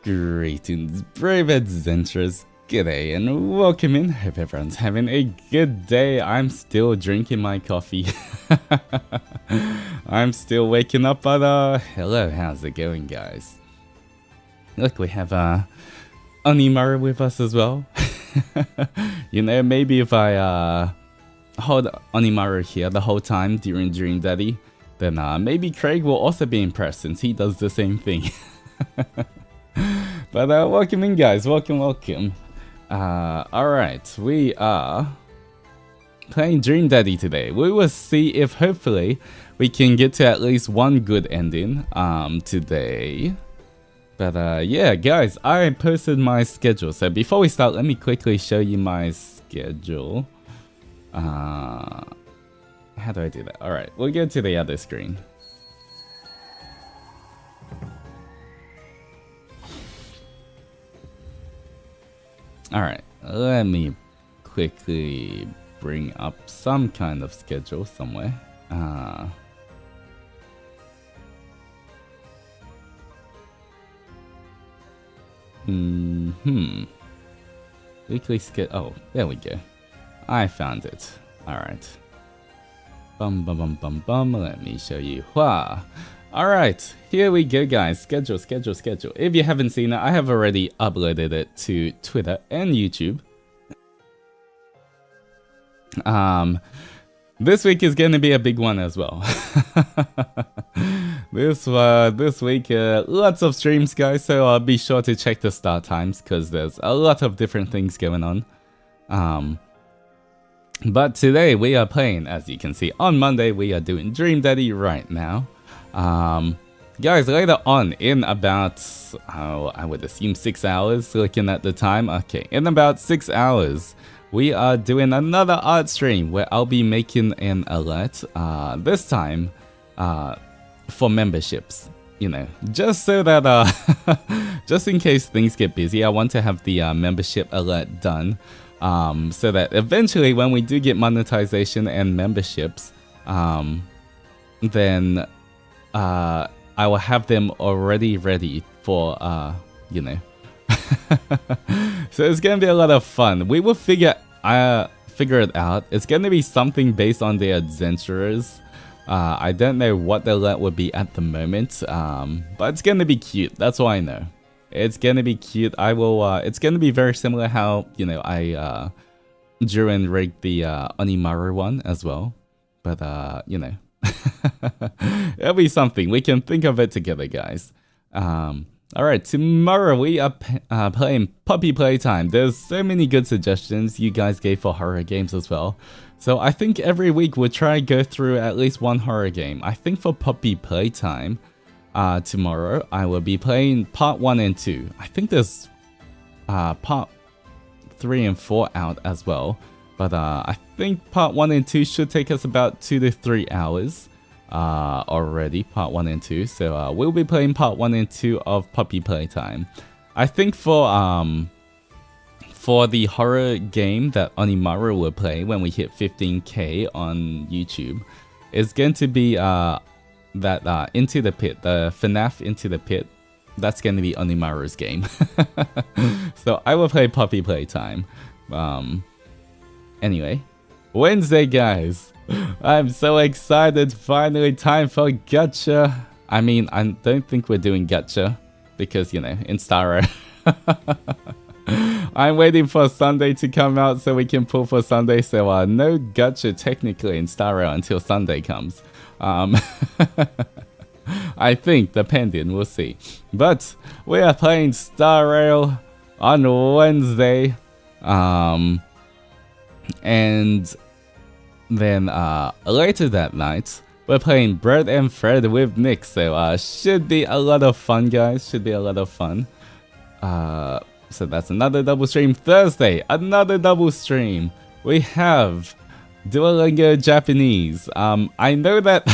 Greetings, brave adventurers. G'day and welcome in. Hope everyone's having a good day. I'm still drinking my coffee. I'm still waking up, but hello, how's it going, guys? Look, we have Onimaru with us as well. You know, maybe if I hold Onimaru here the whole time during Dream Daddy, then maybe Craig will also be impressed since he does the same thing. But welcome in, guys. Welcome. Alright, we are playing Dream Daddy today. We will see if hopefully we can get to at least one good ending today. But yeah, guys, I posted my schedule. So before we start, let me quickly show you my schedule. How do I do that? Alright, we'll go to the other screen. Alright, let me quickly bring up some kind of schedule somewhere. Weekly schedule. Oh, there we go. I found it. Alright. Let me show you. Alright, here we go, guys. Schedule. If you haven't seen it, I have already uploaded it to Twitter and YouTube. This week is going to be a big one as well. This week, lots of streams, guys, so be sure to check the start times, because there's a lot of different things going on. But today we are playing, as you can see, on Monday we are doing Dream Daddy right now. Guys, later on, in about, I would assume 6 hours, looking at the time. Okay, in about 6 hours, we are doing another art stream where I'll be making an alert, this time, for memberships. You know, just so that, just in case things get busy, I want to have the membership alert done, so that eventually when we do get monetization and memberships, then I will have them already ready for, you know. So it's gonna be a lot of fun. We will figure it out. It's gonna be something based on the adventurers. I don't know what the alert would be at the moment, but it's gonna be cute. That's all I know. It's gonna be cute. I will. It's gonna be very similar how, you know, I drew and rigged the Onimaru one as well. But you know. It'll be something. We can think of it together, guys. Alright, tomorrow we are playing Puppy Playtime. There's so many good suggestions you guys gave for horror games as well. So I think every week we'll try to go through at least one horror game. I think for Puppy Playtime, tomorrow I will be playing part 1 and 2. I think there's part 3 and 4 out as well. But I think part 1 and 2 should take us about 2 to 3 hours already, part 1 and 2. So we'll be playing part 1 and 2 of Puppy Playtime. I think for the horror game that Onimaru will play when we hit 15k on YouTube, is going to be that Into the Pit, the FNAF Into the Pit. That's going to be Onimaru's game. So I will play Puppy Playtime. Anyway, Wednesday, guys. I'm so excited. Finally, time for gacha. I mean, I don't think we're doing gacha because, you know, in Starro. I'm waiting for Sunday to come out so we can pull for Sunday. So no gacha technically in Starro until Sunday comes. I think, depending, we'll see. But we are playing Star Rail on Wednesday. And then later that night, we're playing Bread and Fred with Nick. So should be a lot of fun, guys. Should be a lot of fun. So that's another double stream. Thursday, another double stream. We have Duolingo Japanese. I know that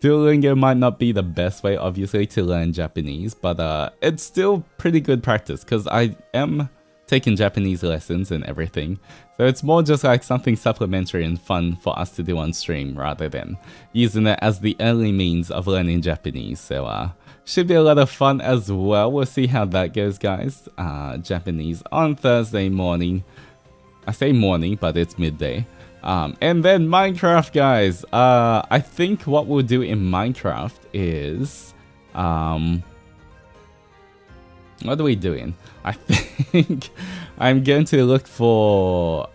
Duolingo might not be the best way, obviously, to learn Japanese, but it's still pretty good practice because I am taking Japanese lessons and everything. So it's more just like something supplementary and fun for us to do on stream rather than using it as the only means of learning Japanese. So should be a lot of fun as well. We'll see how that goes, guys. Japanese on Thursday morning. I say morning, but it's midday. And then Minecraft, guys. I think what we'll do in Minecraft is... what are we doing? I think I'm going to look for...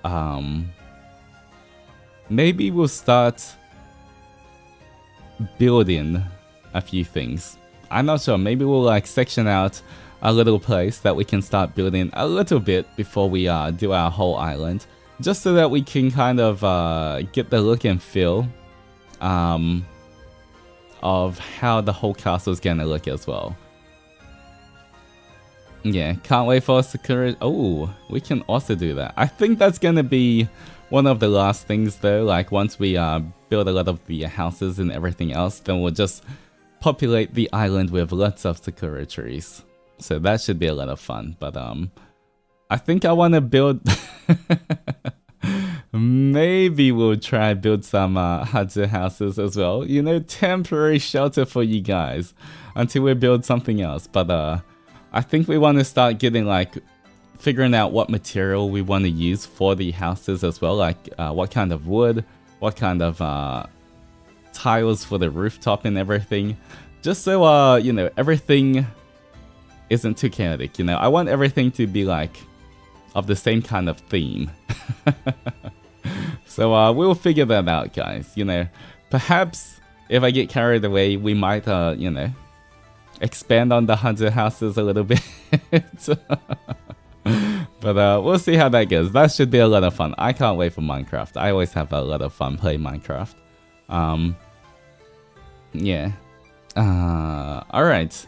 maybe we'll start building a few things. I'm not sure. Maybe we'll like section out a little place that we can start building a little bit before we do our whole island. Just so that we can kind of get the look and feel of how the whole castle is gonna look as well. Yeah, can't wait for Sakura. Oh, we can also do that. I think that's gonna be one of the last things though. Like once we build a lot of the houses and everything else, then we'll just populate the island with lots of Sakura trees. So that should be a lot of fun. But I think I want to build... Maybe we'll try build some Hadzu houses as well. You know, temporary shelter for you guys until we build something else. But I think we want to start getting like figuring out what material we want to use for the houses as well. Like what kind of wood, what kind of tiles for the rooftop and everything. Just so you know, everything isn't too chaotic. You know, I want everything to be like of the same kind of theme. So we'll figure that out, guys. You know, perhaps if I get carried away, we might, you know, expand on the 100 houses a little bit. But we'll see how that goes. That should be a lot of fun. I can't wait for Minecraft. I always have a lot of fun playing Minecraft. Yeah. Alright.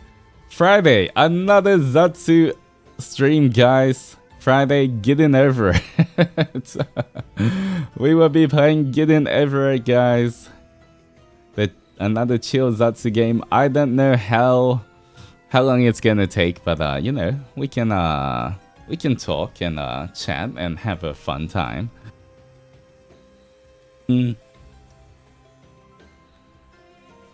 Friday, another Zatsu stream, guys. Friday, getting over it. We will be playing Getting Over It, guys. Another chill Zatsu game. I don't know how long it's gonna take, but you know, we can talk and chat and have a fun time.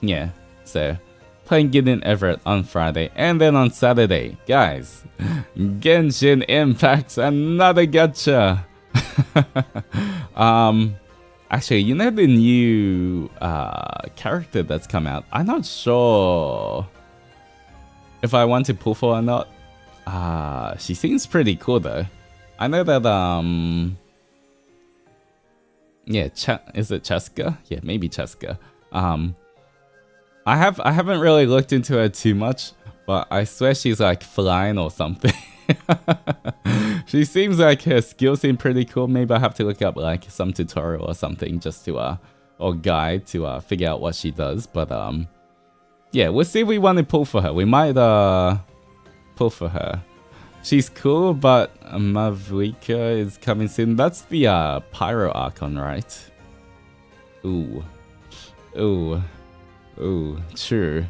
Yeah, so playing Getting Over It on Friday, and then on Saturday, guys, Genshin Impact's another gacha. Actually, you know the new character that's come out? I'm not sure if I want to pull for or not. She seems pretty cool though. I know that yeah, is it Cheska? Yeah, maybe Cheska. I haven't really looked into her too much, but I swear she's like flying or something. She seems like her skills seem pretty cool. Maybe I have to look up like some tutorial or something just to or guide to figure out what she does. But yeah, we'll see if we want to pull for her. We might pull for her. She's cool, but Mavuika is coming soon. That's the Pyro Archon, right? Ooh. Ooh. Ooh, true.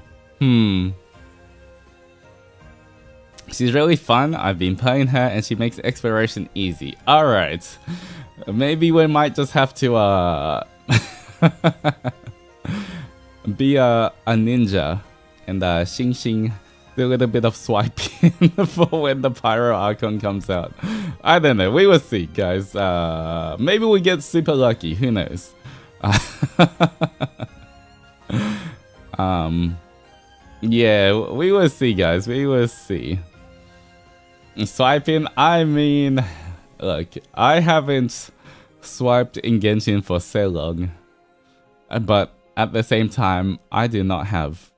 She's really fun. I've been playing her and she makes exploration easy. Alright. Maybe we might just have to be a ninja and Xing Xing do a little bit of swiping for when the Pyro Archon comes out. I don't know. We will see, guys. Maybe we get super lucky. Who knows? Yeah, we will see, guys. We will see. Swiping, I mean, look, I haven't swiped in Genshin for so long, but at the same time, I do not have.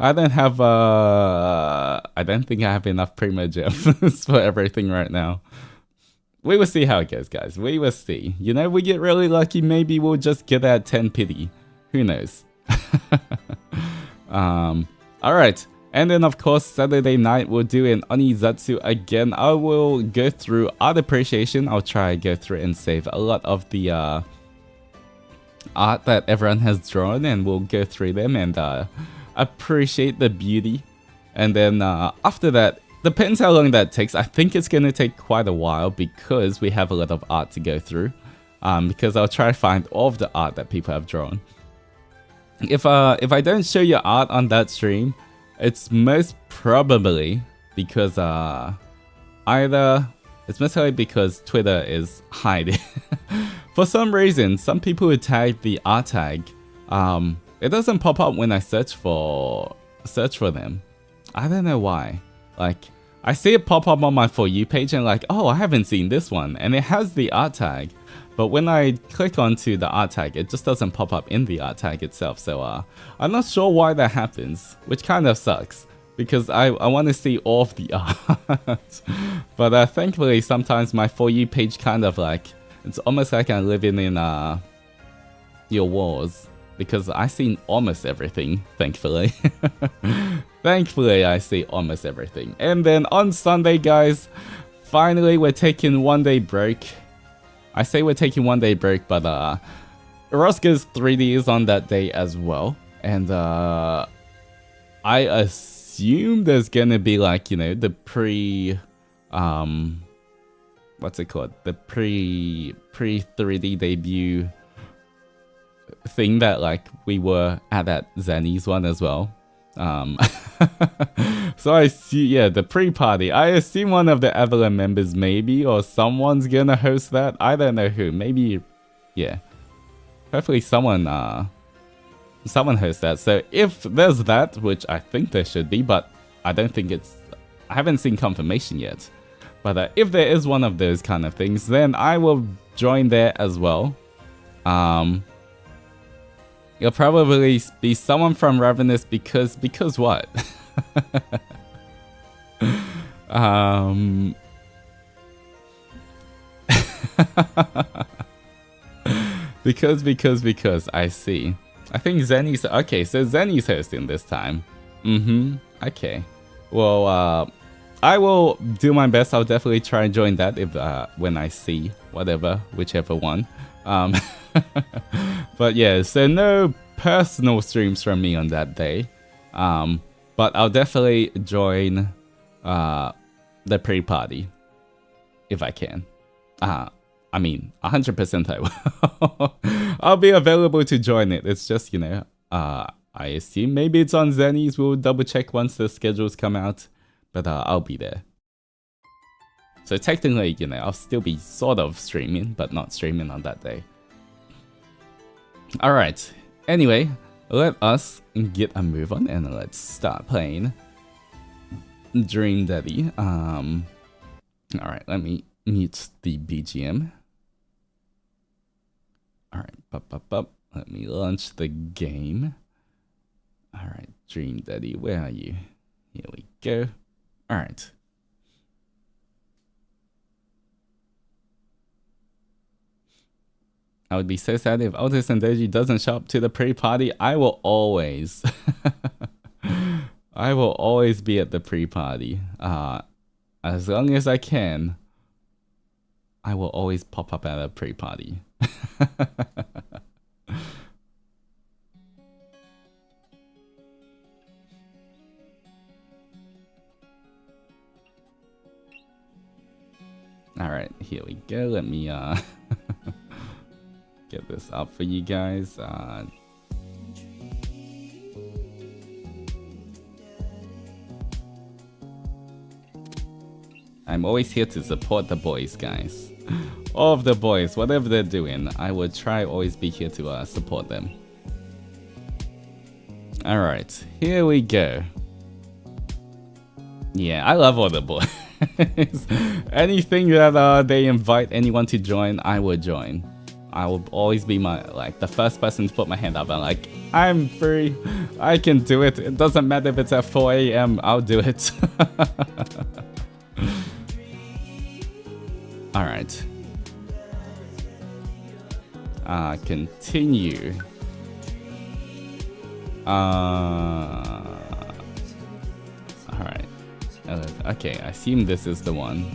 I don't have. I don't think I have enough Primo Gems for everything right now. We will see how it goes, guys. We will see. You know, we get really lucky. Maybe we'll just get that 10 pity. Who knows? Alright. And then, of course, Saturday night, we'll do an Onizatsu again. I will go through art appreciation. I'll try to go through and save a lot of the art that everyone has drawn. And we'll go through them and appreciate the beauty. And then after that, depends how long that takes. I think it's going to take quite a while because we have a lot of art to go through. Because I'll try to find all of the art that people have drawn. if I don't show you art on that stream, it's most probably because either it's mostly because Twitter is hiding. For some reason, some people who tag the art tag, it doesn't pop up when I search for them. I don't know why. Like, I see it pop up on my For You page and like, oh, I haven't seen this one, and it has the art tag. But when I click onto the art tag, it just doesn't pop up in the art tag itself. So I'm not sure why that happens, which kind of sucks, because I want to see all of the art. But thankfully, sometimes my For You page kind of like, it's almost like I'm living in your walls, because I see almost everything, thankfully. Thankfully, I see almost everything. And then on Sunday, guys, finally we're taking 1 day break. I say we're taking 1 day break, but Roscoe's 3D is on that day as well. And I assume there's gonna be like, you know, the what's it called? The pre 3D debut thing that like we were at that Zenny's one as well. So I see, yeah, the pre-party. I assume one of the Evelyn members maybe, or someone's gonna host that. I don't know who. Maybe, yeah. Hopefully someone hosts that. So if there's that, which I think there should be, but I don't think it's, I haven't seen confirmation yet. But if there is one of those kind of things, then I will join there as well. It'll probably be someone from Ravenous because what? because I see. I think Zenny's okay, so Zenny's hosting this time. Okay. Well, I will do my best. I'll definitely try and join that if when I see whichever one. But yeah, so no personal streams from me on that day. But I'll definitely join the pre-party if I can. I mean, 100% I will. I'll be available to join it. It's just, you know, I assume maybe it's on Zenny's. We'll double check once the schedules come out. But I'll be there. So technically, you know, I'll still be sort of streaming, but not streaming on that day. Alright, anyway, let us get a move on and let's start playing Dream Daddy. Alright, let me mute the BGM. Alright, let me launch the game. Alright, Dream Daddy, where are you? Here we go. Alright. I would be so sad if Altus and Zendoji doesn't show up to the pre-party. I will always I will always be at the pre-party. As long as I can, I will always pop up at a pre-party. Alright, here we go. Let me get this up for you guys. I'm always here to support the boys, guys. All of the boys, whatever they're doing, I would try always be here to support them. Alright, here we go. Yeah, I love all the boys. Anything that they invite anyone to join, I would join. I will always be the first person to put my hand up and like, I'm free, I can do it. It doesn't matter if it's at 4 AM, I'll do it. Alright. Continue. Alright. Okay, I assume this is the one.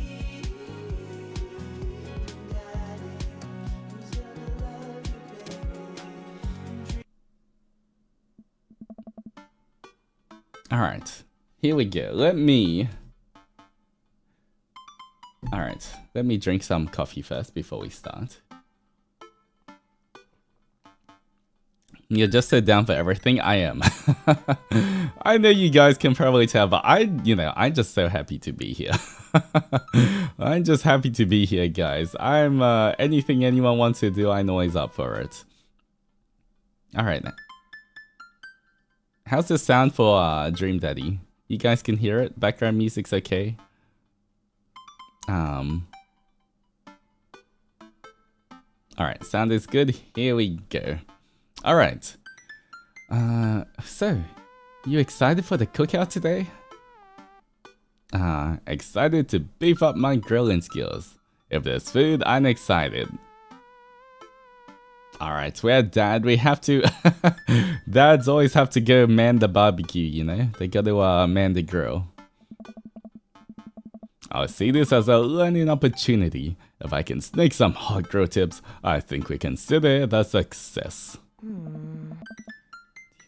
Alright, here we go. Let me drink some coffee first before we start. You're just so down for everything. I am. I know you guys can probably tell, but I'm just so happy to be here. I'm just happy to be here, guys. I'm anything anyone wants to do, I'm always up for it. All right. How's the sound for Dream Daddy? You guys can hear it? Background music's okay? Alright, sound is good. Here we go. Alright. So, you excited for the cookout today? Excited to beef up my grilling skills. If there's food, I'm excited. Alright, we're Dad. We have to... Dads always have to go man the barbecue, you know? They gotta man the grill. I'll see this as a learning opportunity. If I can snake some hot grill tips, I think we consider it a success. Do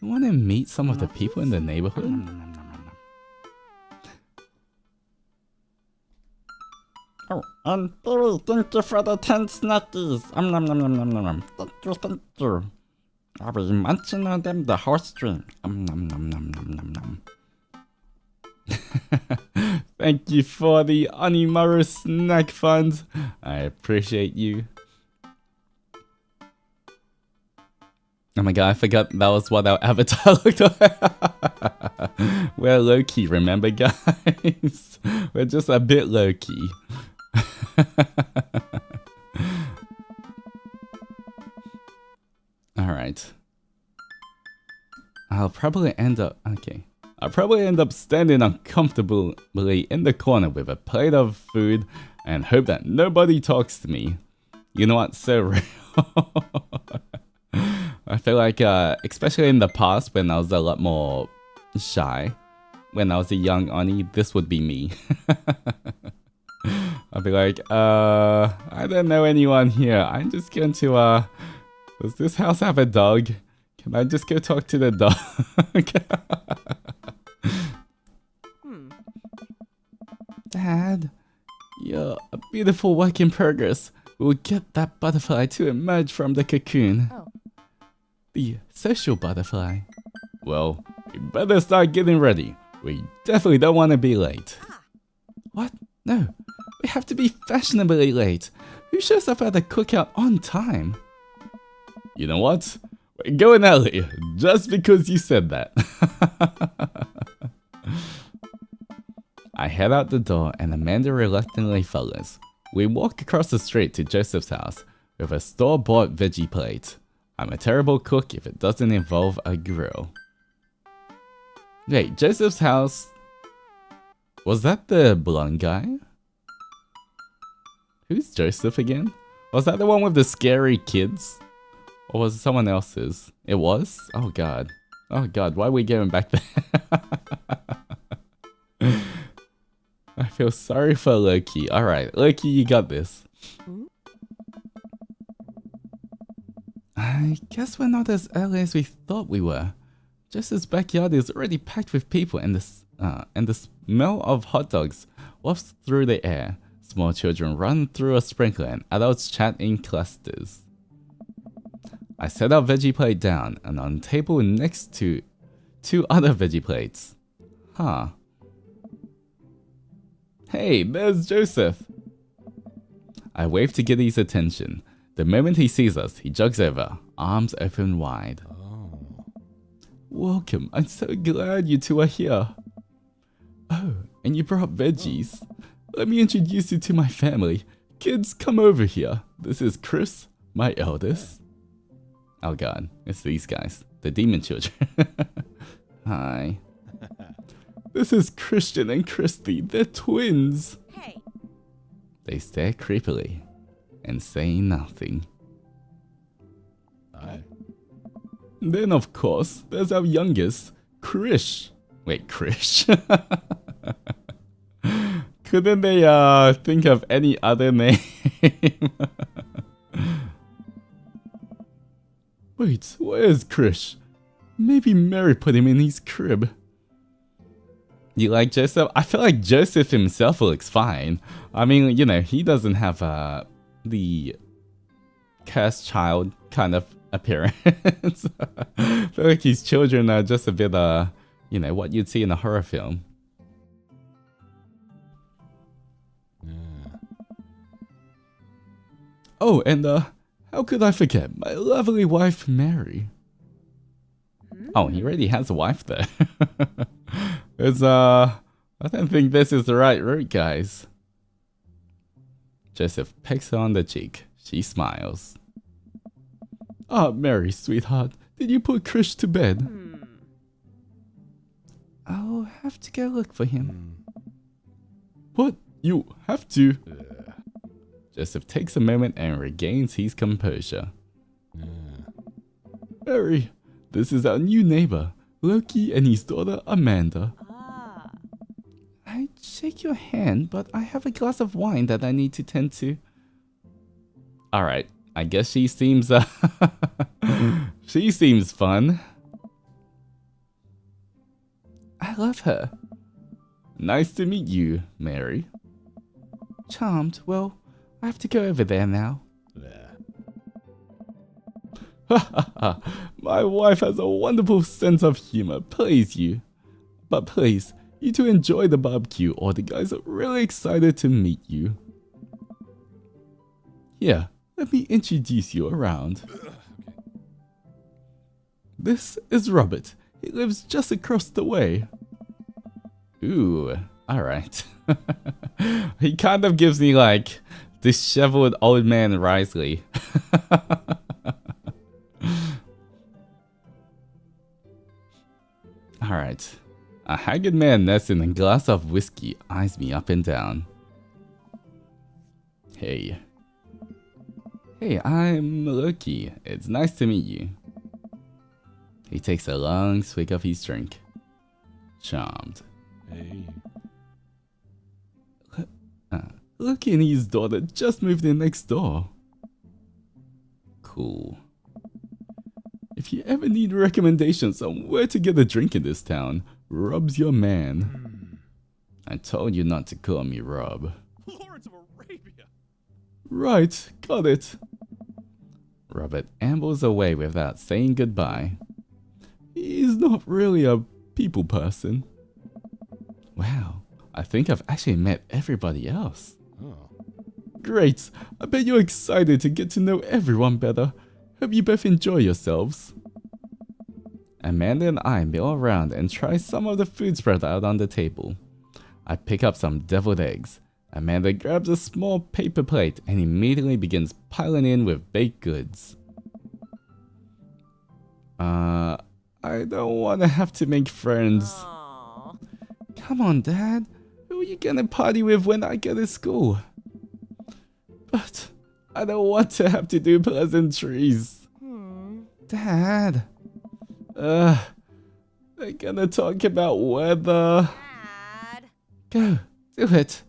you want to meet some of the people in the neighborhood? Oh, and Billy, thank you for the 10 snackies. Thank you. I'll be munching on them the whole stream. Thank you for the Onimaru snack fund. I appreciate you. Oh my god, I forgot that was what our avatar looked like. We're low-key, remember guys? We're just a bit low-key. Alright. I'll probably end up standing uncomfortably in the corner with a plate of food and hope that nobody talks to me. You know what's so real? I feel like, especially in the past when I was a lot more shy, when I was a young Oni, this would be me. I'd be like, I don't know anyone here. I'm just going to, does this house have a dog? Can I just go talk to the dog? Dad, you're a beautiful work in progress. We'll get that butterfly to emerge from the cocoon. Oh. The social butterfly. Well, we better start getting ready. We definitely don't want to be late. What? No, we have to be fashionably late. Who shows up at the cookout on time? You know what? We're going early, just because you said that. I head out the door and Amanda reluctantly follows. We walk across the street to Joseph's house with a store-bought veggie plate. I'm a terrible cook if it doesn't involve a grill. Wait, Joseph's house... Was that the blonde guy? Who's Joseph again? Was that the one with the scary kids? Or was it someone else's? It was? Oh god. Oh god, why are we going back there? I feel sorry for Loki. Alright, Loki, you got this. I guess we're not as early as we thought we were. Joseph's backyard is already packed with people and the smell of hot dogs wafts through the air. Small children run through a sprinkler and adults chat in clusters. I set our veggie plate down and on a table next to 2 other veggie plates. Huh. Hey, there's Joseph! I wave to get his attention. The moment he sees us, he jogs over, arms open wide. Oh. Welcome, I'm so glad you two are here. Oh, and you brought veggies. Let me introduce you to my family. Kids, come over here. This is Chris, my eldest. Oh god, it's these guys, the demon children. Hi. This is Christian and Christy, they're twins. Hey. They stare creepily and say nothing. Hi. Then of course, there's our youngest, Krish. Wait, Krish? Couldn't they think of any other name? Wait, where's Krish? Maybe Mary put him in his crib. You like Joseph? I feel like Joseph himself looks fine. I mean, you know, he doesn't have the cursed child kind of appearance. I feel like his children are just a bit, you know, what you'd see in a horror film. Oh, and how could I forget my lovely wife, Mary? Oh, he already has a wife there. It's, I don't think this is the right route, guys. Joseph pecks her on the cheek. She smiles. Ah, Mary, sweetheart, did you put Krish to bed? I'll have to go look for him. What? You have to? Joseph takes a moment and regains his composure. Mary, this is our new neighbor, Loki and his daughter Amanda. I'd shake your hand, but I have a glass of wine that I need to tend to. Alright, I guess she seems she seems fun. I love her. Nice to meet you, Mary. Charmed. Well, I have to go over there now. My wife has a wonderful sense of humor, praise you. But please, you two enjoy the barbecue or the guys are really excited to meet you. Here, let me introduce you around. This is Robert. He lives just across the way. Ooh, alright. He kind of gives me like disheveled old man Risley. Alright. A haggard man nests in a glass of whiskey eyes me up and down. Hey. Hey, I'm Loki. It's nice to meet you. He takes a long swig of his drink. Charmed. Hey. Loki and his daughter just moved in next door. Cool. If you ever need recommendations on where to get a drink in this town, Rob's your man. I told you not to call me Rob. Lawrence of Arabia. Right, got it. Robert ambles away without saying goodbye. He's not really a people person. Wow, I think I've actually met everybody else. Oh. Great, I bet you're excited to get to know everyone better. Hope you both enjoy yourselves. Amanda and I mill around and try some of the food spread out on the table. I pick up some deviled eggs. Amanda grabs a small paper plate and immediately begins piling in with baked goods. I don't want to have to make friends. Aww. Come on, Dad. Who are you gonna party with when I get to school? But I don't want to have to do pleasantries. Dad. They're gonna talk about weather. Dad. Go, do it.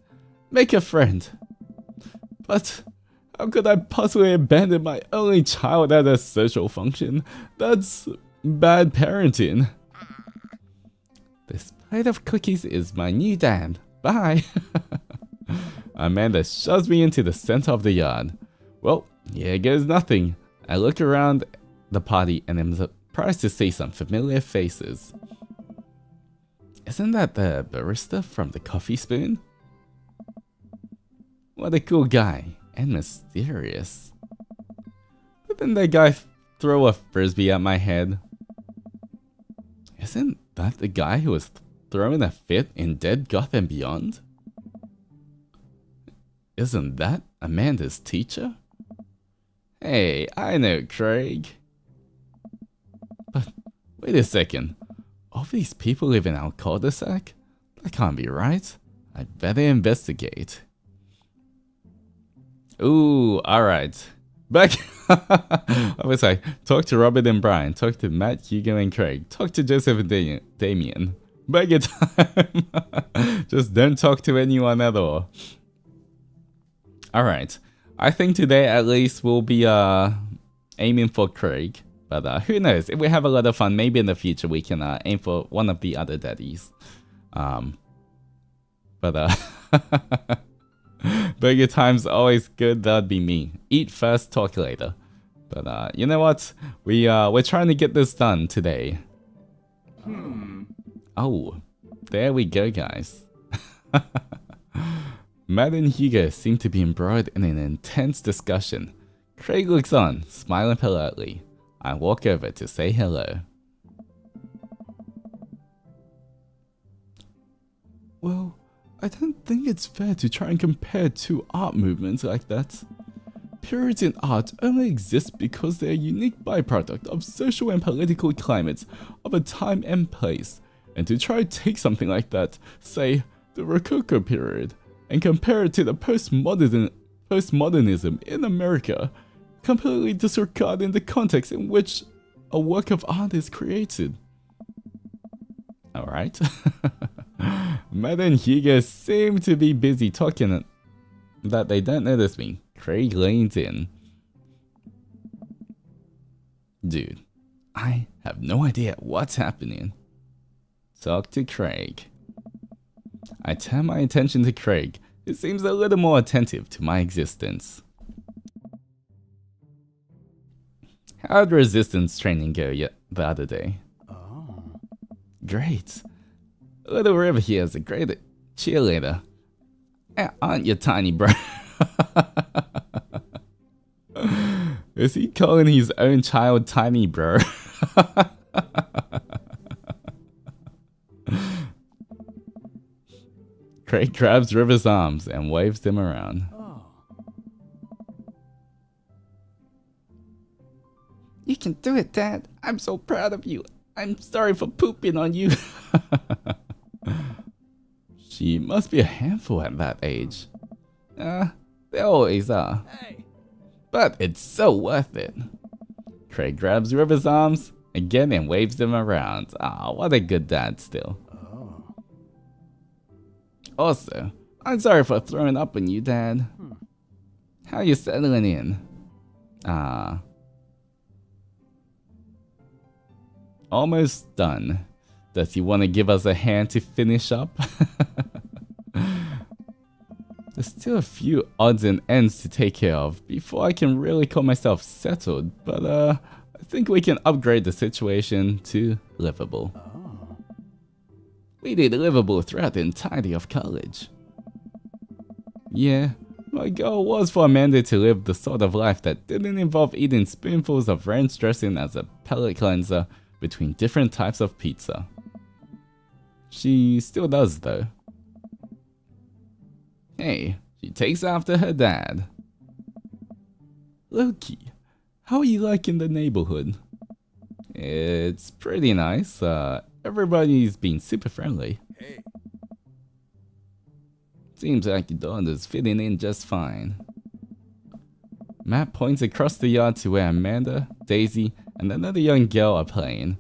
Make a friend. But how could I possibly abandon my only child at a social function? That's bad parenting. This plate of cookies is my new dad. Bye. Amanda shoves me into the center of the yard. Well, here goes nothing. I look around the party and am surprised to see some familiar faces. Isn't that the barista from the Coffee Spoon? What a cool guy, and mysterious. Didn't that guy throw a frisbee at my head? Isn't that the guy who was throwing a fit in Dead Goth and Beyond? Isn't that Amanda's teacher? Hey, I know Craig. But wait a second. All these people live in our cul-de-sac? That can't be right. I'd better investigate. Ooh, alright. Back. I was like, talk to Robert and Brian. Talk to Matt, Hugo, and Craig. Talk to Joseph and Damien. Back in time. Just don't talk to anyone at all. Alright. I think today at least we'll be aiming for Craig. But who knows? If we have a lot of fun, maybe in the future we can aim for one of the other daddies. Burger time's always good, that'd be me. Eat first, talk later. But you know what? We're trying to get this done today. Oh, there we go, guys. Matt and Hugo seem to be embroiled in an intense discussion. Craig looks on, smiling politely. I walk over to say hello. Well, I don't think it's fair to try and compare two art movements like that. Periods in art only exist because they are a unique byproduct of social and political climates of a time and place. And to try to take something like that, say, the Rococo period, and compare it to the postmodernism in America, completely disregarding the context in which a work of art is created. Alright. Matt and Hugo seem to be busy talking that they don't notice me. Craig leans in. Dude, I have no idea what's happening. Talk to Craig. I turn my attention to Craig, who seems a little more attentive to my existence. How'd resistance training go the other day? Oh. Great. Little River here is a great cheerleader. Aren't you, tiny bro? Is he calling his own child tiny bro? Craig grabs River's arms and waves them around. Oh. You can do it, Dad. I'm so proud of you. I'm sorry for pooping on you. She must be a handful at that age. They always are. Hey. But it's so worth it. Craig grabs River's arms again and waves them around. Ah, what a good dad still. Oh. Also, I'm sorry for throwing up on you, Dad. How you settling in? Almost done. Does he want to give us a hand to finish up? There's still a few odds and ends to take care of before I can really call myself settled, but I think we can upgrade the situation to livable. Oh. We did livable throughout the entirety of college. Yeah, my goal was for Amanda to live the sort of life that didn't involve eating spoonfuls of ranch dressing as a palate cleanser between different types of pizza. She still does, though. Hey, she takes after her dad. Loki, how are you liking the neighborhood? It's pretty nice. Everybody's been super friendly. Hey. Seems like your daughter's fitting in just fine. Matt points across the yard to where Amanda, Daisy, and another young girl are playing.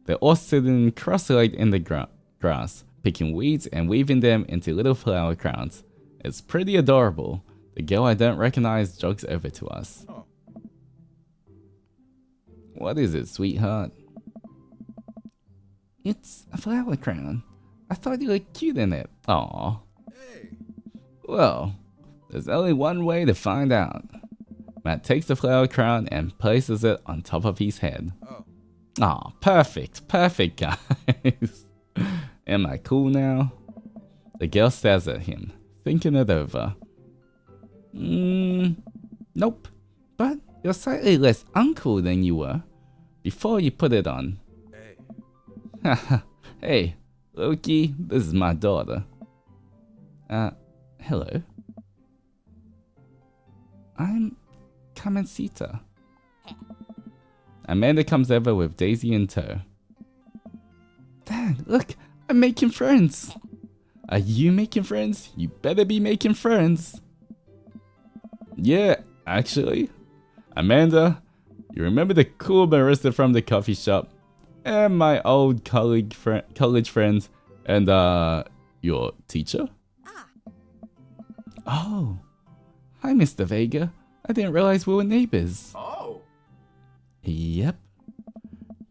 They're all sitting cross-legged in the grass, picking weeds and weaving them into little flower crowns. It's pretty adorable. The girl I don't recognize jogs over to us. Oh. What is it, sweetheart? It's a flower crown. I thought you looked cute in it. Aww. Hey. Well, there's only one way to find out. Matt takes the flower crown and places it on top of his head. Oh. Aw, perfect, perfect, guys. Am I cool now? The girl stares at him, thinking it over. Nope. But you're slightly less uncool than you were before you put it on. Hey. Hey, Loki, this is my daughter. Hello. I'm Kamencita. Amanda comes over with Daisy in tow. Dad, look, I'm making friends. Are you making friends? You better be making friends. Yeah, actually. Amanda, you remember the cool barista from the coffee shop? And my old college friend, and your teacher? Oh. Hi, Mr. Vega. I didn't realize we were neighbors. Oh. Yep.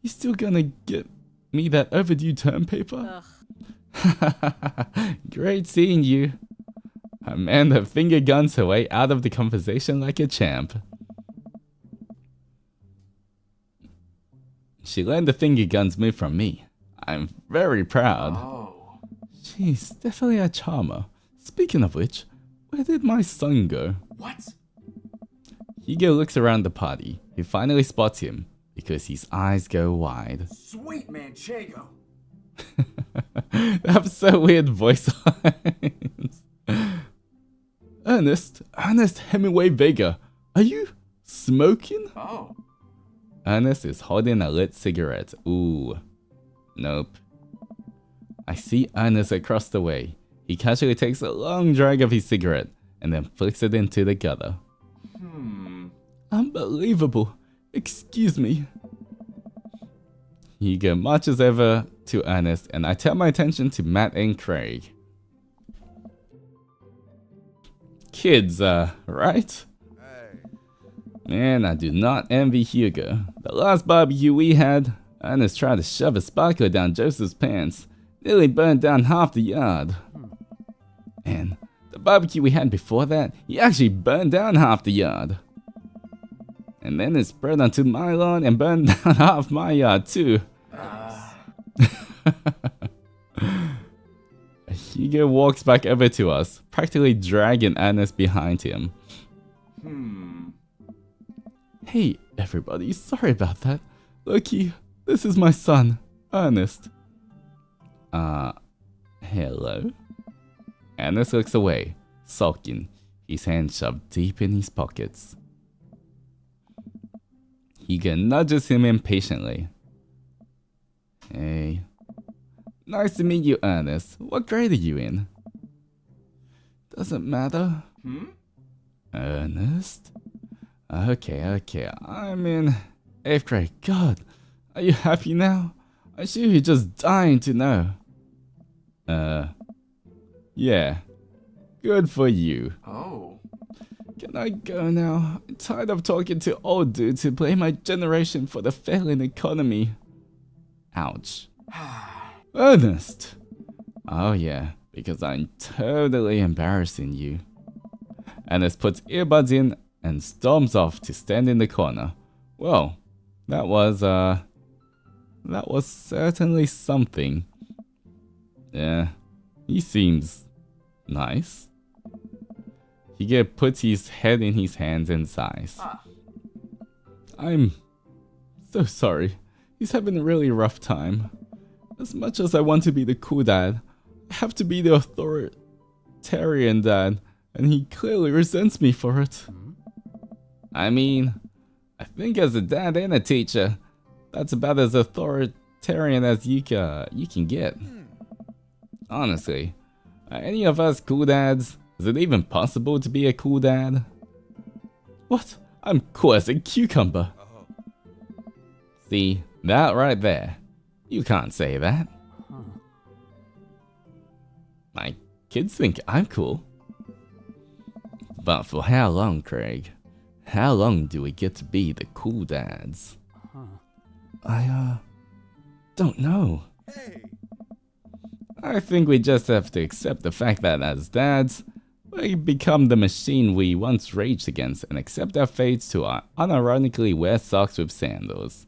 You still gonna get me that overdue term paper? Great seeing you. Amanda finger guns her way out of the conversation like a champ. She learned the finger guns move from me. I'm very proud. Oh. She's definitely a charmer. Speaking of which, where did my son go? What? Hugo looks around the party. He finally spots him because his eyes go wide. Sweet Manchego. They have so weird voice lines. Ernest Hemingway Vega, are you smoking? Oh. Ernest is holding a lit cigarette. Ooh. Nope. I see Ernest across the way. He casually takes a long drag of his cigarette and then flicks it into the gutter. Unbelievable. Excuse me. Hugo marches over to Ernest and I turn my attention to Matt and Craig. Kids, right? Man, I do not envy Hugo. The last barbecue we had, Ernest tried to shove a sparkler down Joseph's pants. Nearly burned down half the yard. And the barbecue we had before that, he actually burned down half the yard. And then it spread onto my lawn and burned down half my yard too. Hugo walks back over to us, practically dragging Ernest behind him. Hey everybody, sorry about that. Loki, this is my son, Ernest. Hello? Ernest looks away, sulking, his hands shoved deep in his pockets. Hugo nudges him impatiently. Hey. Nice to meet you, Ernest. What grade are you in? Doesn't matter. Ernest? Okay. I'm in 8th grade. God, are you happy now? I'm sure you're just dying to know. Yeah. Good for you. Oh. Can I go now? I'm tired of talking to old dudes who blame my generation for the failing economy. Ouch. Ernest! Oh yeah, because I'm totally embarrassing you. Ernest puts earbuds in and storms off to stand in the corner. Well, that was certainly something. Yeah, he seems nice. Hugo puts his head in his hands and sighs. I'm so sorry. He's having a really rough time. As much as I want to be the cool dad, I have to be the authoritarian dad, and he clearly resents me for it. I mean, I think as a dad and a teacher, that's about as authoritarian as you can get. Honestly, are any of us cool dads? Is it even possible to be a cool dad? What? I'm cool as a cucumber. See, that right there. You can't say that. My kids think I'm cool. But for how long, Craig? How long do we get to be the cool dads? I don't know. I think we just have to accept the fact that as dads, we become the machine we once raged against and accept our fates to unironically wear socks with sandals.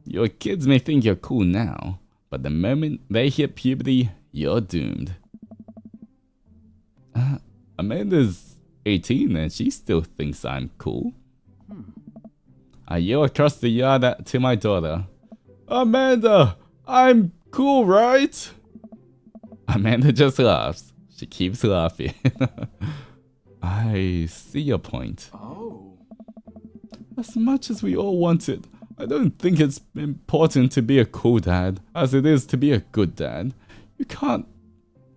Your kids may think you're cool now, but the moment they hit puberty, you're doomed. Amanda's 18 and she still thinks I'm cool. I yell across the yard to my daughter, Amanda, I'm cool, right? Amanda just laughs. She keeps laughing. I see your point. Oh. As much as we all want it, I don't think it's important to be a cool dad as it is to be a good dad. You can't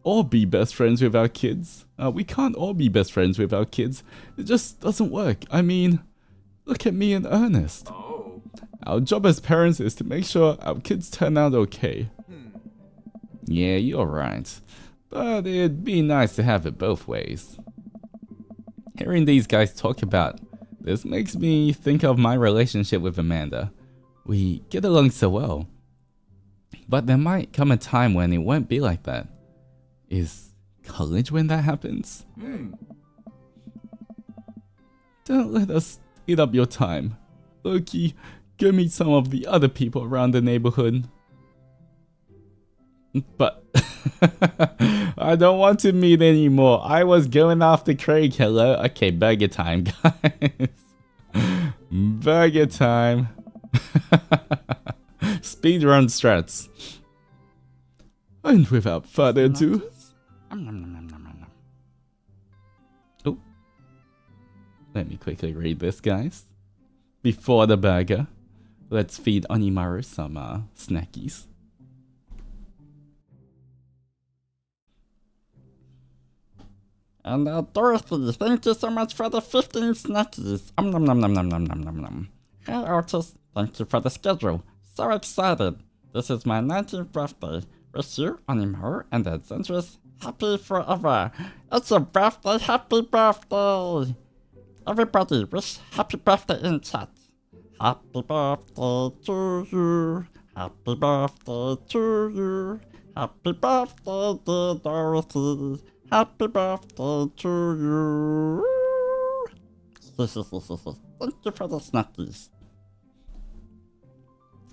all be best friends with our kids. We can't all be best friends with our kids. It just doesn't work. I mean, look at me and Ernest. Oh. Our job as parents is to make sure our kids turn out okay. Yeah, you're right. But it'd be nice to have it both ways. Hearing these guys talk about this makes me think of my relationship with Amanda. We get along so well. But there might come a time when it won't be like that. Is college when that happens? Don't let us eat up your time. Loki, go meet some of the other people around the neighborhood. But I don't want to meet anymore. I was going after Craig. Hello? Okay, burger time, guys. Burger time. Speedrun strats. And without further ado... Oh. Let me quickly read this, guys. Before the burger, let's feed Onimaru some snackies. And Dorothy, thank you so much for the 15 snackies. Nom nom nom nom nom nom nom nom. Hey Altus, thank you for the schedule. So excited. This is my 19th birthday. Wish you, Onimaru, and the Zendoji happy forever. It's your birthday, happy birthday. Everybody wish happy birthday in chat. Happy birthday to you. Happy birthday to you. Happy birthday, dear Dorothy. Happy birthday to you. Thank you for the snackies.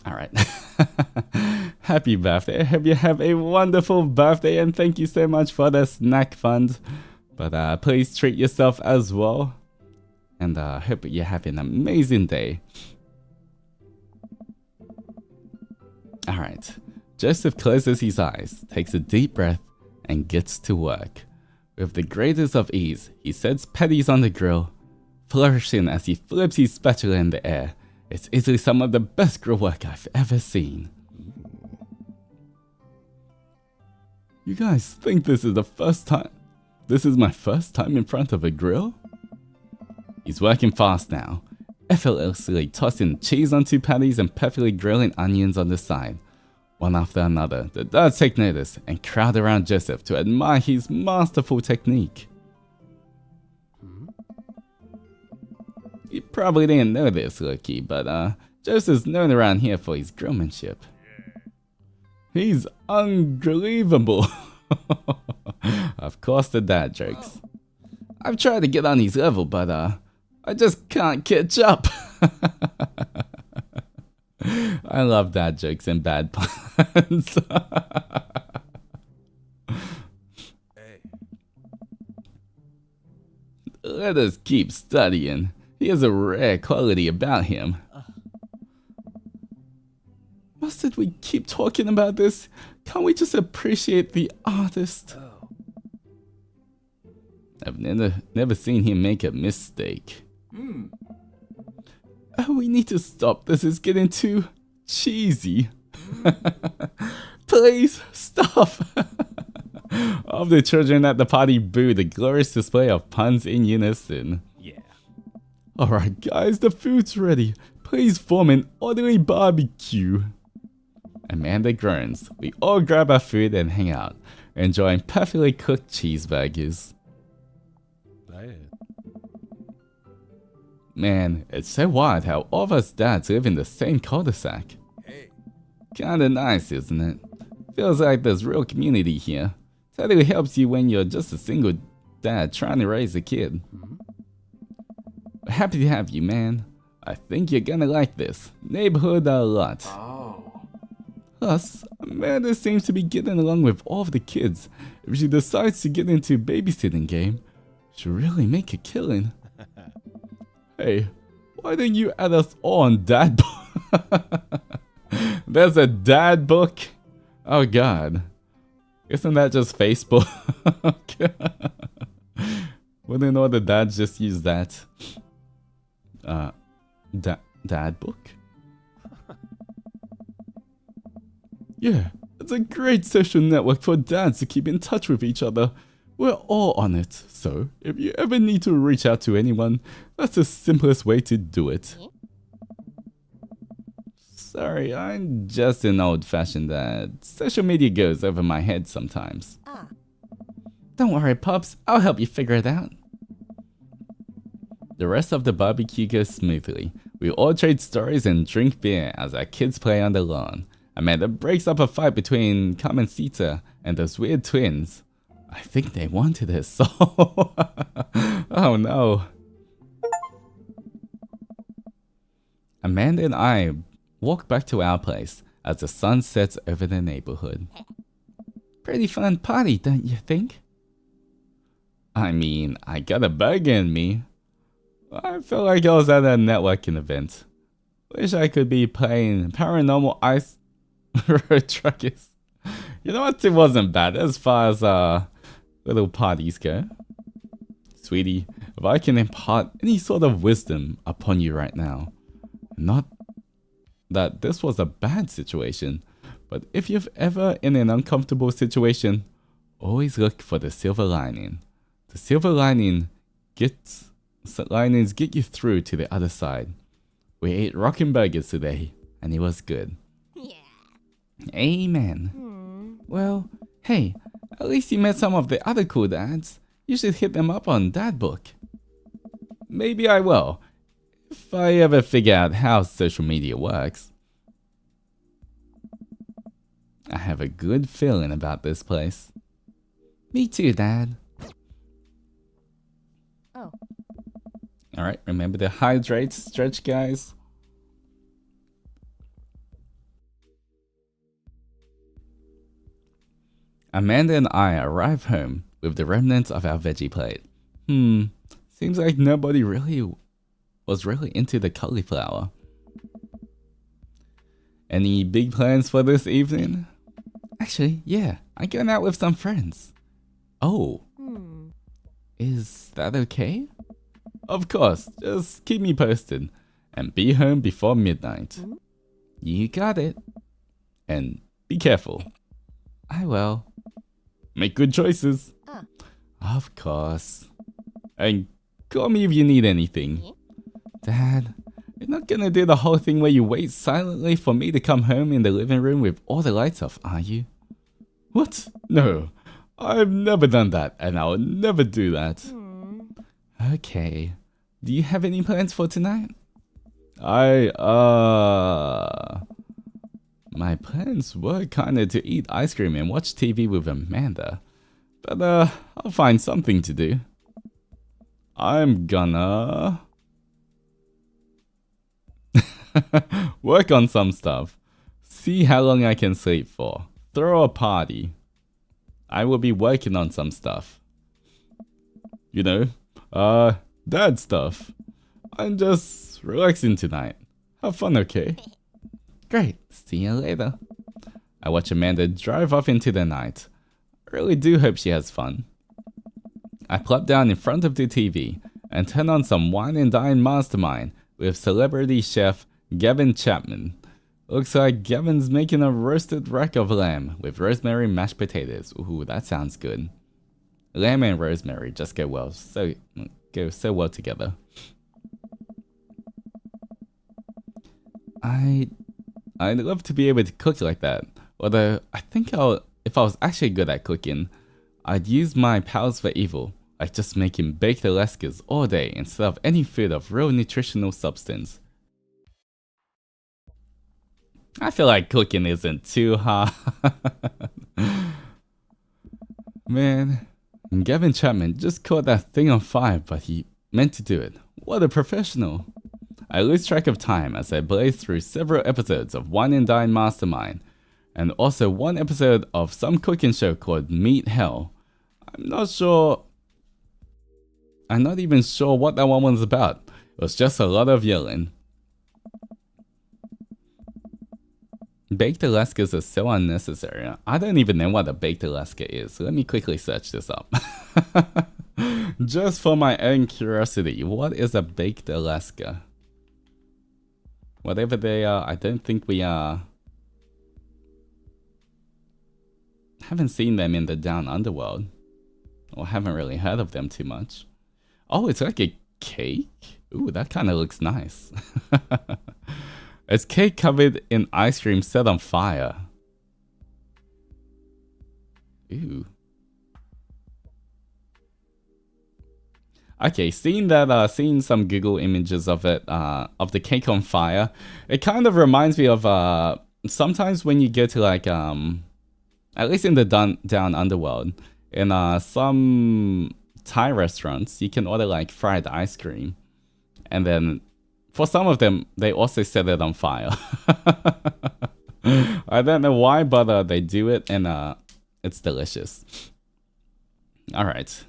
Alright. Happy birthday. I hope you have a wonderful birthday and thank you so much for the snack fund. But please treat yourself as well. And hope you have an amazing day. Alright. Joseph closes his eyes, takes a deep breath, and gets to work. With the greatest of ease, he sets patties on the grill, flourishing as he flips his spatula in the air. It's easily some of the best grill work I've ever seen. You guys think this is the first time? This is my first time in front of a grill? He's working fast now, effortlessly tossing cheese onto patties and perfectly grilling onions on the side. One after another, the dads take notice and crowd around Joseph to admire his masterful technique. You probably didn't know this, Loki, but Joseph's known around here for his grillmanship. He's unbelievable. Of course, the dad jokes. I've tried to get on his level, but I just can't catch up. I love dad jokes and bad puns. Let us keep studying. He has a rare quality about him. Mustn't we keep talking about this? Can't we just appreciate the artist? I've never seen him make a mistake. Oh, we need to stop. This is getting too cheesy. Please stop. All the children at the party boo the glorious display of puns in unison. Alright guys, the food's ready. Please form an orderly barbecue. Amanda groans. We all grab our food and hang out, enjoying perfectly cooked cheeseburgers. Man, it's so wild how all of us dads live in the same cul-de-sac. Kinda nice, isn't it? Feels like there's real community here. Totally helps you when you're just a single dad trying to raise a kid. Happy to have you, man. I think you're gonna like this neighborhood a lot. Plus, Amanda seems to be getting along with all of the kids. If she decides to get into babysitting game, she'll really make a killing. Hey, why don't you add us all on dad book? There's a dad book? Oh god. Isn't that just Facebook? Wouldn't all the dads just use that? Dad book? Yeah, it's a great social network for dads to keep in touch with each other. We're all on it, so if you ever need to reach out to anyone, that's the simplest way to do it. Sorry, I'm just an old-fashioned dad. Social media goes over my head sometimes. Don't worry, pups, I'll help you figure it out. The rest of the barbecue goes smoothly. We all trade stories and drink beer as our kids play on the lawn. Amanda breaks up a fight between Carmencita and those weird twins. I think they wanted his soul. Oh no. Amanda and I walk back to our place as the sun sets over the neighborhood. Pretty fun party, don't you think? I mean, I got a burger in me. I felt like I was at a networking event. Wish I could be playing paranormal ice road truckers. You know what? It wasn't bad as far as little parties go. Sweetie, if I can impart any sort of wisdom upon you right now, not that this was a bad situation, but if you're ever in an uncomfortable situation, always look for the silver lining. The silver linings get you through to the other side. We ate rockin' burgers today, and it was good. Yeah. Amen. Well, hey, at least you met some of the other cool dads. You should hit them up on Dad Book. Maybe I will, if I ever figure out how social media works. I have a good feeling about this place. Me too, Dad. Oh. Alright, remember to hydrate, stretch, guys. Amanda and I arrive home with the remnants of our veggie plate. Seems like nobody was really into the cauliflower. Any big plans for this evening? Actually, yeah, I'm going out with some friends. Oh. Is that okay? Of course, just keep me posted and be home before midnight. You got it. And be careful. I will. Make good choices. Of course. And call me if you need anything. Dad, you're not gonna do the whole thing where you wait silently for me to come home in the living room with all the lights off, are you? What? No. I've never done that, and I'll never do that. Okay. Do you have any plans for tonight? My plans were kinda to eat ice cream and watch TV with Amanda. But, I'll find something to do. I'm gonna work on some stuff. See how long I can sleep for. Throw a party. I will be working on some stuff. You know, dad stuff. I'm just relaxing tonight. Have fun, okay? Great. See you later. I watch Amanda drive off into the night. I really do hope she has fun. I plop down in front of the TV and turn on some Wine and Dine Mastermind with celebrity chef Gavin Chapman. Looks like Gavin's making a roasted rack of lamb with rosemary mashed potatoes. Ooh, that sounds good. Lamb and rosemary just go so well together. I'd love to be able to cook like that. Although I think if I was actually good at cooking, I'd use my powers for evil, like just making baked Alaskas all day instead of any food of real nutritional substance. I feel like cooking isn't too hard. Man, Gavin Chapman just caught that thing on fire, but he meant to do it. What a professional. I lose track of time as I blaze through several episodes of Wine and Dine Mastermind, and also one episode of some cooking show called Meat Hell. I'm not even sure what that one was about. It was just a lot of yelling. Baked Alaskas are so unnecessary. I don't even know what a baked Alaska is. Let me quickly search this up. Just for my own curiosity, what is a baked Alaska? Whatever they are, I don't think we haven't seen them in the down underworld. Or haven't really heard of them too much. Oh, it's like a cake? Ooh, that kind of looks nice. It's cake covered in ice cream set on fire. Ooh. Okay, seeing some Google images of it, of the cake on fire, it kind of reminds me of sometimes when you go to like at least in the down underworld, in some Thai restaurants, you can order like fried ice cream, and then for some of them, they also set it on fire. I don't know why, but they do it, and it's delicious. All right.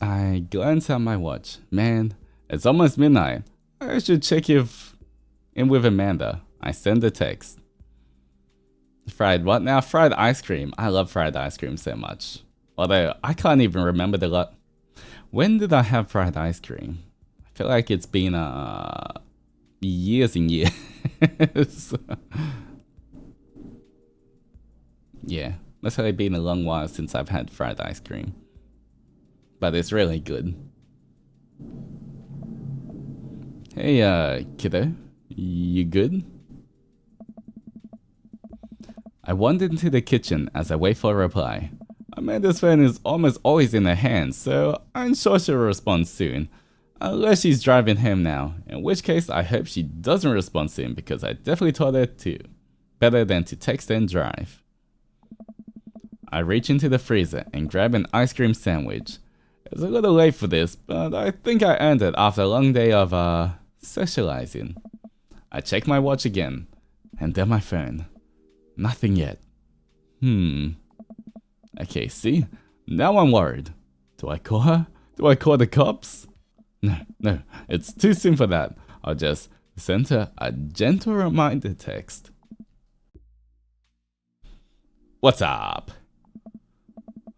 I glance at my watch. Man, it's almost midnight. I should check if in with Amanda. I send a text. Fried what now? Fried ice cream. I love fried ice cream so much. Although I can't even remember the lot. When did I have fried ice cream? I feel like it's been years and years. Yeah, must have been a long while since I've had fried ice cream. But it's really good. Hey, kiddo. You good? I wander into the kitchen as I wait for a reply. Amanda's phone is almost always in her hands, so I'm sure she'll respond soon. Unless she's driving home now, in which case I hope she doesn't respond soon because I definitely told her to. Better than to text and drive. I reach into the freezer and grab an ice cream sandwich. It's a little late for this, but I think I earned it after a long day of socializing. I check my watch again, and then my phone. Nothing yet. Okay, see? Now I'm worried. Do I call her? Do I call the cops? No, it's too soon for that. I'll just send her a gentle reminder text. What's up?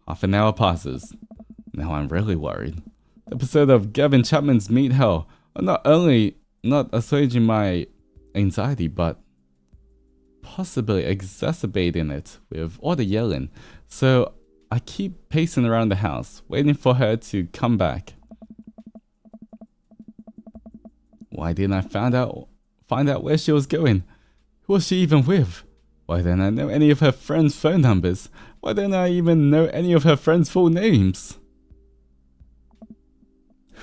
Half an hour passes. Now I'm really worried. The episode of Gavin Chapman's Meet Hell are not only not assuaging my anxiety, but possibly exacerbating it with all the yelling. So I keep pacing around the house, waiting for her to come back. Why didn't I find out where she was going? Who was she even with? Why didn't I know any of her friends' phone numbers? Why didn't I even know any of her friends' full names?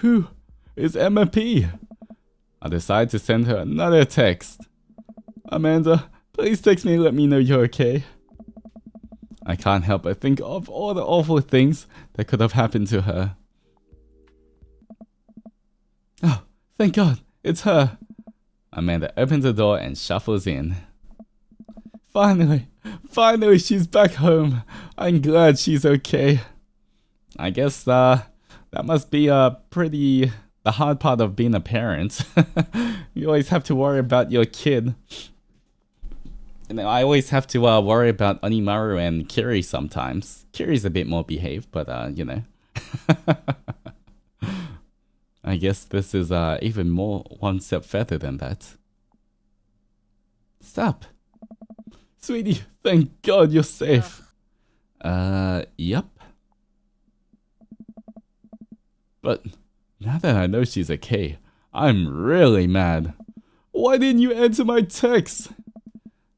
Who is Emma P? I decide to send her another text. Amanda, please text me and let me know you're okay. I can't help but think of all the awful things that could have happened to her. Oh, thank God, it's her. Amanda opens the door and shuffles in. Finally, she's back home. I'm glad she's okay. I guess that must be the hard part of being a parent. You always have to worry about your kid. And I always have to worry about Onimaru and Kiri sometimes. Kiri's a bit more behaved, but you know. I guess this is even more one step further than that. Stop. Sweetie, thank God you're safe. Yep. But now that I know she's okay, I'm really mad. Why didn't you answer my text?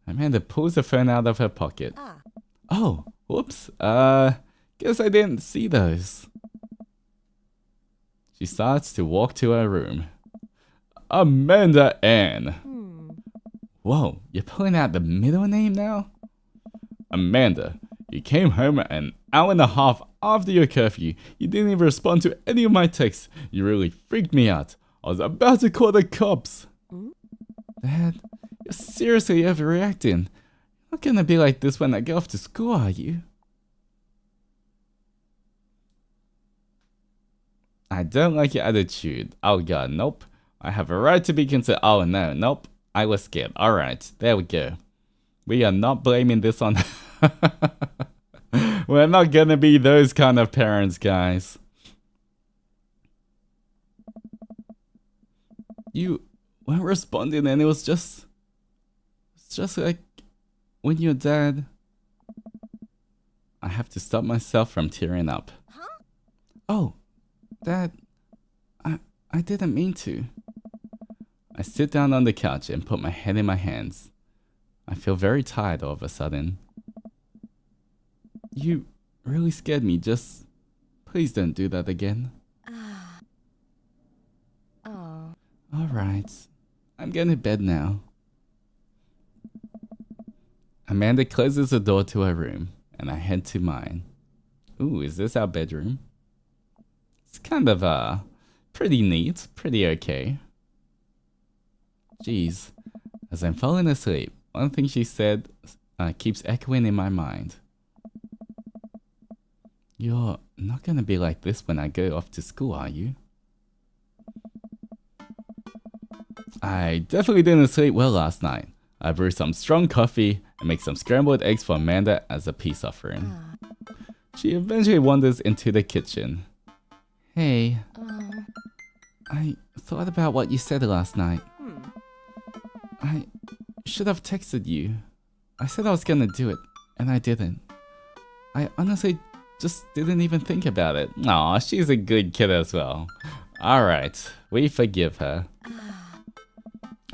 Amanda pulls the phone out of her pocket. Oh, whoops. Guess I didn't see those. She starts to walk to her room. Amanda Ann. Whoa, you're pulling out the middle name now? Amanda, you came home an hour and a half after your curfew. You didn't even respond to any of my texts. You really freaked me out. I was about to call the cops. Dad, you're seriously overreacting. You're not gonna be like this when I get off to school, are you? I don't like your attitude. Oh God, nope. I have a right to be concerned. Oh no, nope. I was scared. Alright, there we go. We are not blaming this on... We're not gonna be those kind of parents, guys. You weren't responding and it was just... It's just like when your dad... I have to stop myself from tearing up. Oh, Dad, I didn't mean to. I sit down on the couch and put my head in my hands. I feel very tired all of a sudden. You really scared me. Just please don't do that again. Alright, I'm going to bed now. Amanda closes the door to her room and I head to mine. Ooh, is this our bedroom? It's kind of Pretty neat, pretty okay. Jeez, as I'm falling asleep, one thing she said keeps echoing in my mind. You're not gonna be like this when I go off to school, are you? I definitely didn't sleep well last night. I brewed some strong coffee and make some scrambled eggs for Amanda as a peace offering. She eventually wanders into the kitchen. Hey, I thought about what you said last night. I should have texted you. I said I was gonna do it, and I didn't. I honestly just didn't even think about it. Aw, she's a good kid as well. Alright, we forgive her.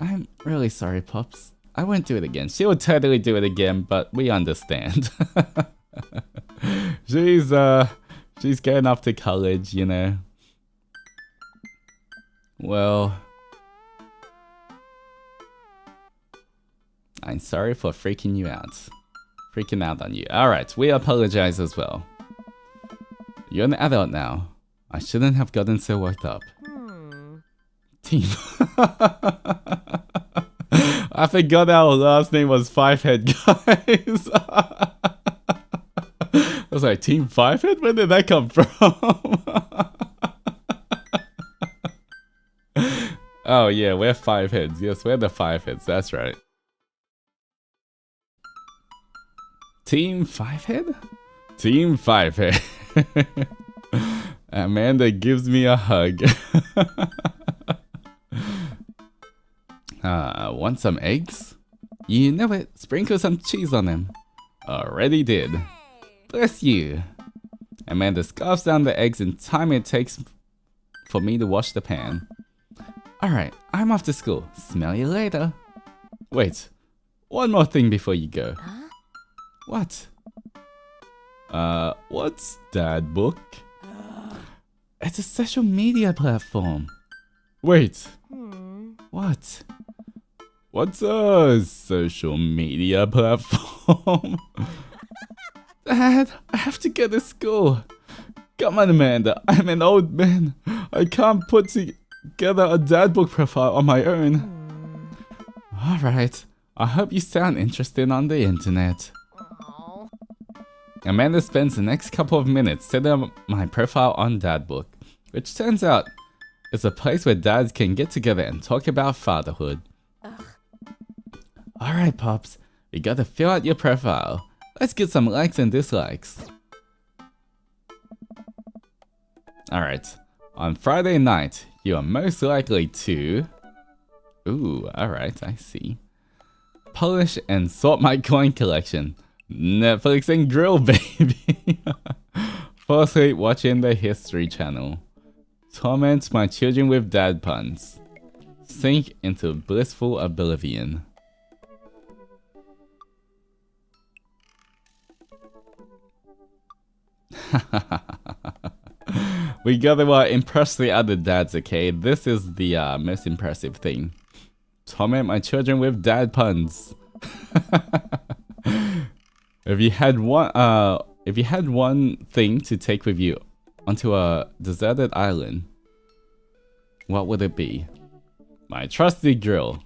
I'm really sorry, Pops. I won't do it again. She will totally do it again, but we understand. She's going off to college, you know. Well, I'm sorry for freaking you out. Freaking out on you. Alright, we apologize as well. You're an adult now. I shouldn't have gotten so worked up. Team. I forgot our last name was Fivehead, guys. I was like, Team Fivehead? Where did that come from? Oh yeah, we're Fiveheads. Yes, we're the Fiveheads. That's right. Team Fivehead? Team Fivehead. Amanda gives me a hug. Want some eggs? You know it. Sprinkle some cheese on them. Already did. Bless you. Amanda scarfs down the eggs in time it takes for me to wash the pan. Alright, I'm off to school. Smell you later. Wait, one more thing before you go. What? What's Dad Book? It's a social media platform. Wait. What? What's a social media platform? Dad, I have to get to school. Come on, Amanda. I'm an old man. I can't put together a Dad Book profile on my own. Alright. I hope you sound interested on the internet. Amanda spends the next couple of minutes setting up my profile on Dad Book, which turns out is a place where dads can get together and talk about fatherhood. Alright, Pops, we gotta fill out your profile. Let's get some likes and dislikes. Alright, on Friday night, you are most likely to... Ooh, alright, I see. Polish and sort my coin collection. Netflix and grill, baby. Fall asleep watching the History Channel. Torment my children with dad puns. Sink into blissful oblivion. We gotta impress the other dads, okay? This is the most impressive thing. Torment my children with dad puns. If you had one thing to take with you onto a deserted island, what would it be? My trusty grill.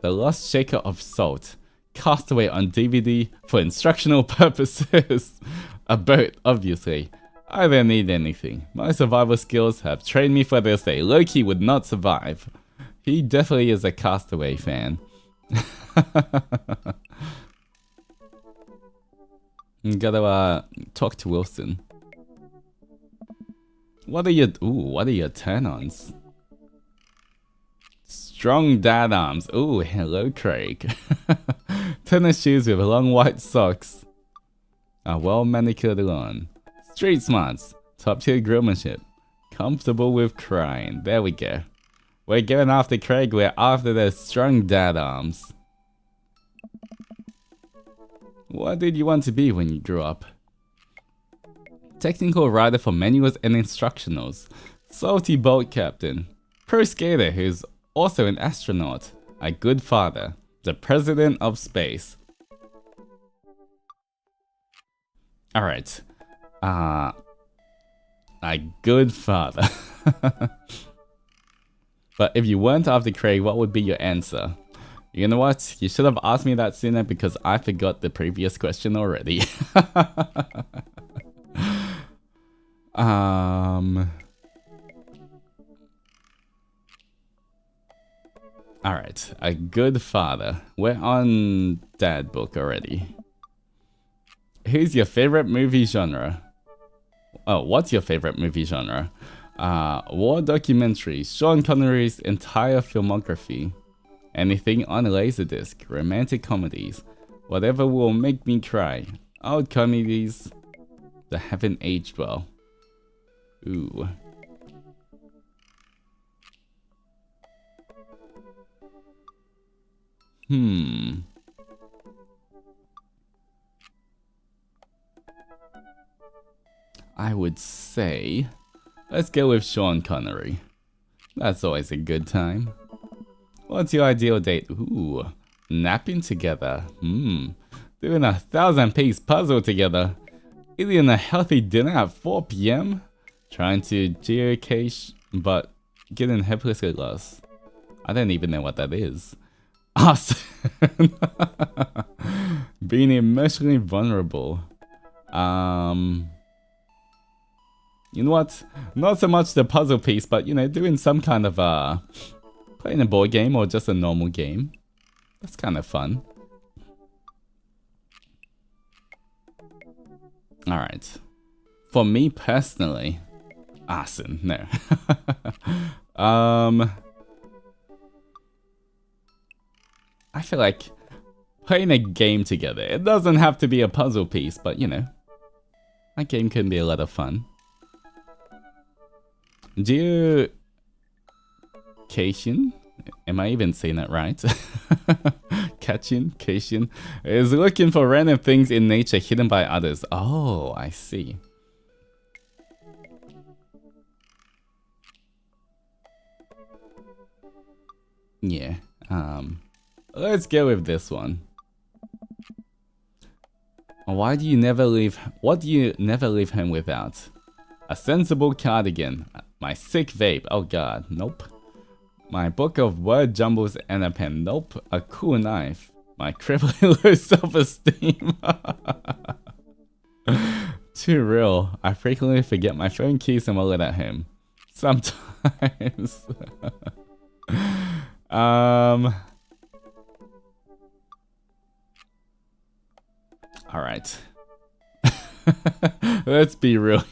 The Lost Shaker of Salt. Castaway on DVD for instructional purposes. A boat, obviously. I don't need anything. My survival skills have trained me for this day. Loki would not survive. He definitely is a Castaway fan. Gotta talk to Wilson. What are your turn-ons? Strong dad arms. Ooh, hello Craig. Tennis shoes with long white socks. A well-manicured lawn. Street smarts. Top-tier grillmanship. Comfortable with crying. There we go. We're going after Craig, we're after the strong dad arms. What did you want to be when you grew up? Technical writer for manuals and instructionals. Salty boat captain. Pro skater who's also an astronaut. A good father. The president of space. Alright. A good father. But if you weren't after Craig, what would be your answer? You know what? You should have asked me that sooner because I forgot the previous question already. Alright, a good father. We're on dad book already. Who's your favorite movie genre? Oh, what's your favorite movie genre? War documentaries, Sean Connery's entire filmography. Anything on Laserdisc, romantic comedies, whatever will make me cry. Old comedies that haven't aged well. Ooh. I would say, let's go with Sean Connery. That's always a good time. What's your ideal date? Ooh, napping together. Doing a 1,000-piece puzzle together. Eating a healthy dinner at 4 PM. Trying to geocache, but getting hopelessly lost. I don't even know what that is. Awesome. Being emotionally vulnerable. You know what? Not so much the puzzle piece, but you know, doing some kind of playing a board game or just a normal game. That's kind of fun. Alright. For me personally, awesome. No. I feel like playing a game together. It doesn't have to be a puzzle piece, but you know, a game can be a lot of fun. Geocation? Am I even saying that right? Cation is looking for random things in nature hidden by others. Oh, I see. Yeah. Let's go with this one. What do you never leave home without? A sensible cardigan. My sick vape. Oh god, nope. My book of word jumbles and a pen. Nope. A cool knife. My crippling low self-esteem. Too real. I frequently forget my phone keys and wallet at home. Sometimes. Alright. Let's be real.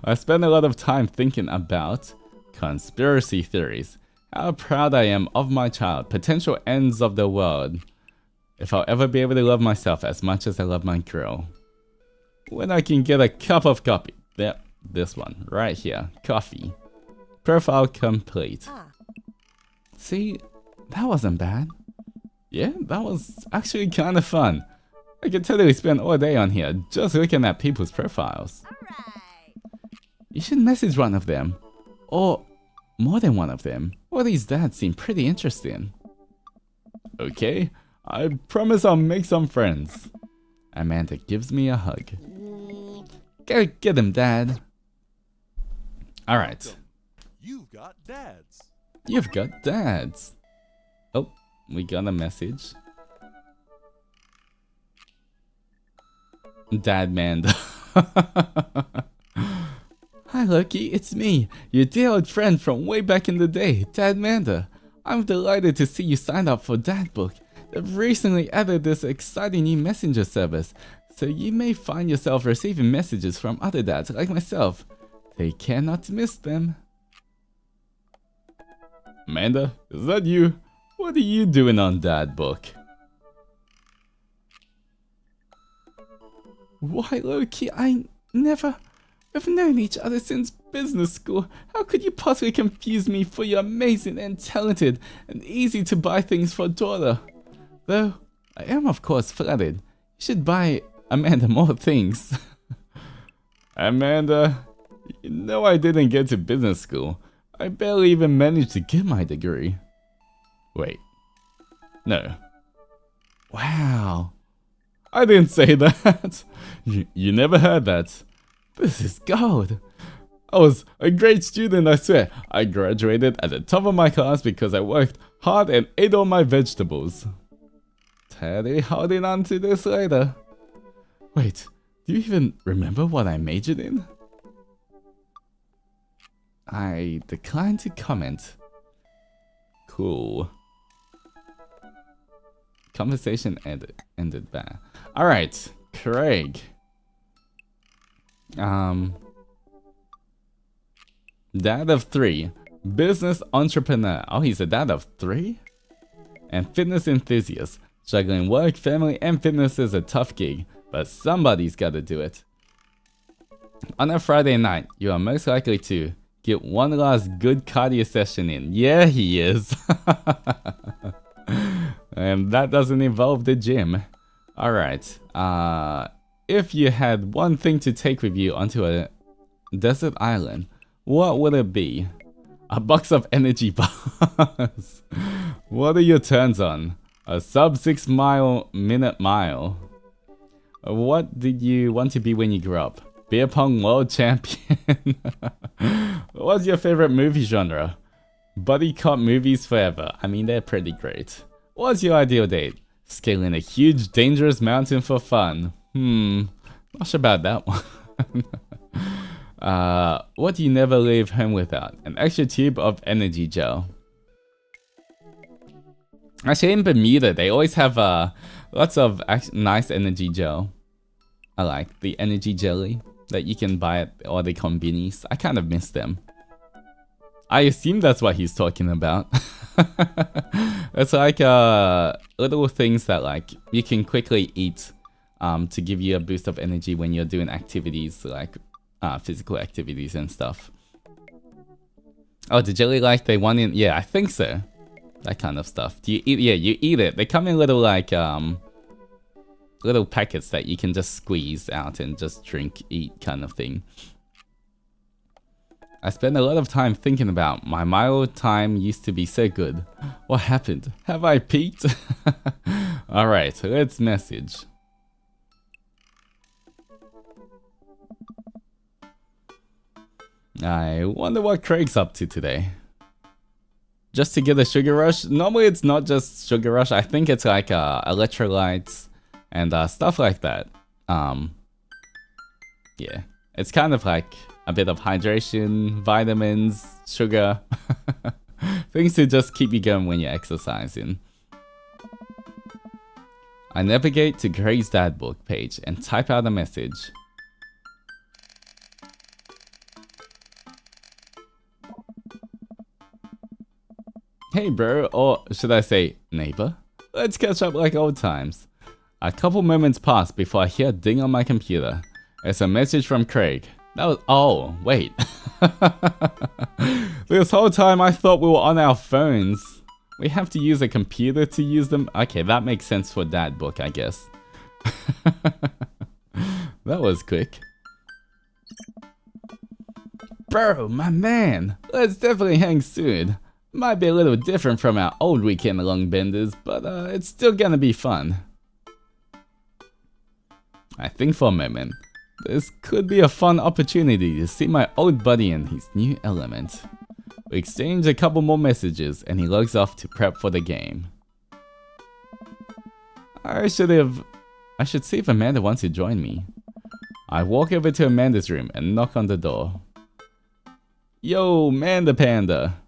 I spend a lot of time thinking about conspiracy theories, how proud I am of my child, potential ends of the world, if I'll ever be able to love myself as much as I love my girl, when I can get a cup of coffee. Yep, this one right here, coffee. Profile complete. See, that wasn't bad. Yeah, that was actually kind of fun. I could totally spend all day on here just looking at people's profiles. You should message one of them, or more than one of them. All these dads seem pretty interesting. Okay, I promise I'll make some friends. Amanda gives me a hug. Go get him, Dad. Alright. You've got dads. You've got dads. Oh, we got a message. Dad Manda. Hi Loki, it's me, your dear old friend from way back in the day, Dad Manda. I'm delighted to see you signed up for Dad Book. They've recently added this exciting new messenger service, so you may find yourself receiving messages from other dads like myself. Take care not to miss them. Amanda, is that you? What are you doing on Dad Book? Why, Loki, we've known each other since business school. How could you possibly confuse me for your amazing and talented and easy to buy things for daughter? Though, I am of course flattered. You should buy Amanda more things. Amanda, you know I didn't get to business school. I barely even managed to get my degree. Wait. No. Wow. I didn't say that. You never heard that. This is gold. I was a great student, I swear. I graduated at the top of my class because I worked hard and ate all my vegetables. Teddy holding on to this later. Wait, do you even remember what I majored in? I declined to comment. Cool. Conversation ended bad. Alright, Craig. Dad of 3. Business entrepreneur. Oh, he's a dad of 3? And fitness enthusiast. Juggling work, family, and fitness is a tough gig, but somebody's gotta do it. On a Friday night, you are most likely to get one last good cardio session in. Yeah, he is. And that doesn't involve the gym. Alright. If you had one thing to take with you onto a desert island, what would it be? A box of energy bars. What are your turns on? A sub 6 minute mile. What did you want to be when you grew up? Beer pong world champion. What's your favorite movie genre? Buddy cop movies forever. I mean, they're pretty great. What's your ideal date? Scaling a huge dangerous mountain for fun. Not sure about that one. What do you never leave home without? An extra tube of energy gel. Actually, in Bermuda, they always have lots of nice energy gel. I like the energy jelly that you can buy at all the convenies. I kind of miss them. I assume that's what he's talking about. It's like little things that like you can quickly eat to give you a boost of energy when you're doing activities like physical activities and stuff. Oh, the jelly like they want in? Yeah, I think so. That kind of stuff. Do you eat? Yeah, you eat it. They come in little like little packets that you can just squeeze out and just drink, eat kind of thing. I spend a lot of time thinking about my Milo time used to be so good. What happened? Have I peaked? Alright, let's message. I wonder what Craig's up to today. Just to get a sugar rush? Normally it's not just sugar rush. I think it's like electrolytes and stuff like that. Yeah, it's kind of like a bit of hydration, vitamins, sugar. Things to just keep you going when you're exercising. I navigate to Craig's dad book page and type out a message. Hey bro, or should I say neighbor? Let's catch up like old times. A couple moments pass before I hear a ding on my computer. It's a message from Craig. That was— oh, wait. This whole time I thought we were on our phones. We have to use a computer to use them? Okay, that makes sense for that book, I guess. That was quick. Bro, my man. Let's definitely hang soon. Might be a little different from our old weekend long benders, but it's still gonna be fun. I think for a moment, this could be a fun opportunity to see my old buddy in his new element. We exchange a couple more messages and he logs off to prep for the game. I should see if Amanda wants to join me. I walk over to Amanda's room and knock on the door. Yo, Manda Panda!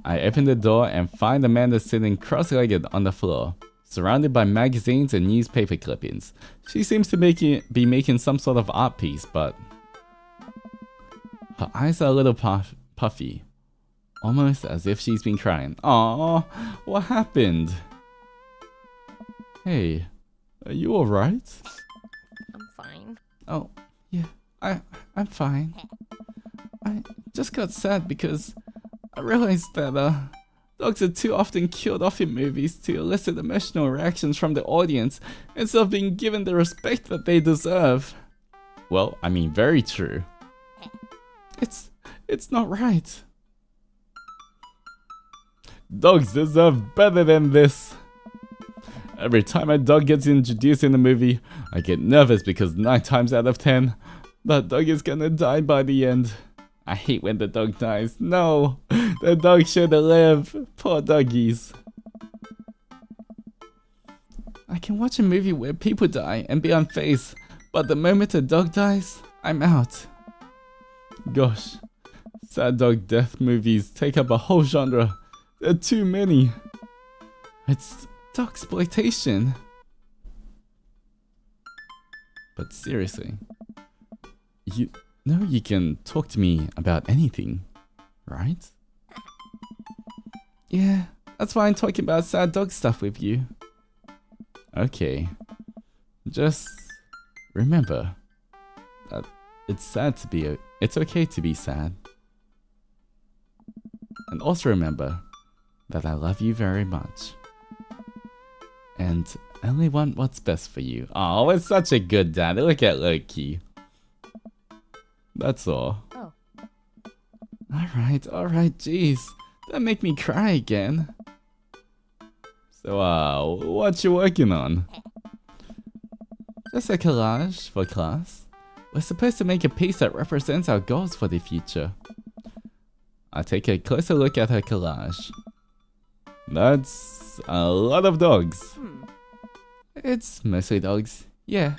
I open the door and find Amanda sitting cross-legged on the floor, surrounded by magazines and newspaper clippings. She seems to be making some sort of art piece, but her eyes are a little puffy, almost as if she's been crying. Aww, what happened? Hey, are you alright? I'm fine. Oh, yeah, I'm fine. I just got sad because I realized that dogs are too often killed off in movies to elicit emotional reactions from the audience instead of being given the respect that they deserve. Well, I mean, very true. It's not right. Dogs deserve better than this. Every time a dog gets introduced in a movie, I get nervous because 9 times out of 10, That dog is gonna die by the end. I hate when the dog dies. No, the dog should live. Poor doggies. I can watch a movie where people die and be unfazed, but the moment a dog dies, I'm out. Gosh, sad dog death movies take up a whole genre. There are too many. It's dogsploitation. But seriously, you know you can talk to me about anything, right? Yeah, that's why I'm talking about sad dog stuff with you. Okay, just remember that it's okay to be sad. And also remember that I love you very much. And I only want what's best for you. Oh, it's such a good dad. Look at Loki. That's all. Oh. Alright, jeez. Don't make me cry again. So, what you working on? Just a collage for class. We're supposed to make a piece that represents our goals for the future. I'll take a closer look at her collage. That's a lot of dogs. It's mostly dogs, yeah.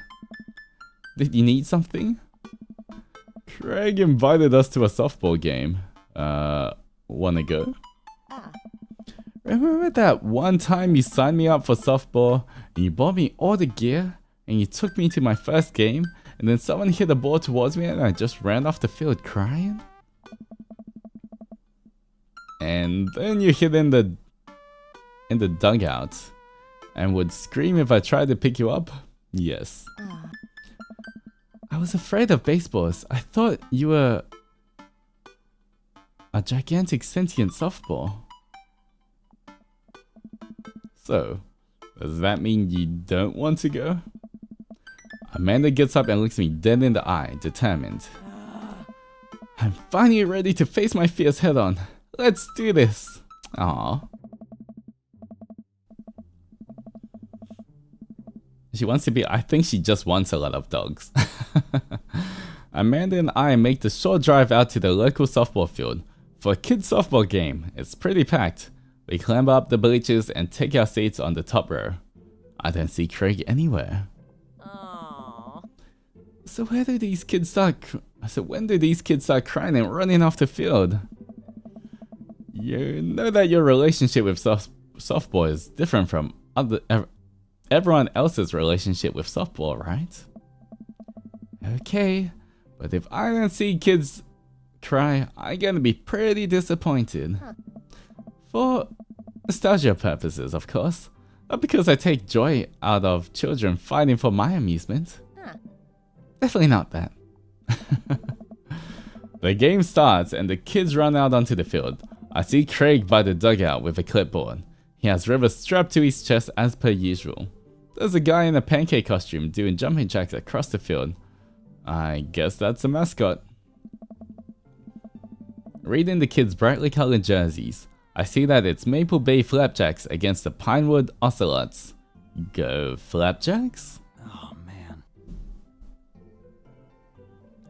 Did you need something? Craig invited us to a softball game. Wanna go? Remember that one time you signed me up for softball and you bought me all the gear and you took me to my first game and then someone hit a ball towards me and I just ran off the field crying? And then you hid in the dugout and would scream if I tried to pick you up? Yes. I was afraid of baseballs. I thought you were a gigantic sentient softball. So, does that mean you don't want to go? Amanda gets up and looks me dead in the eye, determined. I'm finally ready to face my fears head on. Let's do this. Aww. She wants to be, I think she just wants a lot of dogs. Amanda and I make the short drive out to the local softball field for a kids softball game. It's pretty packed. We climb up the bleachers and take our seats on the top row. I don't see Craig anywhere. Aww. So when do these kids start crying and running off the field? You know that your relationship with softball is different from everyone else's relationship with softball, right? Okay, but if I don't see kids cry, I'm gonna be pretty disappointed. For nostalgia purposes, of course. Not because I take joy out of children fighting for my amusement. Definitely not that. The game starts and the kids run out onto the field. I see Craig by the dugout with a clipboard. He has River strapped to his chest as per usual. There's a guy in a pancake costume doing jumping jacks across the field. I guess that's the mascot. Reading the kids' brightly colored jerseys, I see that it's Maple Bay Flapjacks against the Pinewood Ocelots. Go Flapjacks? Oh, man.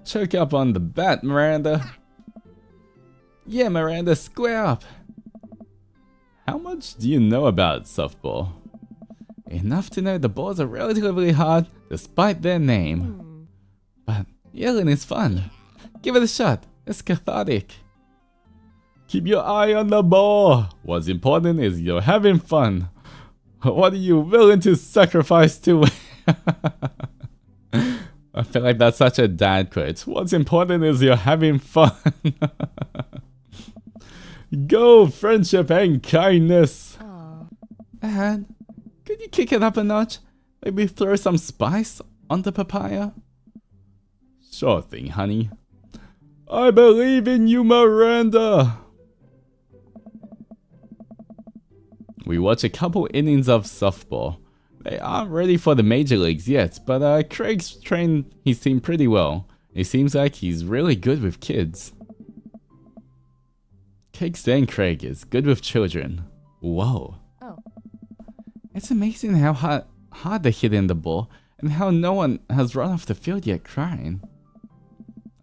Choke up on the bat, Miranda. Yeah, Miranda, square up. How much do you know about softball? Enough to know the balls are relatively hard despite their name. But yelling is fun. Give it a shot. It's cathartic. Keep your eye on the ball. What's important is you're having fun. What are you willing to sacrifice to win? I feel like that's such a dad quote. What's important is you're having fun. Go, friendship and kindness. Dad, could you kick it up a notch? Maybe throw some spice on the papaya? Sure thing, honey. I believe in you, Miranda. We watch a couple innings of softball. They aren't ready for the major leagues yet, but Craig's trained his team pretty well. It seems like he's really good with kids. Cake Stand Craig is good with children. Whoa. Oh. It's amazing how hard they hit in the ball and how no one has run off the field yet crying.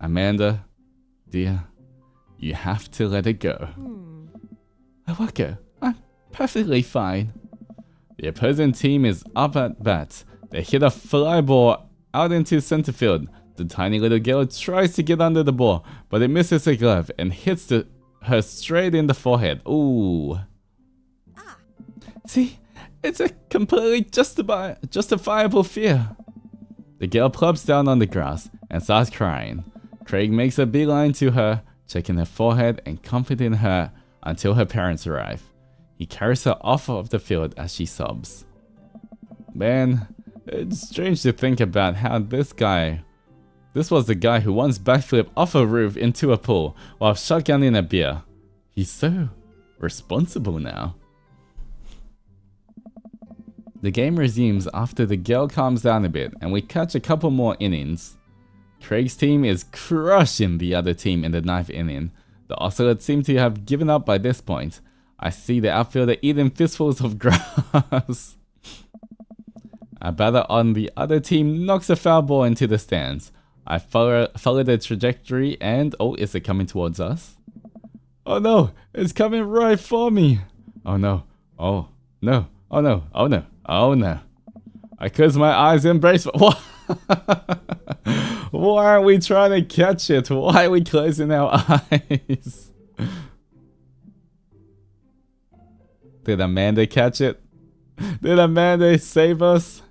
Amanda, dear, you have to let it go. I won't go. I'm perfectly fine. The opposing team is up at bat. They hit a fly ball out into center field. The tiny little girl tries to get under the ball, but it misses her glove and hits her straight in the forehead. Ooh. See? It's a completely justifiable fear. The girl plops down on the grass and starts crying. Craig makes a beeline to her, checking her forehead and comforting her until her parents arrive. He carries her off of the field as she sobs. Man, it's strange to think about how this was the guy who once backflipped off a roof into a pool while shotgunning a beer. He's so responsible now. The game resumes after the girl calms down a bit and we catch a couple more innings. Craig's team is crushing the other team in the 9th inning. The Ocelots seem to have given up by this point. I see the outfielder eating fistfuls of grass. A batter on the other team knocks a foul ball into the stands. I follow the trajectory and... oh, is it coming towards us? Oh no, it's coming right for me. Oh no, oh no, oh no, oh no, oh no. I close my eyes and brace for... What? Why aren't we trying to catch it? Why are we closing our eyes? Did Amanda catch it? Did Amanda save us?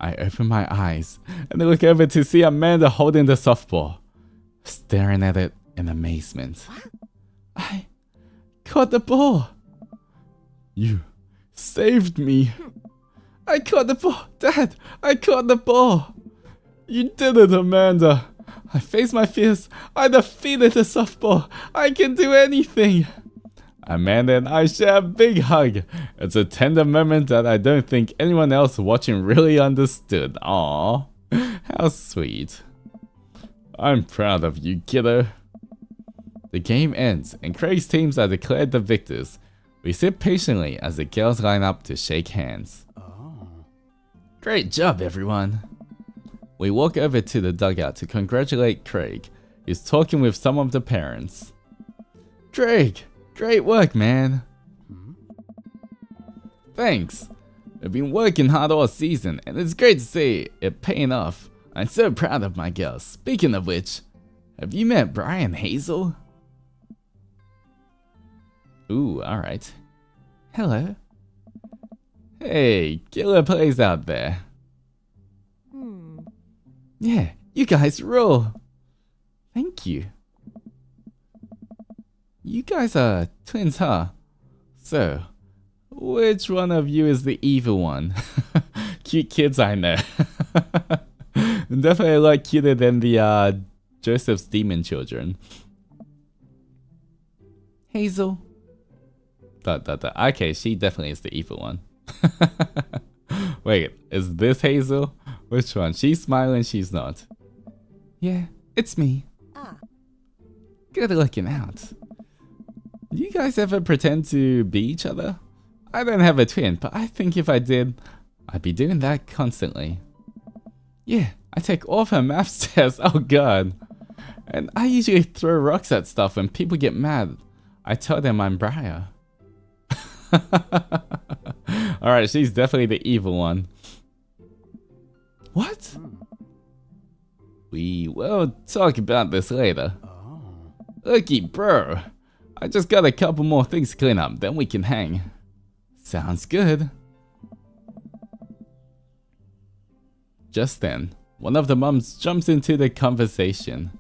I open my eyes and look over to see Amanda holding the softball, staring at it in amazement. I caught the ball. You saved me. I caught the ball. Dad, I caught the ball. You did it, Amanda. I faced my fears. I defeated the softball. I can do anything. Amanda and I share a big hug. It's a tender moment that I don't think anyone else watching really understood. Aww, how sweet. I'm proud of you, kiddo. The game ends and Craig's teams are declared the victors. We sit patiently as the girls line up to shake hands. Great job, everyone. We walk over to the dugout to congratulate Craig, who's talking with some of the parents. Craig, great work, man. Thanks. We've been working hard all season, and it's great to see it paying off. I'm so proud of my girls. Speaking of which, have you met Brian Hazel? Ooh, alright. Hello. Hey, killer plays out there. Yeah, you guys rule. Thank you. You guys are twins, huh? So, which one of you is the evil one? Cute kids, I know. Definitely a lot cuter than the Joseph's demon children. Hazel. Okay, she definitely is the evil one. Wait, is this Hazel? Which one? She's smiling, she's not. Yeah, it's me. Good looking out. Do you guys ever pretend to be each other? I don't have a twin, but I think if I did, I'd be doing that constantly. Yeah, I take all of her maths tests, oh god. And I usually throw rocks at stuff when people get mad. I tell them I'm Briar. Alright, she's definitely the evil one. What? We will talk about this later. Looky, bro. I just got a couple more things to clean up, then we can hang. Sounds good. Just then, one of the mums jumps into the conversation.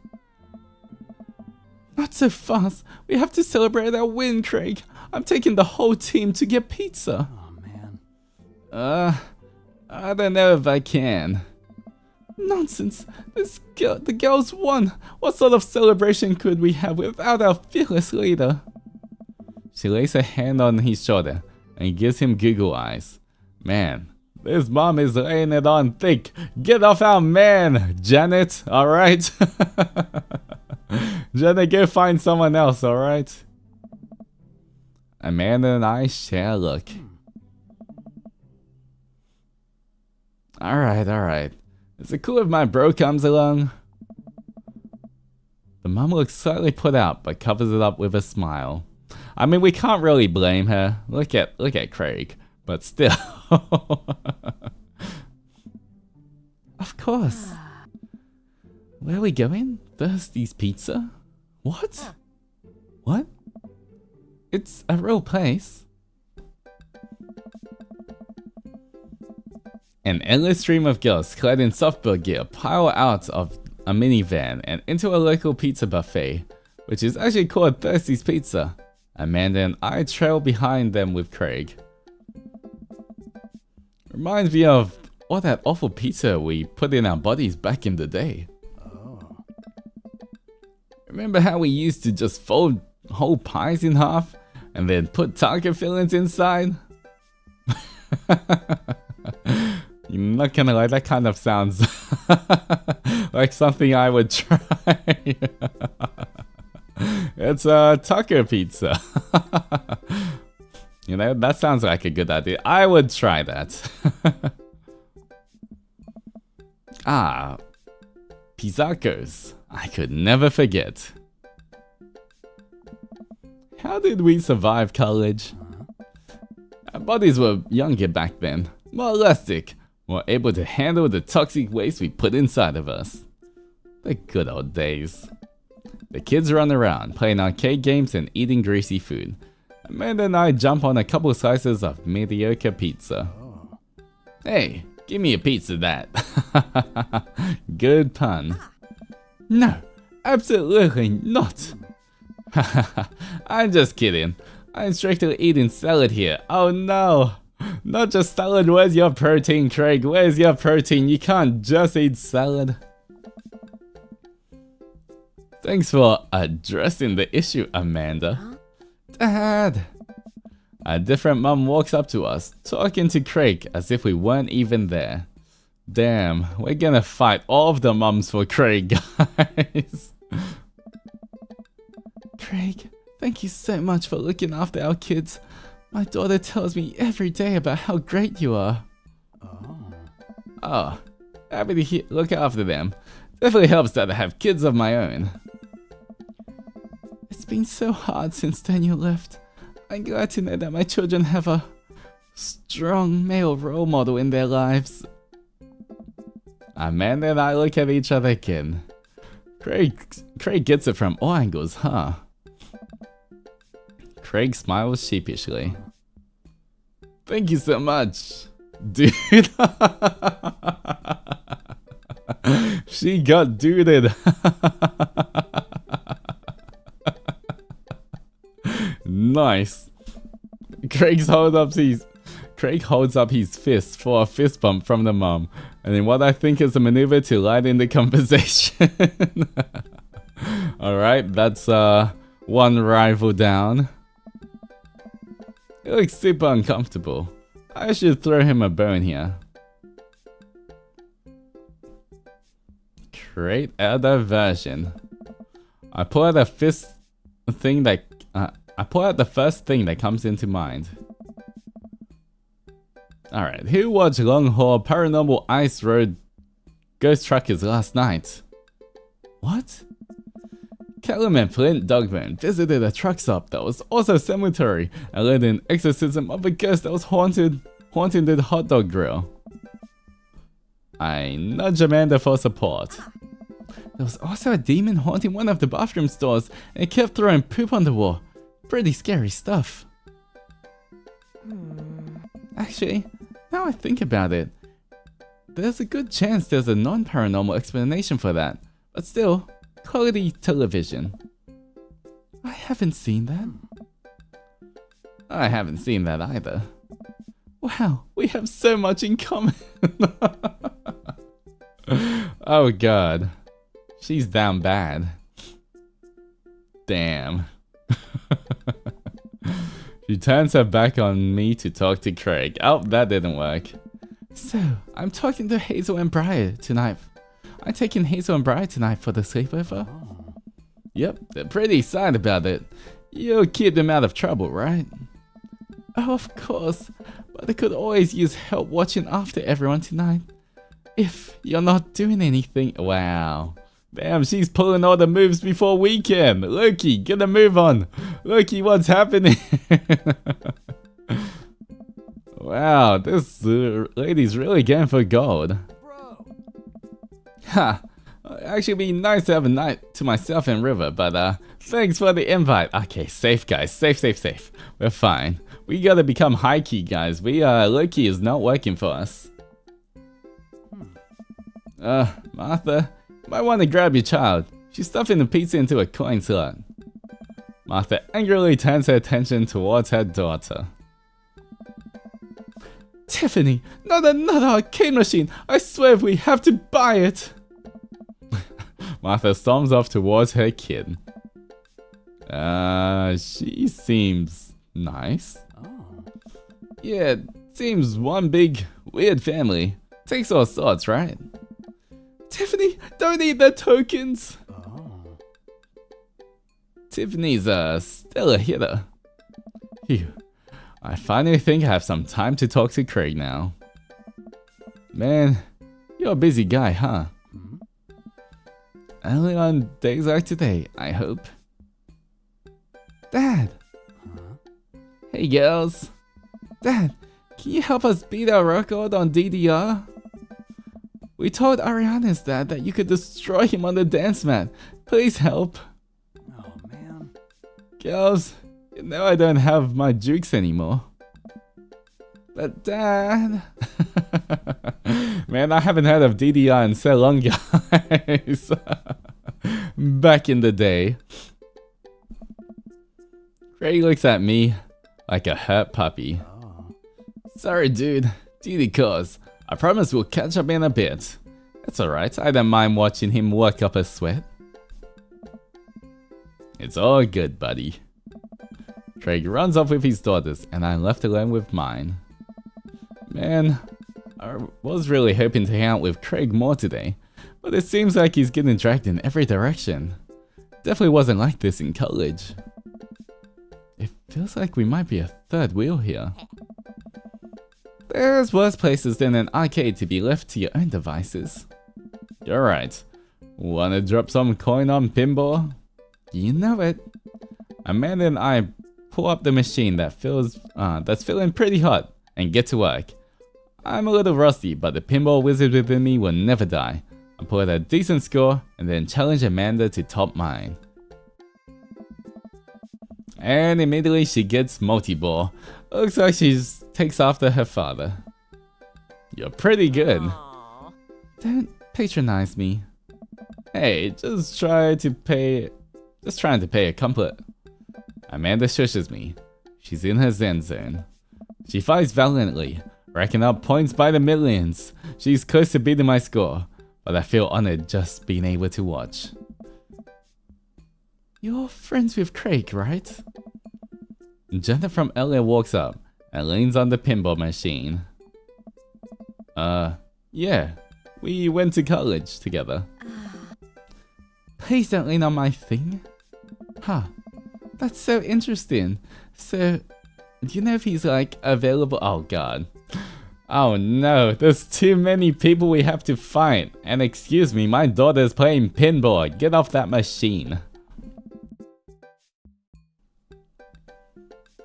Not so fast. We have to celebrate our win, Craig. I'm taking the whole team to get pizza. Oh, man. I don't know if I can. Nonsense. The girls won. What sort of celebration could we have without our fearless leader? She lays her hand on his shoulder and gives him Google eyes. Man, this mom is laying it on thick. Get off our man, Janet, alright? Janet, go find someone else, alright? Amanda and I share a look. Alright. Is it cool if my bro comes along? The mum looks slightly put out, but covers it up with a smile. I mean, we can't really blame her. Look at Craig. But still. Of course. Where are we going? Thirsty's Pizza? What? What? It's a real place. An endless stream of girls clad in softball gear pile out of a minivan and into a local pizza buffet, which is actually called Thirsty's Pizza. Amanda and I trail behind them with Craig. Reminds me of all that awful pizza we put in our bodies back in the day. Oh. Remember how we used to just fold whole pies in half and then put taco fillings inside? You're not gonna lie, that kind of sounds like something I would try. It's a taco pizza. You know, that sounds like a good idea. I would try that. Ah, pizzacos. I could never forget. How did we survive college? Our bodies were younger back then, more elastic, more able to handle the toxic waste we put inside of us. The good old days. The kids run around, playing arcade games and eating greasy food. Amanda and I jump on a couple slices of mediocre pizza. Hey, give me a piece of that. Good pun. No, absolutely not. I'm just kidding. I'm strictly eating salad here. Oh no. Not just salad, where's your protein, Craig? Where's your protein? You can't just eat salad. Thanks for addressing the issue, Amanda. Dad! A different mum walks up to us, talking to Craig as if we weren't even there. Damn, we're gonna fight all of the mums for Craig, guys. Craig, thank you so much for looking after our kids. My daughter tells me every day about how great you are. Oh, happy to look after them. Definitely helps that I have kids of my own. It's been so hard since Daniel left. I'm glad to know that my children have a strong male role model in their lives. Amanda and I look at each other again. Craig gets it from all angles, huh? Craig smiles sheepishly. Thank you so much, dude. She got duded. Nice. Craig holds up his fist for a fist bump from the mum, and in what I think is a maneuver to lighten the conversation. Alright, that's one rival down. He looks super uncomfortable. I should throw him a bone here. Create a diversion. I pull out the first thing that comes into mind. Alright, who watched Long Haul Paranormal Ice Road Ghost Truckers last night? What? Callum and Flint Dogman visited a truck stop that was also a cemetery and led an exorcism of a ghost that was haunting the hot dog grill. I nudge Amanda for support. There was also a demon haunting one of the bathroom stalls and it kept throwing poop on the wall. Pretty scary stuff. Actually, now I think about it, there's a good chance there's a non-paranormal explanation for that, but still, quality television. I haven't seen that. I haven't seen that either. Wow, we have so much in common. Oh god. She's down bad. Damn. She turns her back on me to talk to Craig. Oh, that didn't work. So, I'm talking to Hazel and Briar tonight. I'm taking Hazel and Briar tonight for the sleepover. Yep, they're pretty excited about it. You'll keep them out of trouble, right? Oh, of course. But I could always use help watching after everyone tonight. if you're not doing anything. Wow. Damn, she's pulling all the moves before we can. Loki, get a move on. Loki, what's happening? Wow, this lady's really going for gold. Bro. Ha! Actually, be nice to have a night to myself and River, but thanks for the invite. Okay, safe guys, safe. We're fine. We gotta become high key guys. Loki is not working for us. Martha, you might want to grab your child. She's stuffing the pizza into a coin slot. Martha angrily turns her attention towards her daughter. Tiffany, not another arcade machine! I swear we have to buy it! Martha storms off towards her kid. She seems nice. Oh. Yeah, seems one big, weird family. Takes all sorts, right? Tiffany, don't eat the tokens! Oh. Tiffany's still a hitter. Phew. I finally think I have some time to talk to Craig now. Man, you're a busy guy, huh? Hmm? Only on days like today, I hope. Dad! Huh? Hey girls! Dad, can you help us beat our record on DDR? We told Ariana's dad that you could destroy him on the dance mat. Please help. Oh, man. Girls, you know I don't have my jukes anymore. But Dad... Man, I haven't heard of DDR in so long, guys. Back in the day. Craig looks at me like a hurt puppy. Oh. Sorry, dude. Duty calls. I promise we'll catch up in a bit. That's alright, I don't mind watching him work up a sweat. It's all good, buddy. Craig runs off with his daughters, and I'm left alone with mine. Man, I was really hoping to hang out with Craig more today, but it seems like he's getting dragged in every direction. Definitely wasn't like this in college. It feels like we might be a third wheel here. There's worse places than an arcade to be left to your own devices. You're right. Wanna drop some coin on pinball? You know it. Amanda and I pull up the machine that's feeling pretty hot and get to work. I'm a little rusty, but the pinball wizard within me will never die. I pull out a decent score and then challenge Amanda to top mine. And immediately she gets multi-ball. Looks like she takes after her father. You're pretty good. Aw. Don't patronize me. Hey, just trying to pay a compliment. Amanda shushes me. She's in her zen zone. She fights valiantly, racking up points by the millions. She's close to beating my score, but I feel honored just being able to watch. You're friends with Craig, right? Jenna from LA walks up and leans on the pinball machine. Yeah. We went to college together. Please don't lean on my thing. Huh. That's so interesting. So, do you know if he's like available? Oh god. Oh no, there's too many people we have to fight. And excuse me, my daughter's playing pinball. Get off that machine.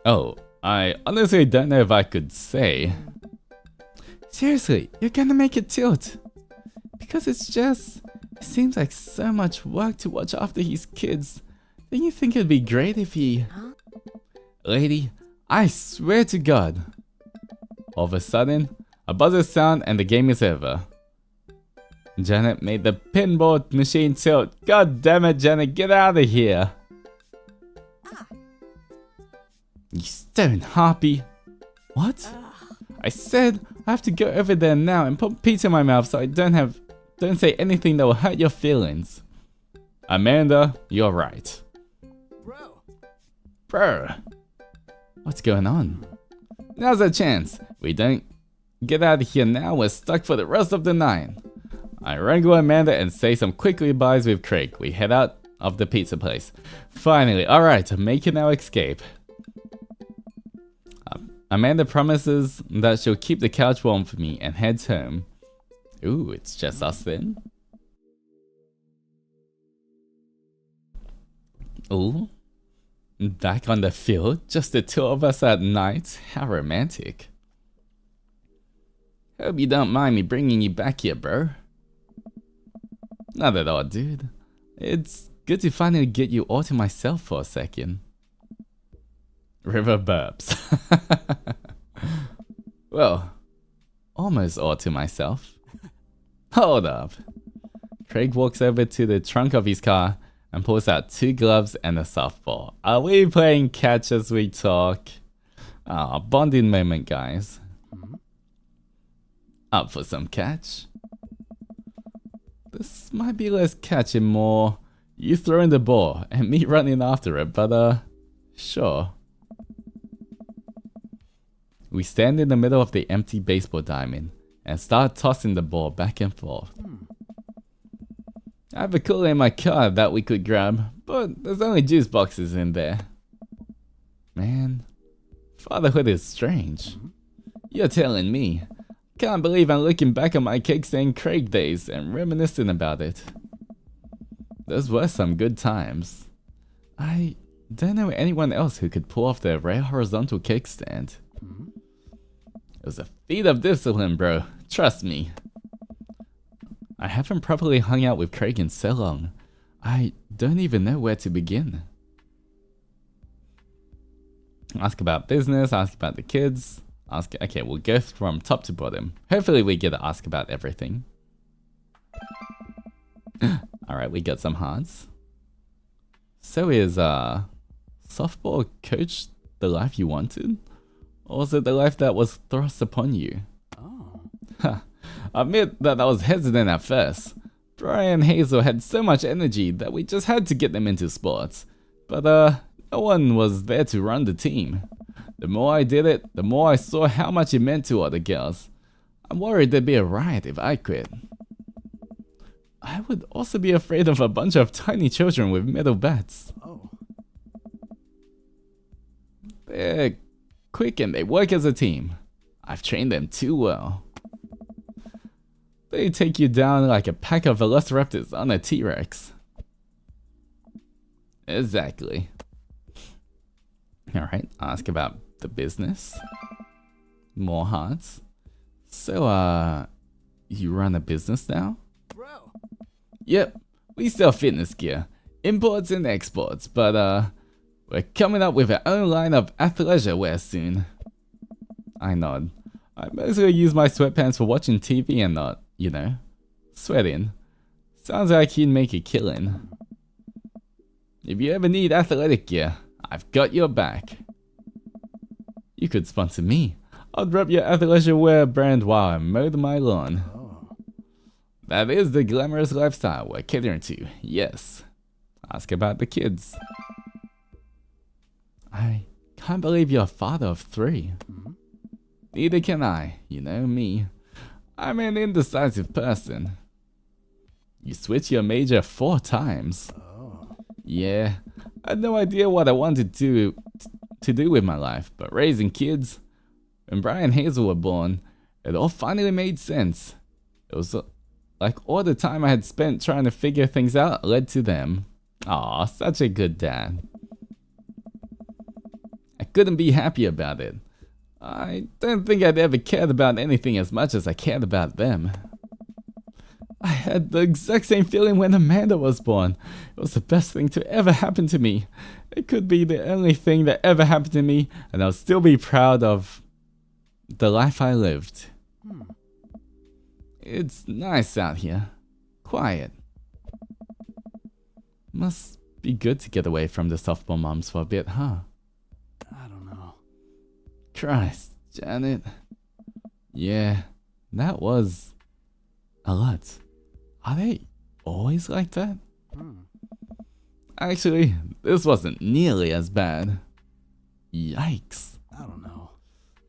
Oh, I honestly don't know if I could say. Seriously, you're gonna make it tilt. Because it seems like so much work to watch after his kids. Don't you think it'd be great if he... Huh? Lady, I swear to God. All of a sudden, a buzzer sound and the game is over. Janet made the pinball machine tilt. God damn it, Janet, get out of here. You stone harpy. What? I said I have to go over there now and put pizza in my mouth so I don't say anything that will hurt your feelings. Amanda, you're right. Bro. What's going on? Now's our chance. We don't get out of here now, we're stuck for the rest of the night. I wrangle Amanda and say some quick goodbyes with Craig. We head out of the pizza place. Finally, alright, making our escape. Amanda promises that she'll keep the couch warm for me and heads home. Ooh, it's just us then. Ooh. Back on the field, just the two of us at night. How romantic. Hope you don't mind me bringing you back here, bro. Not at all, dude. It's good to finally get you all to myself for a second. River burps. Well, almost all to myself. Hold up. Craig walks over to the trunk of his car and pulls out 2 gloves and a softball. Are we playing catch as we talk? Ah, bonding moment, guys. Up for some catch? This might be less catch and more you throwing the ball and me running after it, but sure. We stand in the middle of the empty baseball diamond and start tossing the ball back and forth. I have a cooler in my car that we could grab, but there's only juice boxes in there. Man, fatherhood is strange. You're telling me. Can't believe I'm looking back on my cake stand Craig days and reminiscing about it. Those were some good times. I don't know anyone else who could pull off the rare horizontal cake stand. It was a feat of discipline, bro. Trust me. I haven't properly hung out with Craig in so long. I don't even know where to begin. Ask about business, ask about the kids. Okay, we'll go from top to bottom. Hopefully we get to ask about everything. Alright, we got some hearts. So is softball coach the life you wanted? Or was it the life that was thrust upon you? Oh. Admit that I was hesitant at first. Brian and Hazel had so much energy that we just had to get them into sports. But no one was there to run the team. The more I did it, the more I saw how much it meant to other girls. I'm worried there'd be a riot if I quit. I would also be afraid of a bunch of tiny children with metal bats. Oh. They're quick and they work as a team. I've trained them too well. They take you down like a pack of velociraptors on a T-Rex. Exactly. Alright, ask about the business. More hearts. So, you run a business now? Bro. Yep, we sell fitness gear. Imports and exports, but we're coming up with our own line of athleisure wear soon. I nod. I mostly use my sweatpants for watching TV and not, you know, sweating. Sounds like he'd make a killing. If you ever need athletic gear, I've got your back. You could sponsor me. I'd rep your athleisure wear brand while I mowed my lawn. Oh. That is the glamorous lifestyle we're catering to, yes. Ask about the kids. I can't believe you're a father of 3. Neither can I, you know me. I'm an indecisive person. You switched your major 4 times. Oh. Yeah, I had no idea what I wanted to do with my life, but raising kids, when Brian and Hazel were born, it all finally made sense. It was like all the time I had spent trying to figure things out led to them. Aw, such a good dad. I couldn't be happy about it. I don't think I'd ever cared about anything as much as I cared about them. I had the exact same feeling when Amanda was born. It was the best thing to ever happen to me. It could be the only thing that ever happened to me, and I'll still be proud of the life I lived. It's nice out here. Quiet. Must be good to get away from the softball moms for a bit, huh? I don't know. Christ, Janet. Yeah, that was a lot. Are they always like that? Actually, this wasn't nearly as bad. Yikes. I don't know.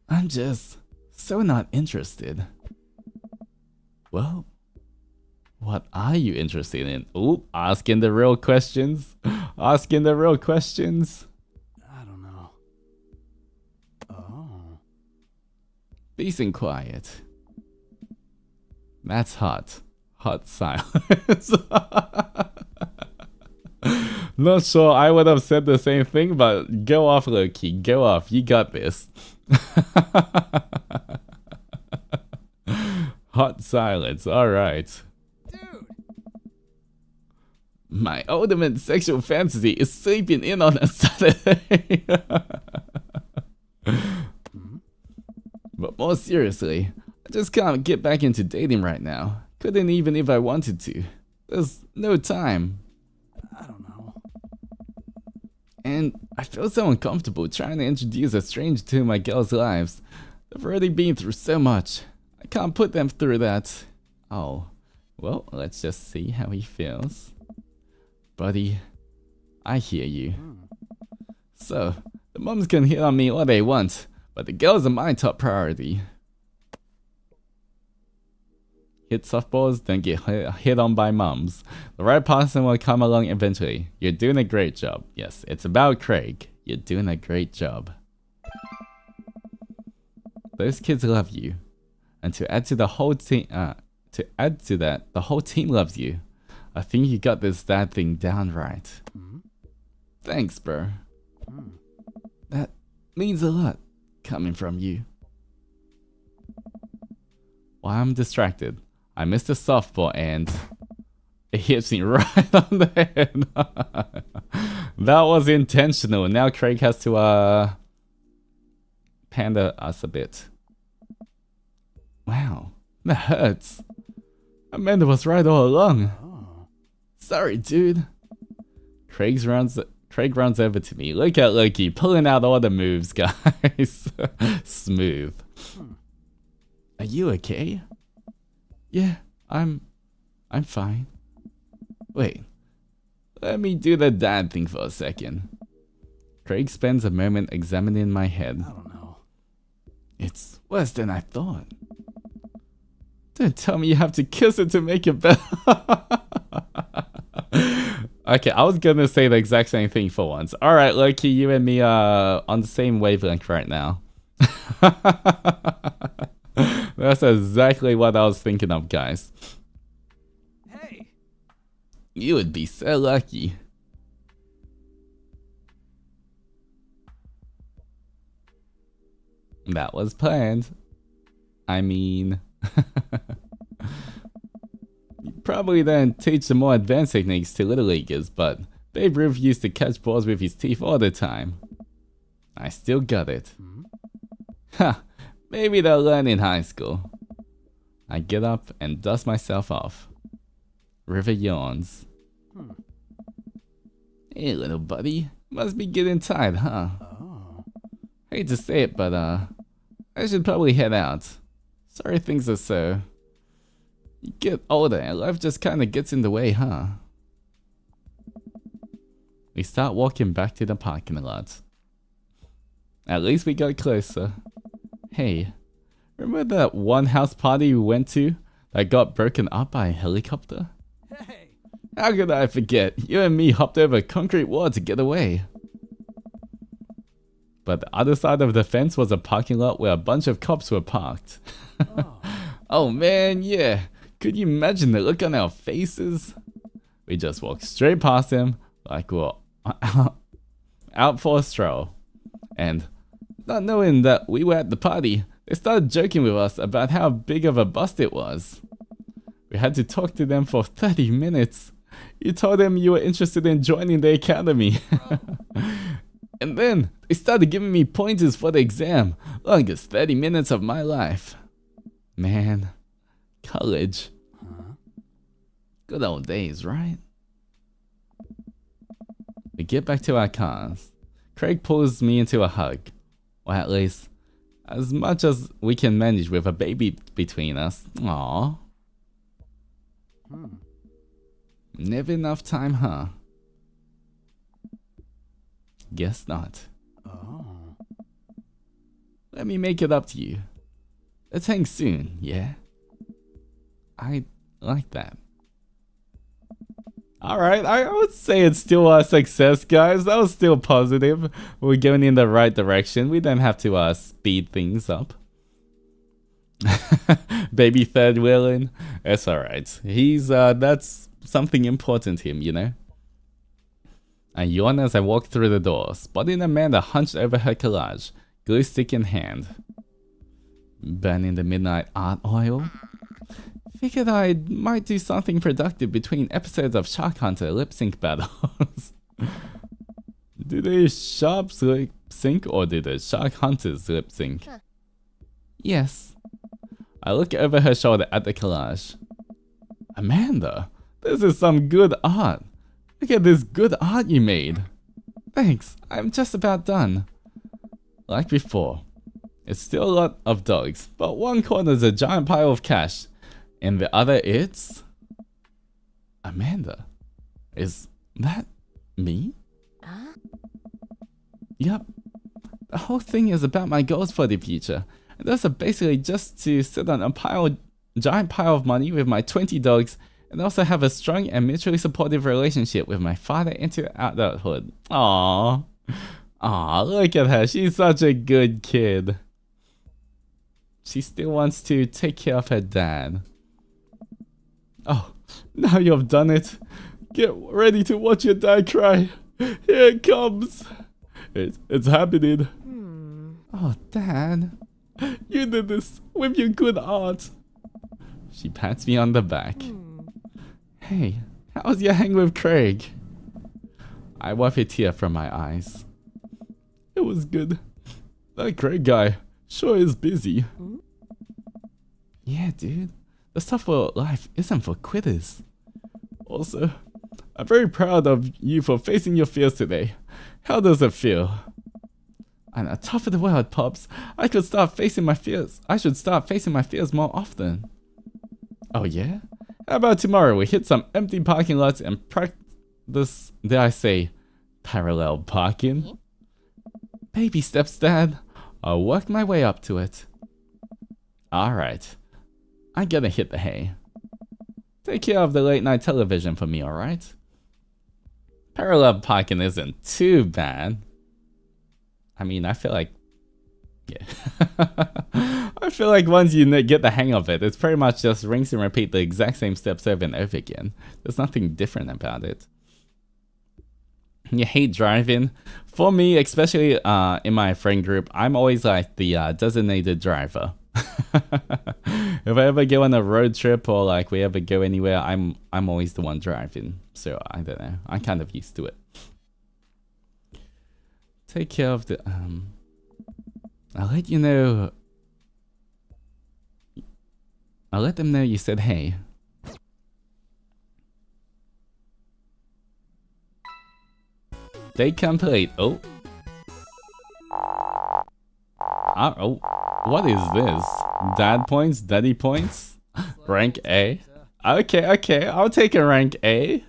I'm just so not interested. Well, what are you interested in? Ooh, asking the real questions. Asking the real questions. I don't know. Oh. Peace and quiet. That's hot. Hot silence. Not sure I would have said the same thing, but go off, Loki. Go off. You got this. Hot silence. Alright. Dude! My ultimate sexual fantasy is sleeping in on a Saturday. But more seriously, I just can't get back into dating right now. Couldn't even if I wanted to. There's no time. I don't know. And I feel so uncomfortable trying to introduce a stranger to my girls' lives. They've already been through so much. I can't put them through that. Oh, well, let's just see how he feels. Buddy, I hear you. So, the moms can hit on me all they want, but the girls are my top priority. Hit softballs, then get hit on by mums. The right person will come along eventually. You're doing a great job. Yes, it's about Craig. You're doing a great job. Those kids love you. And to add to the whole team, the whole team loves you. I think you got this dad thing down right. Thanks, bro. That means a lot coming from you. While I'm distracted, I missed a softball and it hits me right on the head. That was intentional. Now Craig has to panda us a bit. Wow, that hurts. Amanda was right all along. Sorry, dude. Craig runs over to me. Look at Loki pulling out all the moves, guys. Smooth. Are you okay? Yeah, I'm fine. Wait, let me do the dad thing for a second. Craig spends a moment examining my head. I don't know. It's worse than I thought. Don't tell me you have to kiss it to make it better. Okay, I was gonna say the exact same thing for once. Alright, Loki, you and me are on the same wavelength right now. That's exactly what I was thinking of, guys. Hey! You would be so lucky. That was planned. I mean... You probably then teach some more advanced techniques to little leaguers, but Babe Ruth used to catch balls with his teeth all the time. I still got it. Ha! Maybe they'll learn in high school. I get up and dust myself off. River yawns. Hey, little buddy. Must be getting tired, huh? Hate to say it, but I should probably head out. Sorry things are so... You get older and life just kinda gets in the way, huh? We start walking back to the parking lot. At least we got closer. Hey, remember that one house party we went to that got broken up by a helicopter? Hey! How could I forget? You and me hopped over a concrete wall to get away. But the other side of the fence was a parking lot where a bunch of cops were parked. Oh man, yeah. Could you imagine the look on our faces? We just walked straight past him like we're out for a stroll. And not knowing that we were at the party, they started joking with us about how big of a bust it was. We had to talk to them for 30 minutes. You told them you were interested in joining the academy. And then they started giving me pointers for the exam. Longest 30 minutes of my life. Man, college. Good old days, right? We get back to our cars. Craig pulls me into a hug. Or at least, as much as we can manage with a baby between us. Aww. Never enough time, huh? Guess not. Let me make it up to you. Let's hang soon, yeah? I like that. Alright, I would say it's still a success, guys. That was still positive. We're going in the right direction. We don't have to speed things up. Baby third wheeling. It's alright. He's that's something important to him, you know? I yawn as I walk through the door, spotting Amanda hunched over her collage, glue stick in hand. Burning the midnight art oil? Figured I might do something productive between episodes of Shark Hunter lip sync battles. Do they sharps lip sync or do the Shark Hunters lip sync? Yes. I look over her shoulder at the collage. Amanda, this is some good art. Look at this good art you made. Thanks, I'm just about done. Like before, it's still a lot of dogs, but one corner's a giant pile of cash, and the other it's... Amanda, is that me? Huh? Yup. The whole thing is about my goals for the future. And those are basically just to sit on a giant pile of money with my 20 dogs and also have a strong and mutually supportive relationship with my father into adulthood. Aww. Aww, look at her. She's such a good kid. She still wants to take care of her dad. Oh, now you've done it. Get ready to watch your dad cry. Here it comes. It's happening. Oh, Dad. You did this with your good art. She pats me on the back. Hey, how was your hang with Craig? I wipe a tear from my eyes. It was good. That Craig guy sure is busy. Yeah, dude. The stuff for life isn't for quitters. Also, I'm very proud of you for facing your fears today. How does it feel? On the top of the world, Pops. I should start facing my fears more often. Oh yeah? How about tomorrow we hit some empty parking lots and practice, dare I say, parallel parking? Baby steps, Dad. I'll work my way up to it. Alright. I'm gonna hit the hay. Take care of the late night television for me, alright? Parallel parking isn't too bad. I mean, I feel like... Yeah. I feel like once you get the hang of it, it's pretty much just rinse and repeat the exact same steps over and over again. There's nothing different about it. You hate driving? For me, especially in my friend group, I'm always like the designated driver. If I ever go on a road trip or like we ever go anywhere, I'm always the one driving. So I don't know. I'm kind of used to it. Take care of the I'll let you know. I'll let them know you said hey. They complete. Oh. Oh. What is this? Dad points? Daddy points? Rank A? Okay. I'll take a rank A.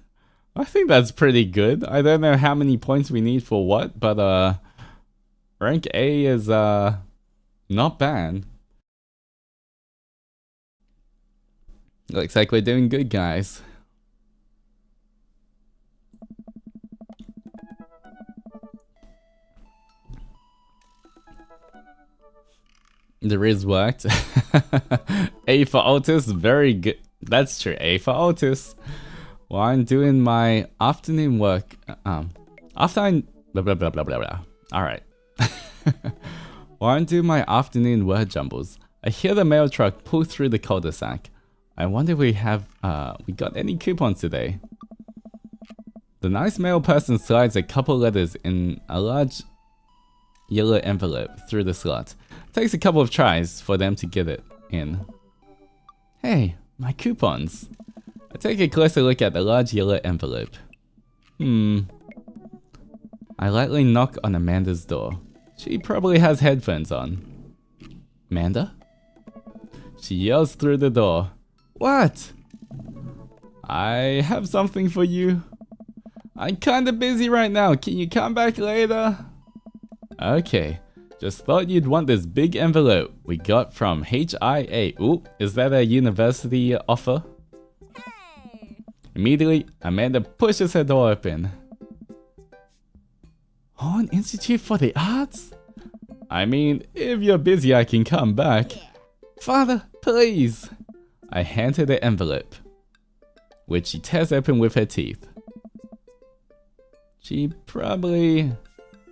I think that's pretty good. I don't know how many points we need for what, but rank A is not bad. Looks like we're doing good, guys. The Riz worked. A for Altus, very good. That's true, A for Altus. While I'm doing my afternoon work, after I blah blah blah blah blah blah. All right. While I'm doing my afternoon word jumbles, I hear the mail truck pull through the cul-de-sac. I wonder if we got any coupons today. The nice mail person slides a couple letters in a large yellow envelope through the slot. It takes a couple of tries for them to get it in. Hey, my coupons. I take a closer look at the large yellow envelope. I lightly knock on Amanda's door. She probably has headphones on. Amanda? She yells through the door. What? I have something for you. I'm kinda busy right now. Can you come back later? Okay. Just thought you'd want this big envelope we got from HIA. Ooh, is that a university offer? Hey! Immediately, Amanda pushes her door open. Horn Institute for the Arts? I mean, if you're busy, I can come back. Father, please. I hand her the envelope, which she tears open with her teeth. She probably...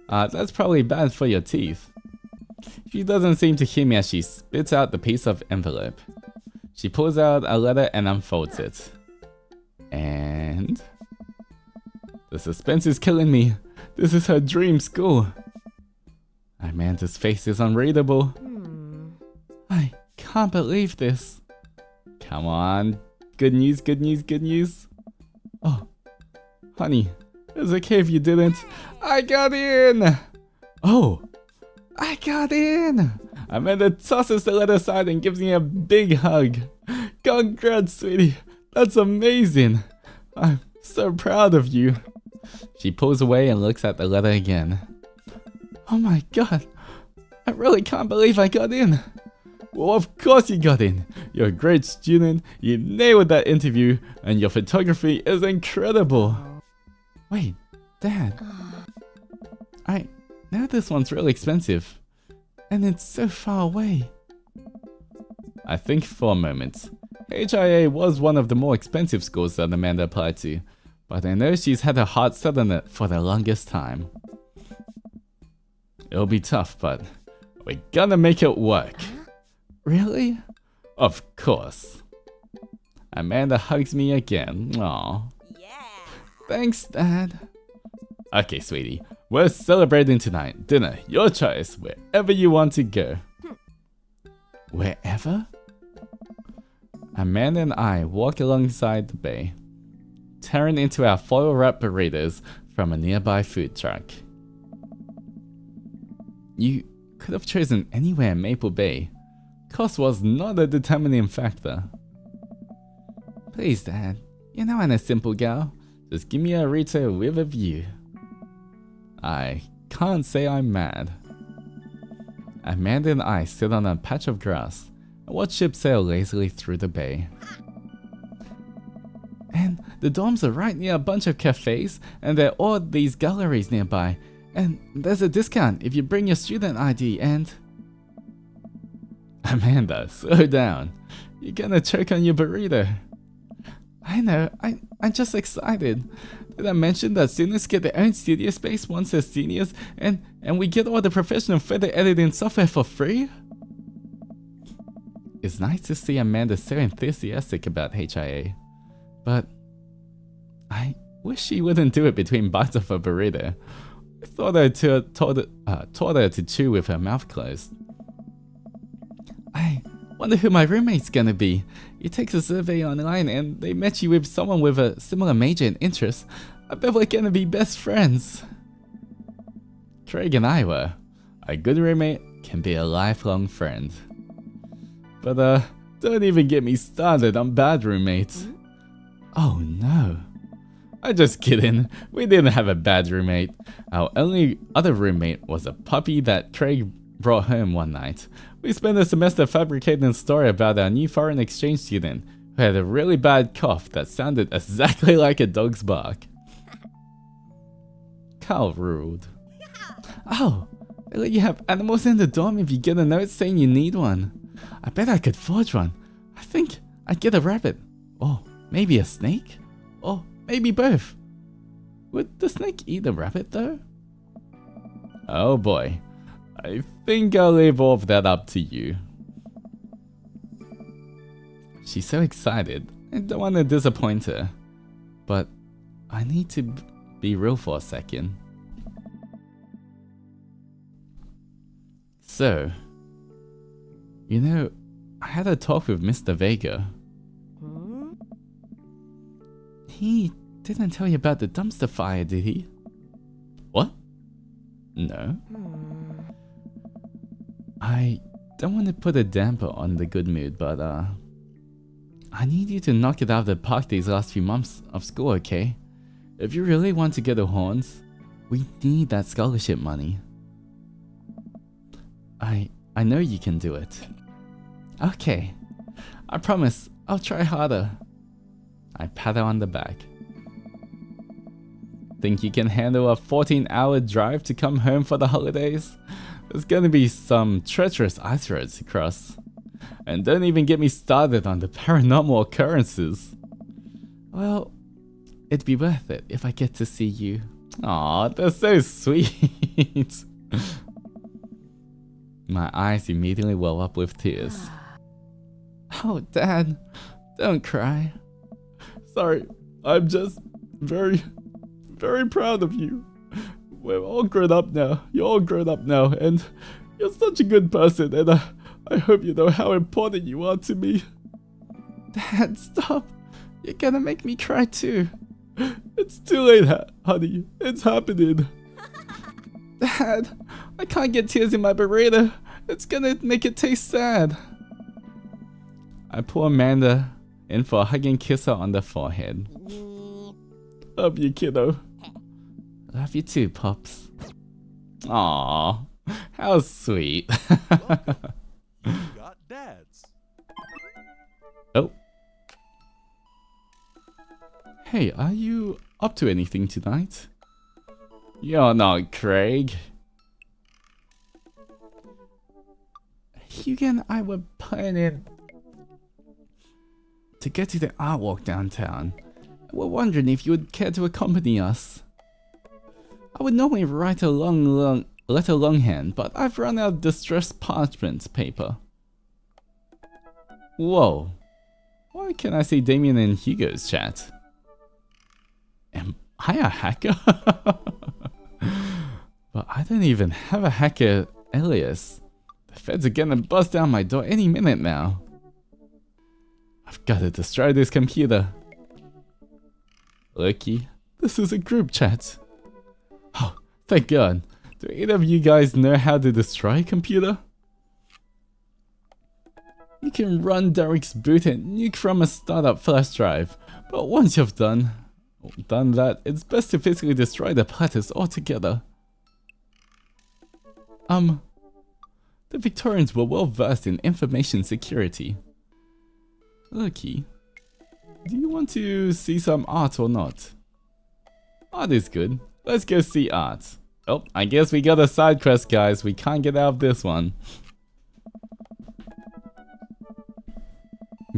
that's probably bad for your teeth. She doesn't seem to hear me as she spits out the piece of envelope. She pulls out a letter and unfolds it. And... the suspense is killing me. This is her dream school. Amanda's face is unreadable. I can't believe this. Come on. Good news, good news, good news. Oh, honey, it's okay if you didn't. I got in! Oh, I got in! Amanda tosses the letter aside and gives me a big hug. Congrats, sweetie. That's amazing. I'm so proud of you. She pulls away and looks at the letter again. Oh my god. I really can't believe I got in. Well, of course you got in. You're a great student, you nailed that interview, and your photography is incredible. Wait, Dad. I know this one's really expensive, and it's so far away. I think for a moment. HIA was one of the more expensive schools that Amanda applied to, but I know she's had her heart set on it for the longest time. It'll be tough, but we're gonna make it work. Really? Of course. Amanda hugs me again. Aw. Yeah. Thanks, Dad. Okay, sweetie. We're celebrating tonight. Dinner, your choice. Wherever you want to go. Wherever? Amanda and I walk alongside the bay, tearing into our foil wrap burritos from a nearby food truck. You could have chosen anywhere in Maple Bay. Cost was not a determining factor. Please, Dad. You know I'm a simple gal. Just give me a burrito with a view. I can't say I'm mad. Amanda and I sit on a patch of grass and watch ships sail lazily through the bay. And the dorms are right near a bunch of cafes, and there are all these galleries nearby. And there's a discount if you bring your student ID and... Amanda, slow down. You're gonna choke on your burrito. I know, I'm just excited. Did I mention that students get their own studio space once they're seniors and we get all the professional photo editing software for free? It's nice to see Amanda so enthusiastic about HIA, but I wish she wouldn't do it between bites of a burrito. I thought I taught her to chew with her mouth closed. I wonder who my roommate's gonna be. You take a survey online and they match you with someone with a similar major and interest. I bet we're gonna be best friends. Craig and I were. A good roommate can be a lifelong friend. But don't even get me started on bad roommates. Oh no. I'm just kidding. We didn't have a bad roommate. Our only other roommate was a puppy that Craig brought home one night. We spent a semester fabricating a story about our new foreign exchange student who had a really bad cough that sounded exactly like a dog's bark. Carl ruled. Oh, they let you have animals in the dorm if you get a note saying you need one. I bet I could forge one. I think I'd get a rabbit. Or maybe a snake? Or maybe both. Would the snake eat the rabbit though? Oh boy. I think I'll leave all of that up to you. She's so excited. I don't want to disappoint her. But I need to be real for a second. So, you know, I had a talk with Mr. Vega. He didn't tell you about the dumpster fire, did he? What? No. I don't want to put a damper on the good mood, but I need you to knock it out of the park these last few months of school, okay? If you really want to get the horns, we need that scholarship money. I know you can do it. Okay. I promise I'll try harder. I pat her on the back. Think you can handle a 14-hour drive to come home for the holidays? There's gonna be some treacherous ice roads to cross. And don't even get me started on the paranormal occurrences. Well, it'd be worth it if I get to see you. Aw, that's so sweet. My eyes immediately well up with tears. Oh, Dad, don't cry. Sorry, I'm just very proud of you. We're all grown up now. You're all grown up now, and you're such a good person, and I hope you know how important you are to me. Dad, stop. You're gonna make me cry too. It's too late, honey. It's happening. Dad, I can't get tears in my burrito. It's gonna make it taste sad. I pull Amanda in for a hug and kiss her on the forehead. Love you, kiddo. Love you too, Pops. Aww, how sweet. You got dads. Oh. Hey, are you up to anything tonight? You're not Craig. Hugo and I were planning to get to the art walk downtown. We're wondering if you would care to accompany us. I would normally write a long letter longhand, but I've run out of distressed parchment paper. Whoa. Why can't I see Damien and Hugo's chat? Am I a hacker? But I don't even have a hacker alias. The feds are gonna bust down my door any minute now. I've gotta destroy this computer. Loki, this is a group chat. Oh, thank God. Do either of you guys know how to destroy a computer? You can run Derek's boot and nuke from a startup flash drive, but once you've done that, it's best to physically destroy the platters altogether. The Victorians were well versed in information security. Loki, do you want to see some art or not? Art is good. Let's go see art. Oh, I guess we got a side quest, guys. We can't get out of this one.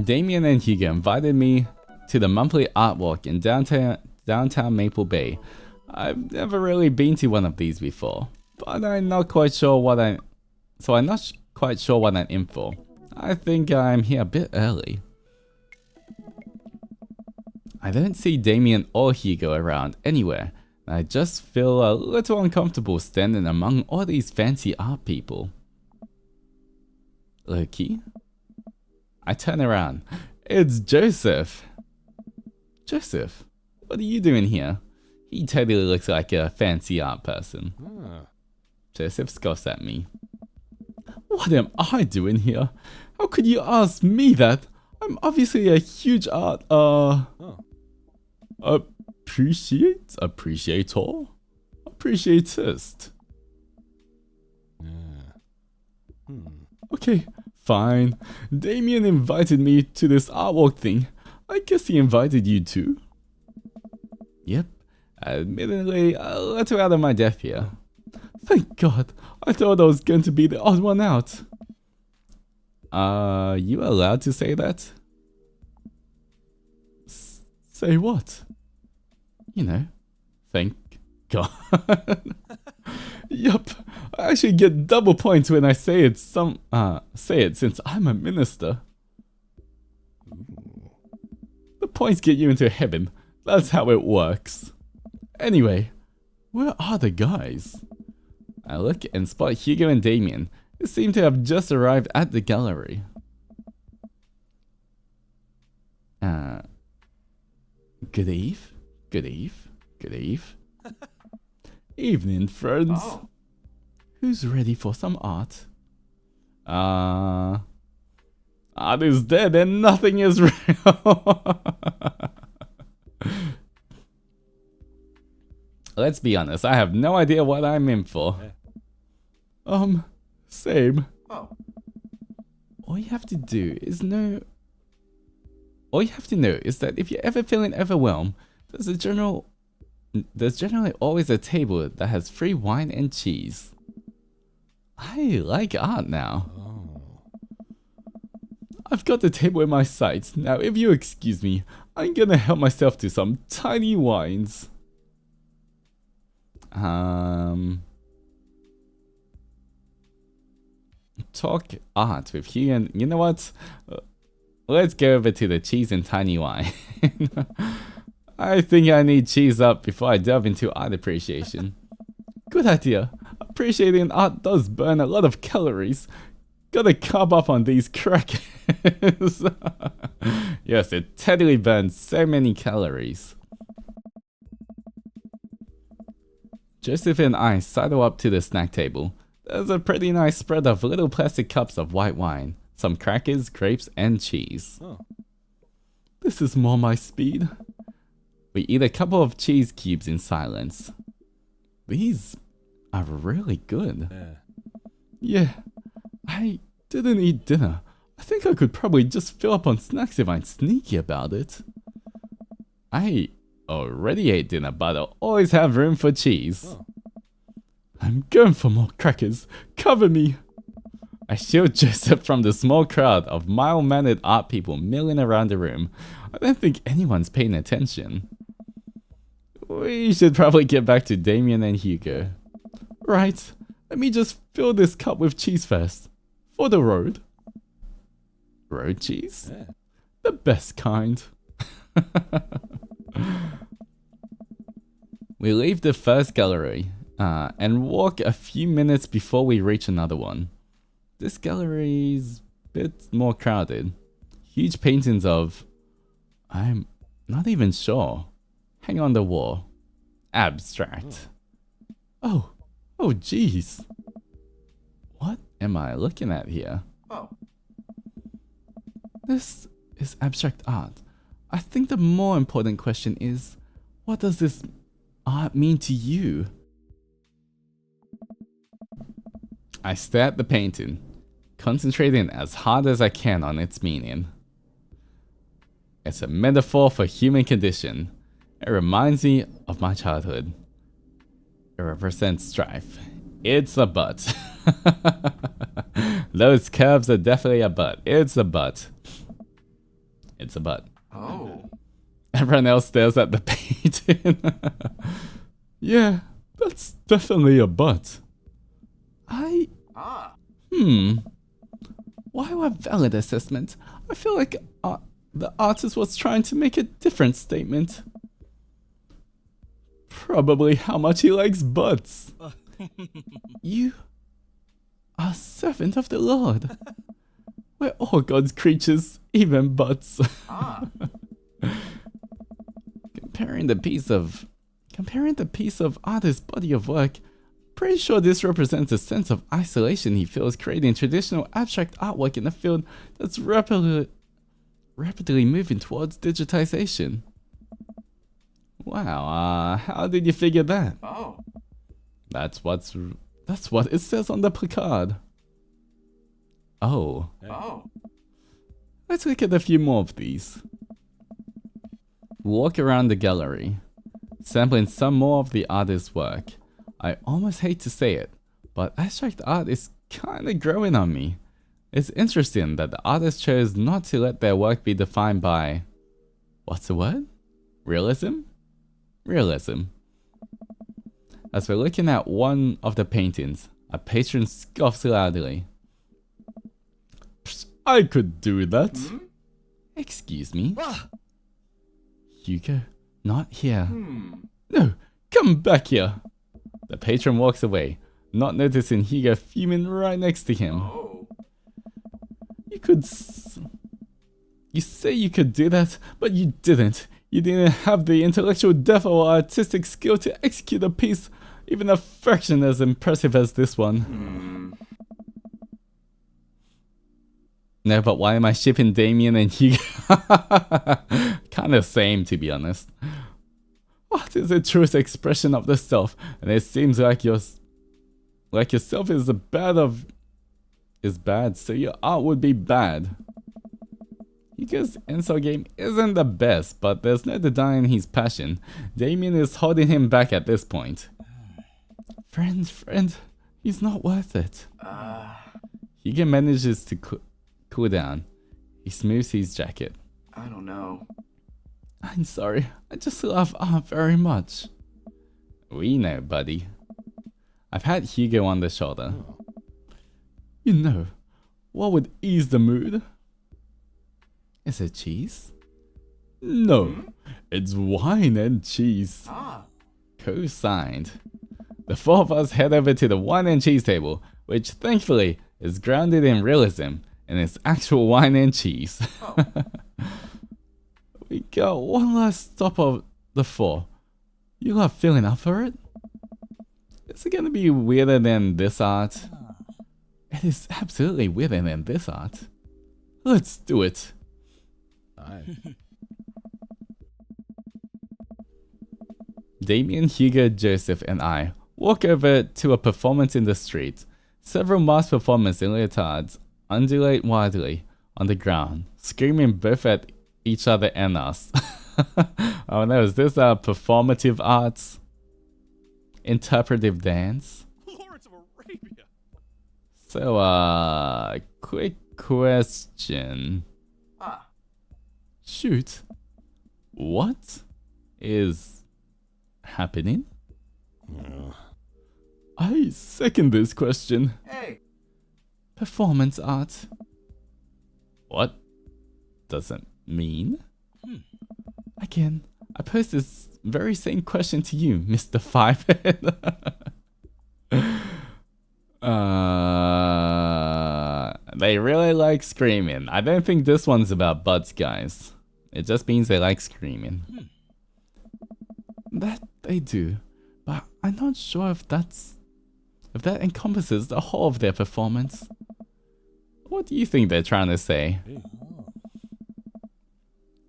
Damien and Hugo invited me to the monthly art walk in downtown Maple Bay. I've never really been to one of these before, but I'm not quite sure what I'm in for. I think I'm here a bit early. I don't see Damien or Hugo around anywhere. I just feel a little uncomfortable standing among all these fancy art people. Loki? I turn around. It's Joseph. Joseph, what are you doing here? He totally looks like a fancy art person. Joseph scoffs at me. What am I doing here? How could you ask me that? I'm obviously a huge art, appreciatist. Okay, fine. Damien invited me to this art walk thing. I guess he invited you too. Yep. Admittedly, a little out of my depth here. Thank God. I thought I was going to be the odd one out. Are you allowed to say that? Say what? You know, thank God. Yup, I actually get double points when I say it since I'm a minister. The points get you into heaven. That's how it works. Anyway, where are the guys? I look and spot Hugo and Damien, who seem to have just arrived at the gallery. Good eve? Good eve? Good eve? Evening, friends. Oh. Who's ready for some art? Art is dead and nothing is real. Let's be honest, I have no idea what I'm in for. Same. Oh. All you have to know is that if you're ever feeling overwhelmed, there's generally always a table that has free wine and cheese. I like art now. I've got the table in my sights. Now, if you excuse me, I'm gonna help myself to some tiny wines. Talk art with Hugo. You know what? Let's go over to the cheese and tiny wine. I think I need cheese up before I delve into art appreciation. Good idea. Appreciating art does burn a lot of calories. Gotta carb up on these crackers. Yes, it totally burns so many calories. Joseph and I sidle up to the snack table. There's a pretty nice spread of little plastic cups of white wine, some crackers, grapes, and cheese. Oh. This is more my speed. We eat a couple of cheese cubes in silence. These are really good. Yeah, I didn't eat dinner. I think I could probably just fill up on snacks if I'm sneaky about it. I already ate dinner, but I always have room for cheese. Oh. I'm going for more crackers. Cover me. I shield Joseph from the small crowd of mild-mannered art people milling around the room. I don't think anyone's paying attention. We should probably get back to Damien and Hugo. Right, let me just fill this cup with cheese first. For the road. Road cheese? Yeah. The best kind. We leave the first gallery and walk a few minutes before we reach another one. This gallery's a bit more crowded. Huge paintings of... I'm not even sure. Hang on the wall. Abstract. Oh jeez. What am I looking at here? Oh. This is abstract art. I think the more important question is, what does this art mean to you? I stare at the painting, concentrating as hard as I can on its meaning. It's a metaphor for human condition. It reminds me of my childhood. It represents strife. It's a butt. Those curves are definitely a butt. It's a butt. It's a butt. Oh. Everyone else stares at the painting. Yeah, that's definitely a butt. Why a valid assessment? I feel like the artist was trying to make a different statement. Probably how much he likes butts. You are servant of the Lord. We're all God's creatures, even butts. Comparing the piece of artist's body of work, pretty sure this represents a sense of isolation he feels creating traditional abstract artwork in a field that's rapidly moving towards digitization. Wow, how did you figure that? Oh. That's what it says on the placard. Oh. Oh. Let's look at a few more of these. Walk around the gallery, sampling some more of the artist's work. I almost hate to say it, but abstract art is kinda growing on me. It's interesting that the artist chose not to let their work be defined by... what's the word? Realism? Realism. As we're looking at one of the paintings, a patron scoffs loudly. I could do that. Excuse me? Hugo, not here. No, come back here. The patron walks away, not noticing Hugo fuming right next to him. Oh. You say you could do that, but you didn't. You didn't have the intellectual depth or artistic skill to execute a piece even a fraction as impressive as this one. No, but why am I shipping Damien and Hugo? Kinda same, to be honest. Art is the truest expression of the self, and it seems like yourself is bad, so your art would be bad. Hugo's insult game isn't the best, but there's no denying his passion. Damien is holding him back at this point. Friend, he's not worth it. Hugo manages to cool down. He smooths his jacket. I don't know. I'm sorry, I just love art very much. We know, buddy. I've had Hugo on the shoulder. You know, what would ease the mood? Is it cheese? No, it's wine and cheese. Ah. Co-signed. The four of us head over to the wine and cheese table, which thankfully is grounded in realism and it's actual wine and cheese. Oh. We got one last stop of the four. You are feeling up for it? Is it gonna be weirder than this art? It is absolutely weirder than this art. Let's do it. Damien, Hugo, Joseph, and I walk over to a performance in the street. Several masked performers in leotards undulate wildly on the ground, screaming both at each other and us. Oh no, is this performative arts? Interpretive dance? Lawrence of Arabia. So, quick question. Ah. Shoot. What is happening? I second this question. Hey. Performance art. What does it mean? Again, I pose this very same question to you, Mr. Fivehead. They really like screaming. I don't think this one's about butts, guys. It just means they like screaming. That they do, but I'm not sure if that encompasses the whole of their performance. What do you think they're trying to say?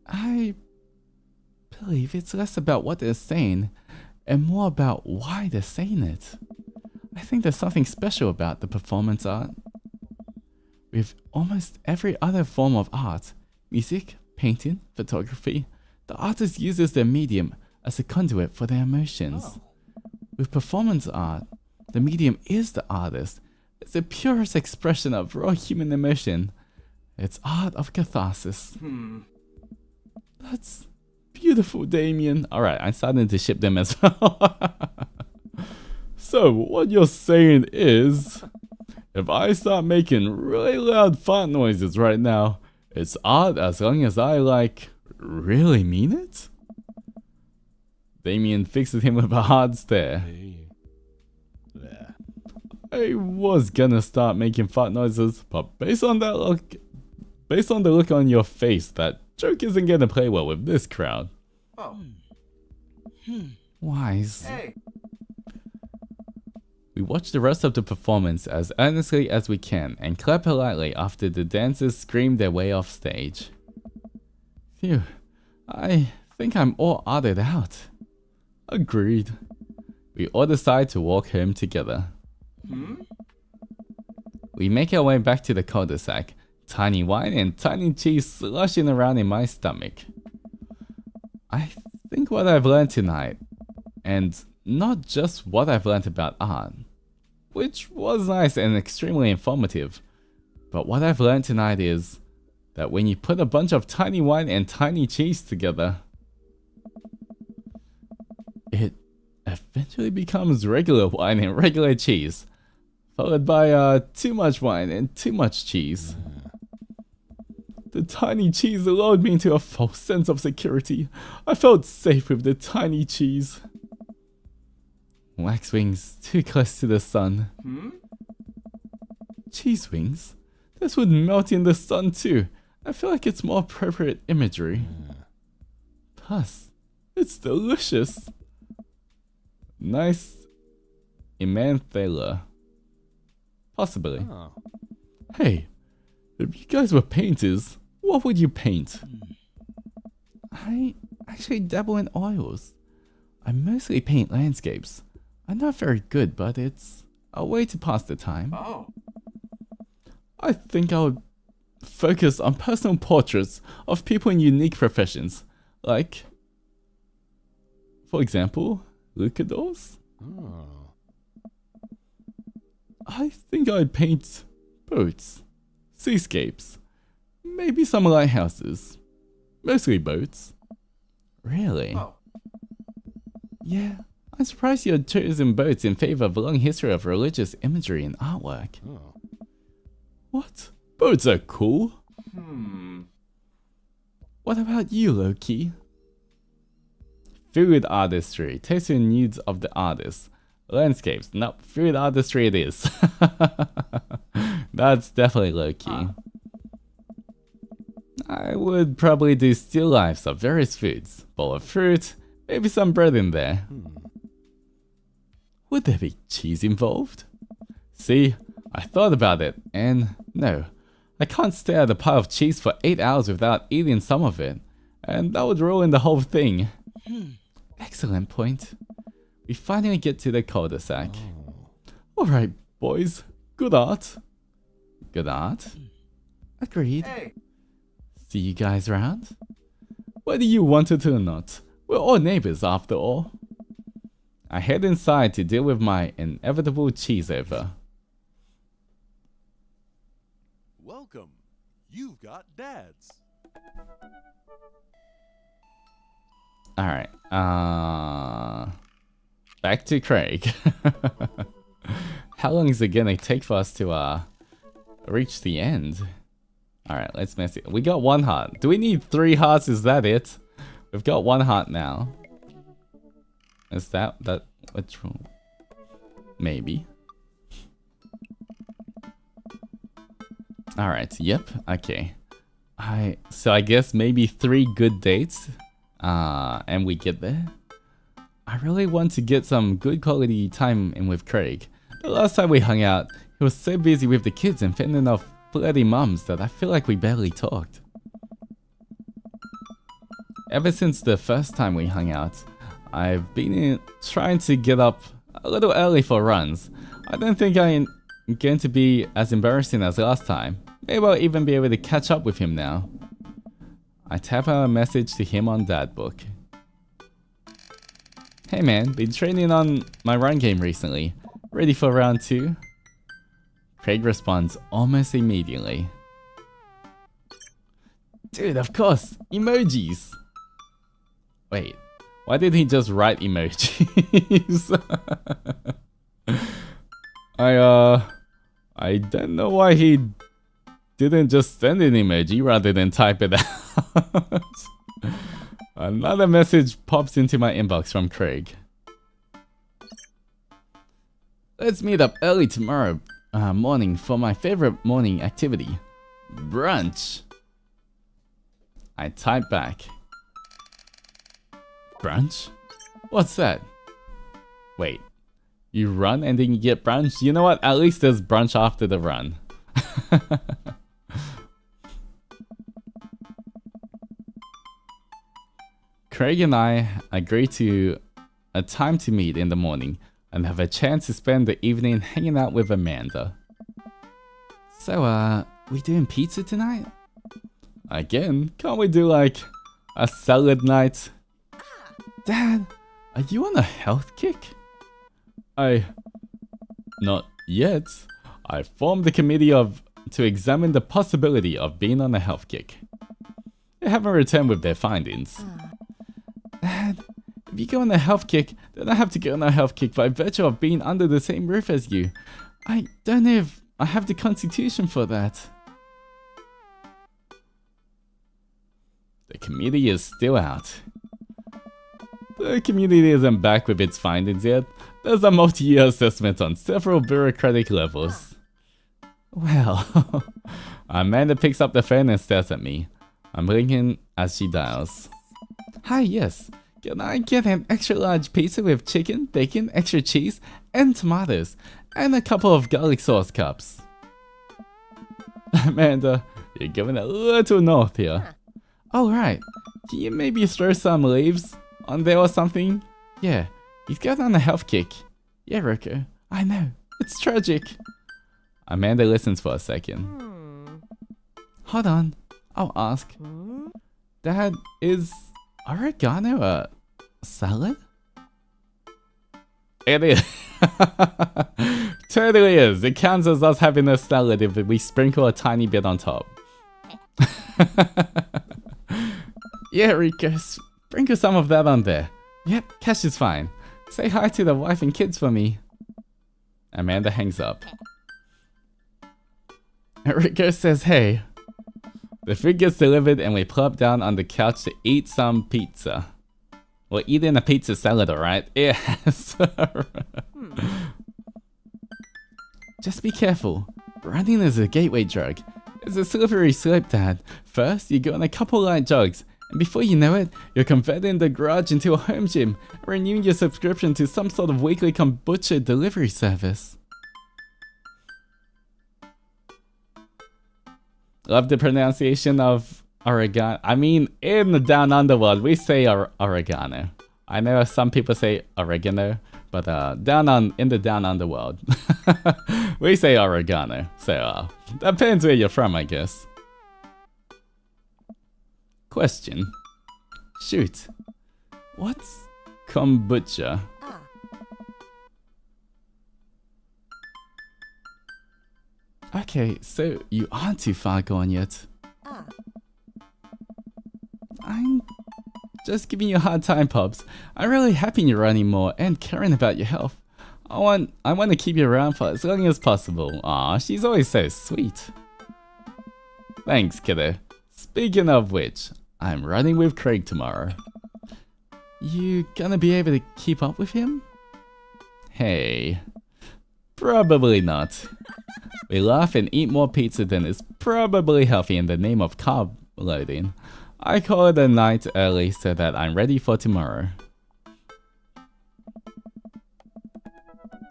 I believe it's less about what they're saying and more about why they're saying it. I think there's something special about the performance art. With almost every other form of art, music, painting, photography, the artist uses their medium as a conduit for their emotions. With performance art, the medium is the artist. It's the purest expression of raw human emotion. It's art of catharsis. That's beautiful, Damien. Alright, I'm starting to ship them as well. So, what you're saying is, if I start making really loud fart noises right now, it's art as long as I, really mean it? Damien fixes him with a hard stare. I was gonna start making fart noises, but based on the look on your face, that joke isn't gonna play well with this crowd. Oh. Wise. Hey. We watch the rest of the performance as earnestly as we can and clap politely after the dancers scream their way off stage. Phew, I think I'm all arted out. Agreed. We all decide to walk home together. We make our way back to the cul-de-sac, tiny wine and tiny cheese sloshing around in my stomach. I think what I've learned tonight, and not just what I've learned about art, which was nice and extremely informative, but what I've learned tonight is that when you put a bunch of tiny wine and tiny cheese together, it eventually becomes regular wine and regular cheese, followed by too much wine and too much cheese. The tiny cheese lulled me into a false sense of security. I felt safe with the tiny cheese. Wax wings too close to the sun. Cheese wings? This would melt in the sun too. I feel like it's more appropriate imagery. Plus, it's delicious. Nice Emmanthala. Possibly. Hey, if you guys were painters, what would you paint? I actually dabble in oils. I mostly paint landscapes. I'm not very good, but it's a way to pass the time. Oh. I think I would focus on personal portraits of people in unique professions, like, for example, lucadors. I think I'd paint boats, seascapes, maybe some lighthouses. Mostly boats. Really? Oh. Yeah, I'm surprised you had chosen boats in favor of a long history of religious imagery and artwork. Oh. What? Boats are cool. What about you, Loki? Food artistry. Tasting the needs of the artist. Landscapes. Nope, food artistry it is. That's definitely Loki. I would probably do still lifes of various foods. Bowl of fruit, maybe some bread in there. Would there be cheese involved? See, I thought about it, and no. I can't stare at a pile of cheese for 8 hours without eating some of it, and that would ruin the whole thing. Excellent point. We finally get to the cul-de-sac. Alright, boys. Good art. Good art. Agreed. Hey. See you guys around? Whether you want it or not, we're all neighbors after all. I head inside to deal with my inevitable cheese over. Welcome. You've got dads. Alright, back to Craig. How long is it gonna take for us to, reach the end? Alright, let's mess it. We got 1 heart. Do we need 3 hearts? Is that it? We've got 1 heart now. Is that what's wrong? Maybe. Alright, yep, okay. So I guess maybe 3 good dates. And we get there. I really want to get some good quality time in with Craig. The last time we hung out, he was so busy with the kids and fending off bloody mums that I feel like we barely talked. Ever since the first time we hung out, I've been trying to get up a little early for runs. I don't think I'm going to be as embarrassing as last time. Maybe I'll even be able to catch up with him now. I tap a message to him on Dadbook. Hey man, been training on my run game recently. Ready for round 2? Craig responds almost immediately. Dude, of course! Emojis! Wait, why did he just write emojis? I don't know why he didn't just send an emoji rather than type it out. Another message pops into my inbox from Craig. Let's meet up early tomorrow morning for my favorite morning activity, brunch. I type back. Brunch? What's that? Wait, you run and then you get brunch? You know what? At least there's brunch after the run. Craig and I agree to a time to meet in the morning and have a chance to spend the evening hanging out with Amanda. So, we doing pizza tonight? Again, can't we do like a salad night? Dad, are you on a health kick? Not yet. I formed a committee to examine the possibility of being on a health kick. They haven't returned with their findings. Dad, if you go on a health kick, then I have to go on a health kick by virtue of being under the same roof as you. I don't know if I have the constitution for that. The committee is still out. The community isn't back with its findings yet. There's a multi-year assessment on several bureaucratic levels. Well, Amanda picks up the phone and stares at me. I'm blinking as she dials. Hi, yes. Can I get an extra large pizza with chicken, bacon, extra cheese, and tomatoes, and a couple of garlic sauce cups? Amanda, you're going a little north here. Alright, can you maybe throw some leaves on there or something? Yeah, he's got on a health kick. Yeah, Roko, I know, it's tragic. Amanda listens for a second. Hold on, I'll ask. Dad, is oregano a salad? It is. Totally is. It counts as us having a salad if we sprinkle a tiny bit on top. Yeah, Rika, sprinkle some of that on there. Yep, cash is fine. Say hi to the wife and kids for me. Amanda hangs up. Rico says, hey. The food gets delivered and we plop down on the couch to eat some pizza. We're eating a pizza salad, alright? Yes. Just be careful. Running is a gateway drug. It's a slippery slope, Dad. First, you go on a couple light jogs, and before you know it, you're converting the garage into a home gym, and renewing your subscription to some sort of weekly kombucha delivery service. Love the pronunciation of oregano. I mean, in the down underworld, we say oregano. I know some people say oregano, but in the down underworld, we say oregano. So depends where you're from, I guess. Question. Shoot. What's kombucha? Okay, so you aren't too far gone yet. I'm just giving you a hard time, Pops. I'm really happy you're running more and caring about your health. I want to keep you around for as long as possible. Aw, she's always so sweet. Thanks, kiddo. Speaking of which, I'm running with Craig tomorrow. You gonna be able to keep up with him? Hey, probably not. We laugh and eat more pizza than is probably healthy in the name of carb loading. I call it a night early so that I'm ready for tomorrow.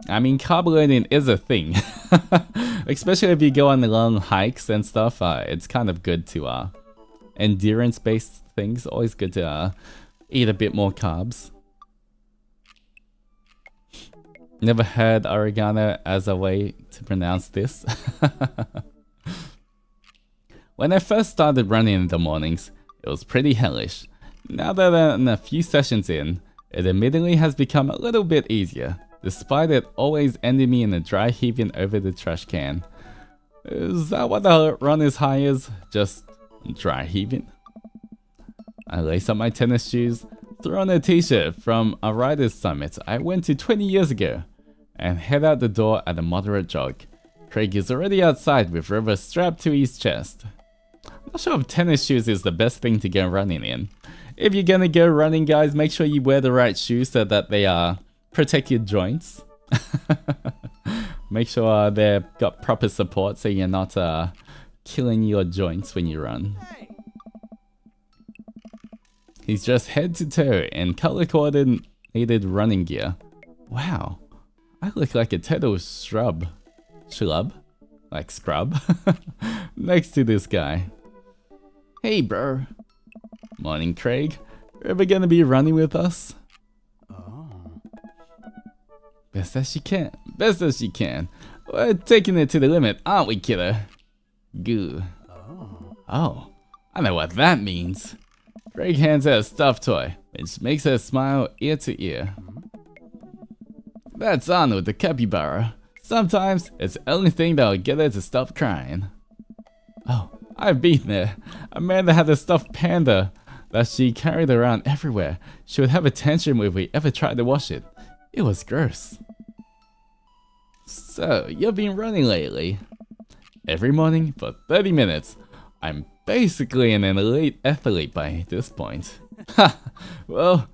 I mean, carb loading is a thing. Especially if you go on long hikes and stuff, it's kind of good to, endurance-based things, always good to eat a bit more carbs. Never heard oregano as a way to pronounce this. When I first started running in the mornings, it was pretty hellish. Now that I'm a few sessions in, it admittedly has become a little bit easier, despite it always ending me in a dry heaving over the trash can. Is that what the runner's high is? Just dry heaving? I lace up my tennis shoes, throw on a t-shirt from a rider's summit I went to 20 years ago, and head out the door at a moderate jog. Craig is already outside with River strapped to his chest. I'm not sure if tennis shoes is the best thing to go running in. If you're gonna go running, guys, make sure you wear the right shoes so that they protect your joints. Make sure they've got proper support so you're not killing your joints when you run. He's just head to toe in color coordinated running gear. Wow, I look like a total scrub, like scrub, next to this guy. Hey bro. Morning, Craig. Ever gonna be running with us? Best as she can. Best as she can. We're taking it to the limit, aren't we, kiddo? Goo. Oh, I know what that means. Craig hands her a stuffed toy, which makes her smile ear to ear. That's Arnold the capybara. Sometimes it's the only thing that'll get her to stop crying. Oh, I've been there. Amanda had a stuffed panda that she carried around everywhere. She would have a tantrum if we ever tried to wash it. It was gross. So, you've been running lately? Every morning for 30 minutes. I'm basically an elite athlete by this point. Ha! Well,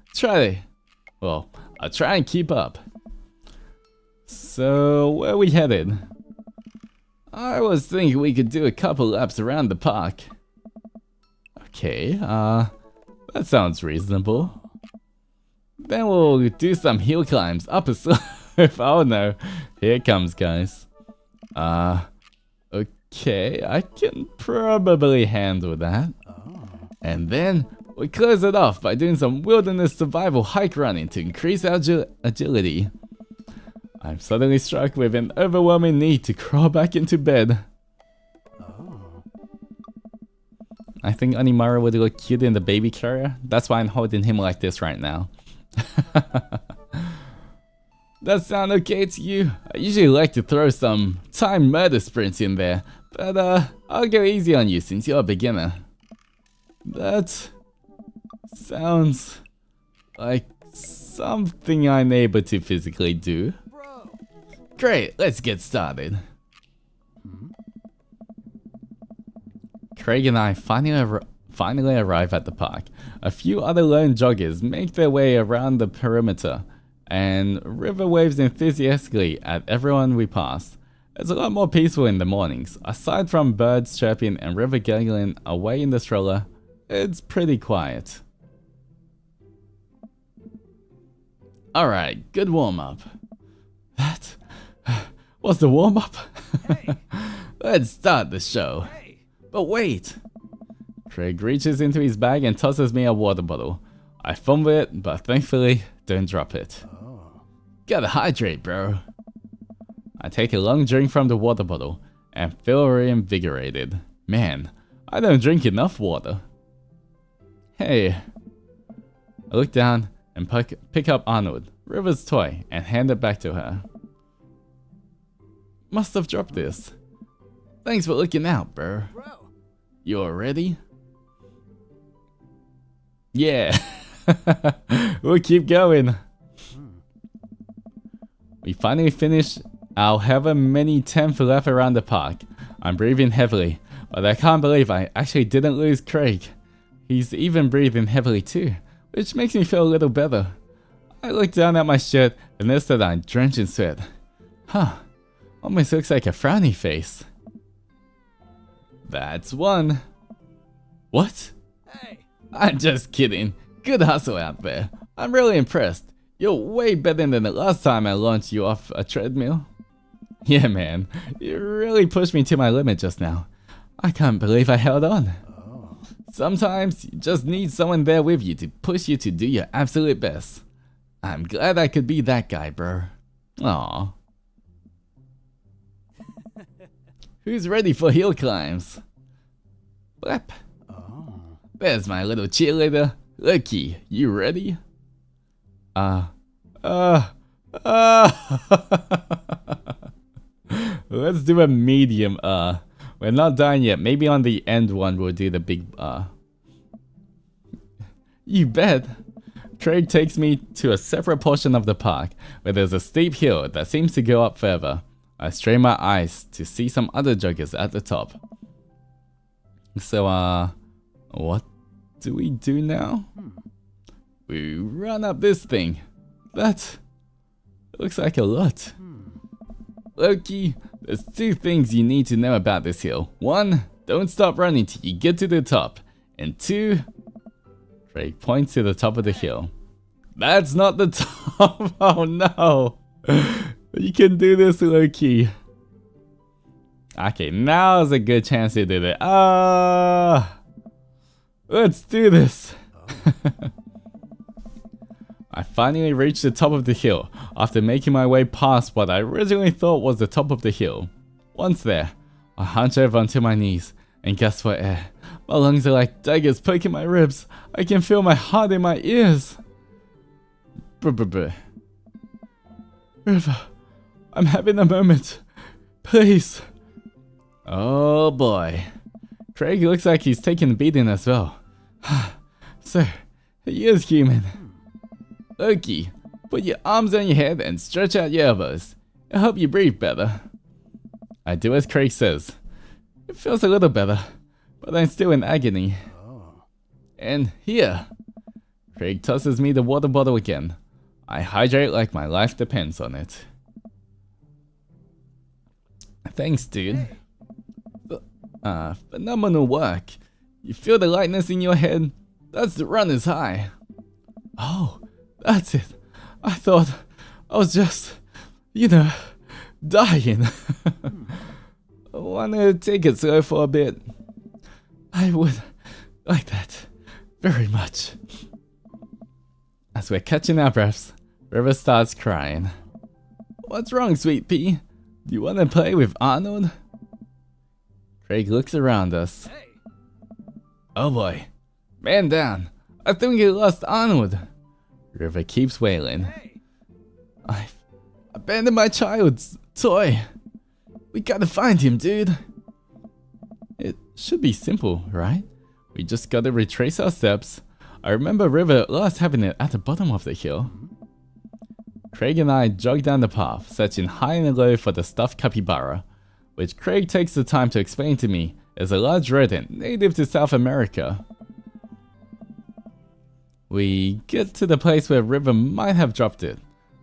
I'll try and keep up. So, where are we headed? I was thinking we could do a couple laps around the park. Okay, that sounds reasonable. Then we'll do some hill climbs up a slope. Oh no, here it comes, guys. Okay, I can probably handle that. And then we close it off by doing some wilderness survival hike running to increase our agility. I'm suddenly struck with an overwhelming need to crawl back into bed. I think Onimaru would look cute in the baby carrier. That's why I'm holding him like this right now. That sound okay to you? I usually like to throw some time murder sprints in there, but I'll go easy on you since you're a beginner. That sounds like something I'm able to physically do. Bro. Great, let's get started. Craig and I finally arrive at the park. A few other lone joggers make their way around the perimeter, and River waves enthusiastically at everyone we pass. It's a lot more peaceful in the mornings. Aside from birds chirping and River giggling away in the stroller, it's pretty quiet. Alright, good warm-up. That was the warm-up? Hey. Let's start the show. Hey. But wait! Craig reaches into his bag and tosses me a water bottle. I fumble it, but thankfully don't drop it. Oh. Gotta hydrate, bro. I take a long drink from the water bottle and feel reinvigorated. Man, I don't drink enough water. Hey. I look down and pick up Arnold, River's toy, and hand it back to her. Must have dropped this. Thanks for looking out, bro. Bro. You all ready? Yeah. We'll keep going. We finally finished our however many 10th lap around the park. I'm breathing heavily, but I can't believe I actually didn't lose Craig. He's even breathing heavily too, which makes me feel a little better. I look down at my shirt and notice that I'm drenched in sweat. Huh, almost looks like a frowny face. That's one. What? Hey. I'm just kidding. Good hustle out there. I'm really impressed. You're way better than the last time I launched you off a treadmill. Yeah, man. You really pushed me to my limit just now. I can't believe I held on. Oh. Sometimes you just need someone there with you to push you to do your absolute best. I'm glad I could be that guy, bro. Aww. Who's ready for hill climbs? Blap. Oh. There's my little cheerleader. Lucky, you ready? Let's do a medium, We're not done yet. Maybe on the end one we'll do the big, You bet. Craig takes me to a separate portion of the park where there's a steep hill that seems to go up further. I strain my eyes to see some other joggers at the top. So, what do we do now? We run up this thing. That looks like a lot. Loki, there's two things you need to know about this hill. One, don't stop running till you get to the top. And two, Craig points to the top of the hill. That's not the top. Oh no. You can do this, Loki. Okay, now's a good chance to do it. Let's do this. I finally reached the top of the hill after making my way past what I originally thought was the top of the hill. Once there, I hunch over onto my knees and gasp for air. My lungs are like daggers poking my ribs. I can feel my heart in my ears. River, I'm having a moment. Please. Oh boy. Craig looks like he's taking a beating as well. So, he is human. Loki, put your arms on your head and stretch out your elbows. It'll help you breathe better. I do as Craig says. It feels a little better, but I'm still in agony. Oh. And here. Craig tosses me the water bottle again. I hydrate like my life depends on it. Thanks, dude. Phenomenal work. You feel the lightness in your head? That's the runner's high. Oh, that's it. I thought I was just, dying. Wanna take it slow for a bit? I would like that very much. As we're catching our breaths, River starts crying. What's wrong, sweet pea? Do you want to play with Arnold? Craig looks around us. Hey. Oh boy. Man down. I think we lost Arnold. River keeps wailing. Hey. I've abandoned my child's toy. We gotta find him, dude. It should be simple, right? We just gotta retrace our steps. I remember River last having it at the bottom of the hill. Craig and I jog down the path, searching high and low for the stuffed capybara, which Craig takes the time to explain to me is a large rodent native to South America. We get to the place where River might have dropped it,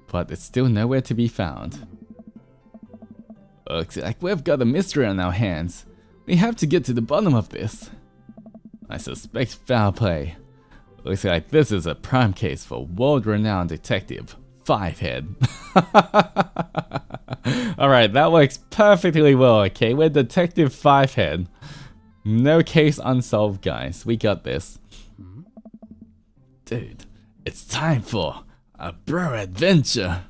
but it's still nowhere to be found. Looks like we've got a mystery on our hands. We have to get to the bottom of this. I suspect foul play. Looks like this is a prime case for world-renowned detective Fivehead. Alright, that works perfectly well, okay? We're Detective Fivehead. No case unsolved, guys. We got this. Dude, it's time for a bro adventure.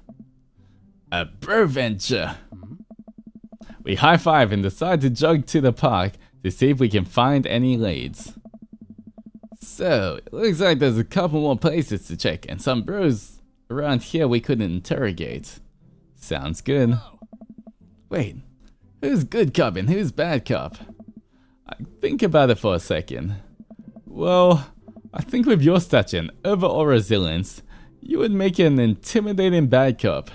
A bro venture. We high-five and decide to jog to the park to see if we can find any leads. So, it looks like there's a couple more places to check and some bros around here we could interrogate. Sounds good. Wait, who's good cop and who's bad cop? I think about it for a second. Well, I think with your stature and overall resilience, you would make an intimidating bad cop.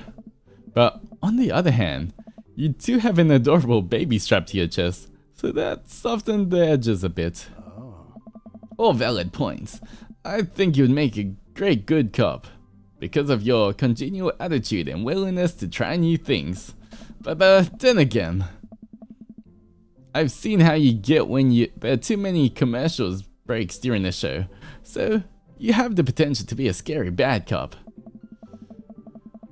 But on the other hand, you do have an adorable baby strapped to your chest, so that softened the edges a bit. All valid points. I think you'd make a great good cop, because of your congenial attitude and willingness to try new things. But then again, I've seen how you get when there are too many commercials breaks during the show, so you have the potential to be a scary bad cop.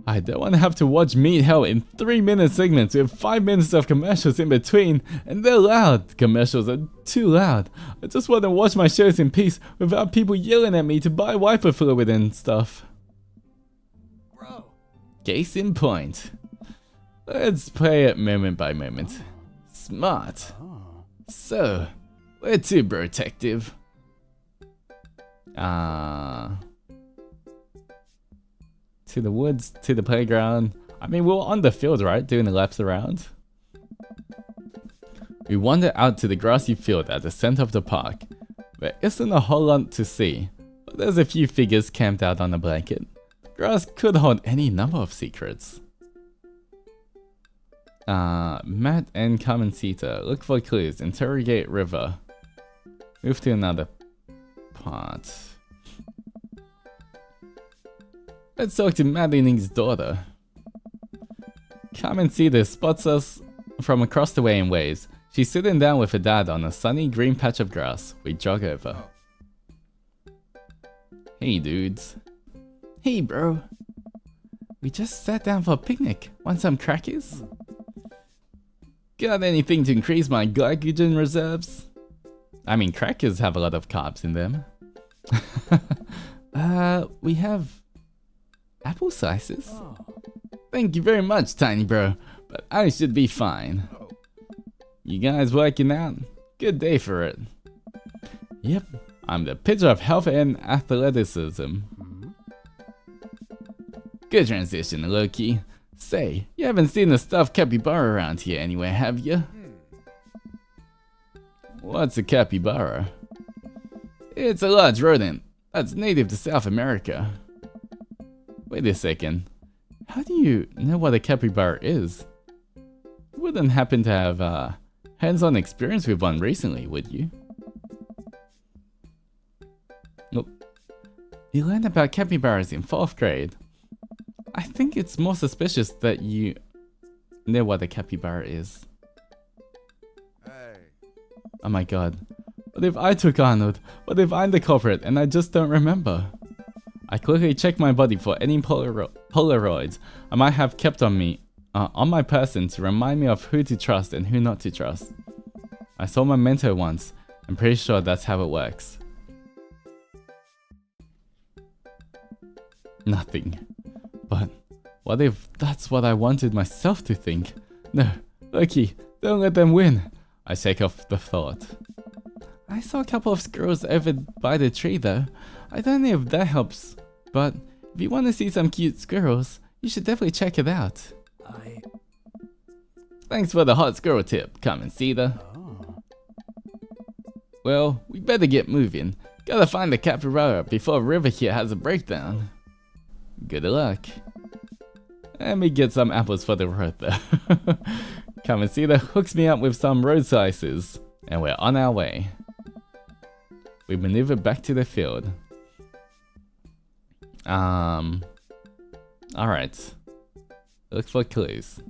I don't want to have to watch Meat Hell in 3-minute segments with 5 minutes of commercials in between, and they're loud. Commercials are too loud. I just want to watch my shows in peace without people yelling at me to buy wiper fluid and stuff. Bro. Case in point. Let's play it moment by moment. Smart. So, where to, Brotective? To the woods, to the playground. I mean, we're on the field, right? Doing the laps around. We wander out to the grassy field at the center of the park. There isn't a whole lot to see, but there's a few figures camped out on a blanket. The grass could hold any number of secrets. Matt and Carmencita, look for clues, interrogate River. Move to another part. Let's talk to Madeline's daughter. Carmencita spots us from across the way and waves. She's sitting down with her dad on a sunny green patch of grass. We jog over. Hey dudes. Hey bro. We just sat down for a picnic. Want some crackers? Got anything to increase my glycogen reserves? I mean, crackers have a lot of carbs in them. We have apple slices. Thank you very much, tiny bro, but I should be fine. You guys working out? Good day for it. Yep, I'm the picture of health and athleticism. Good transition, Loki. Say, you haven't seen the stuffed capybara around here anywhere, have you? What's a capybara? It's a large rodent that's native to South America. Wait a second. How do you know what a capybara is? You wouldn't happen to have hands-on experience with one recently, would you? Nope. You learned about capybaras in 4th grade. I think it's more suspicious that you know what a capybara is. Hey. Oh my god. What if I took Arnold? What if I'm the culprit and I just don't remember? I quickly check my body for any Polaroids I might have kept on me, on my person to remind me of who to trust and who not to trust. I saw my mentor once. I'm pretty sure that's how it works. Nothing. But what if that's what I wanted myself to think? No, Loki, don't let them win. I shake off the thought. I saw a couple of squirrels over by the tree though. I don't know if that helps, but if you want to see some cute squirrels, you should definitely check it out. Thanks for the hot squirrel tip, Carmencita. Well, we better get moving. Gotta find the capybara before River here has a breakdown. Good luck. Let me get some apples for the road though. Come and see that hooks me up with some road slices. And we're on our way. We maneuver back to the field. Alright. Look for clues.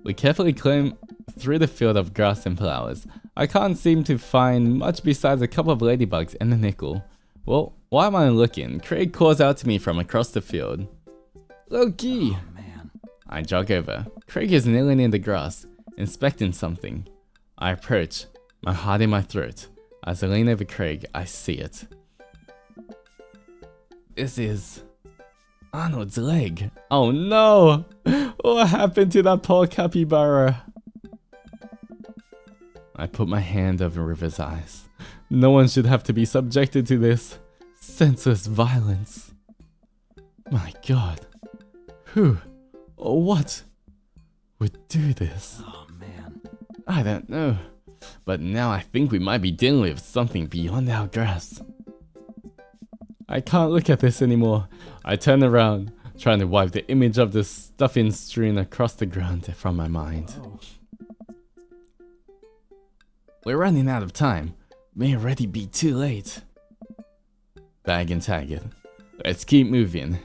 We carefully climb through the field of grass and flowers. I can't seem to find much besides a couple of ladybugs and a nickel. Well, while I'm looking, Craig calls out to me from across the field. Loki! Oh, man. I jog over. Craig is kneeling in the grass, inspecting something. I approach, my heart in my throat. As I lean over Craig, I see it. This is Arnold's leg. Oh no! What happened to that poor capybara? I put my hand over River's eyes. No one should have to be subjected to this senseless violence. My God. Who or what would do this? Oh, man. I don't know. But now I think we might be dealing with something beyond our grasp. I can't look at this anymore. I turn around, trying to wipe the image of the stuffing strewn across the ground from my mind. Oh. We're running out of time. May already be too late. Bag and tag it. Let's keep moving.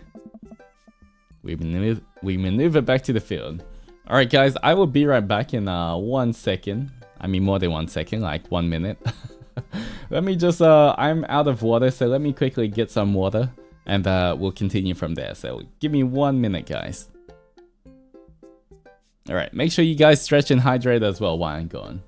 We maneuver back to the field. Alright guys, I will be right back in 1 second. I mean more than 1 second, like 1 minute. Let me just, I'm out of water, so let me quickly get some water. And we'll continue from there. So give me 1 minute guys. Alright, make sure you guys stretch and hydrate as well while I'm gone.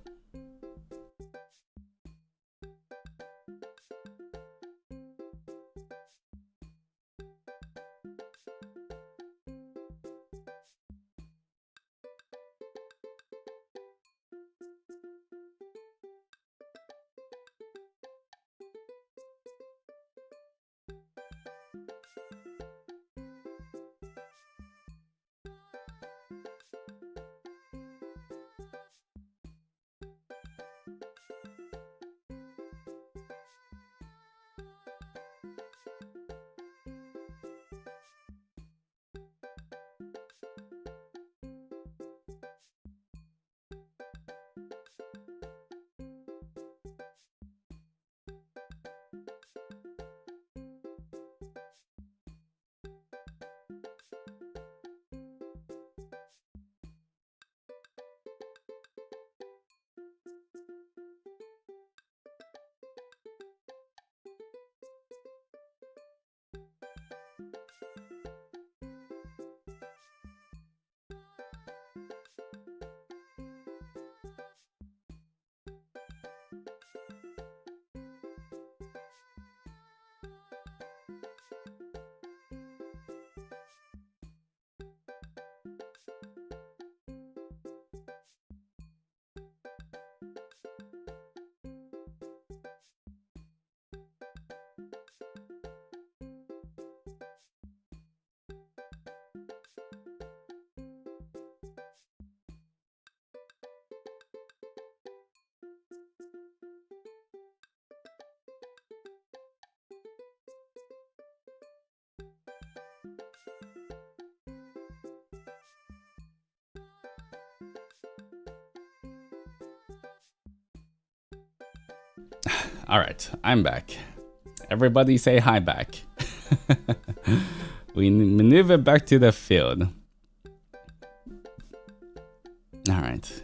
Alright, I'm back. Everybody say hi back. We maneuver back to the field. Alright.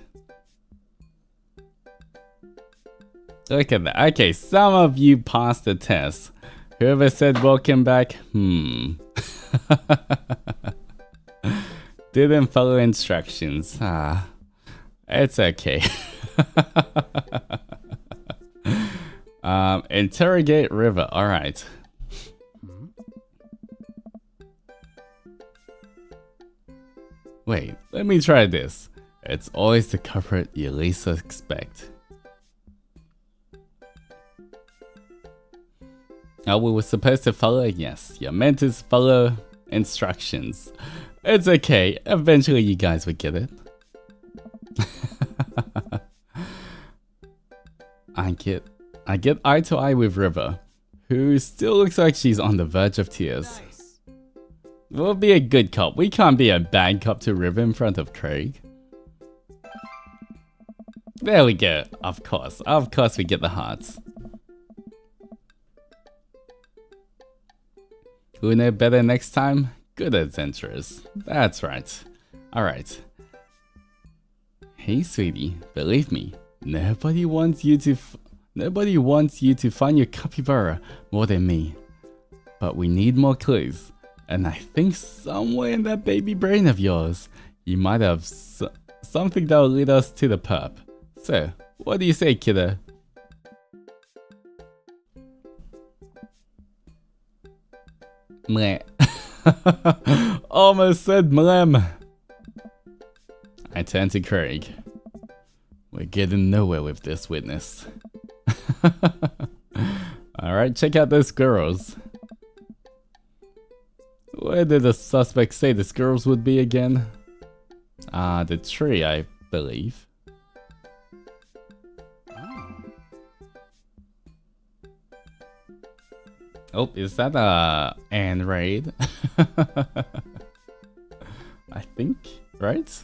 Look at that. Okay, some of you passed the test. Whoever said welcome back, didn't follow instructions. It's okay. Interrogate River. Alright. Wait, let me try this. It's always the culprit you least expect. Oh, we were supposed to follow? Yes, you're meant to follow instructions. It's okay, eventually you guys will get it. I get eye to eye with River, who still looks like she's on the verge of tears. Nice. We'll be a good cop. We can't be a bad cop to River in front of Craig. There we go. Of course we get the hearts. Who know better next time? Good adventurers. That's right. Alright. Hey sweetie, believe me, nobody wants you to find your capybara more than me. But we need more clues. And I think somewhere in that baby brain of yours, you might have something that'll lead us to the perp. So, what do you say, kiddo? Mleh. Almost said mlem. I turn to Craig. We're getting nowhere with this witness. Alright, check out those squirrels. Where did the suspect say the squirrels would be again? The tree, I believe. Oh, is that an raid? I think, right?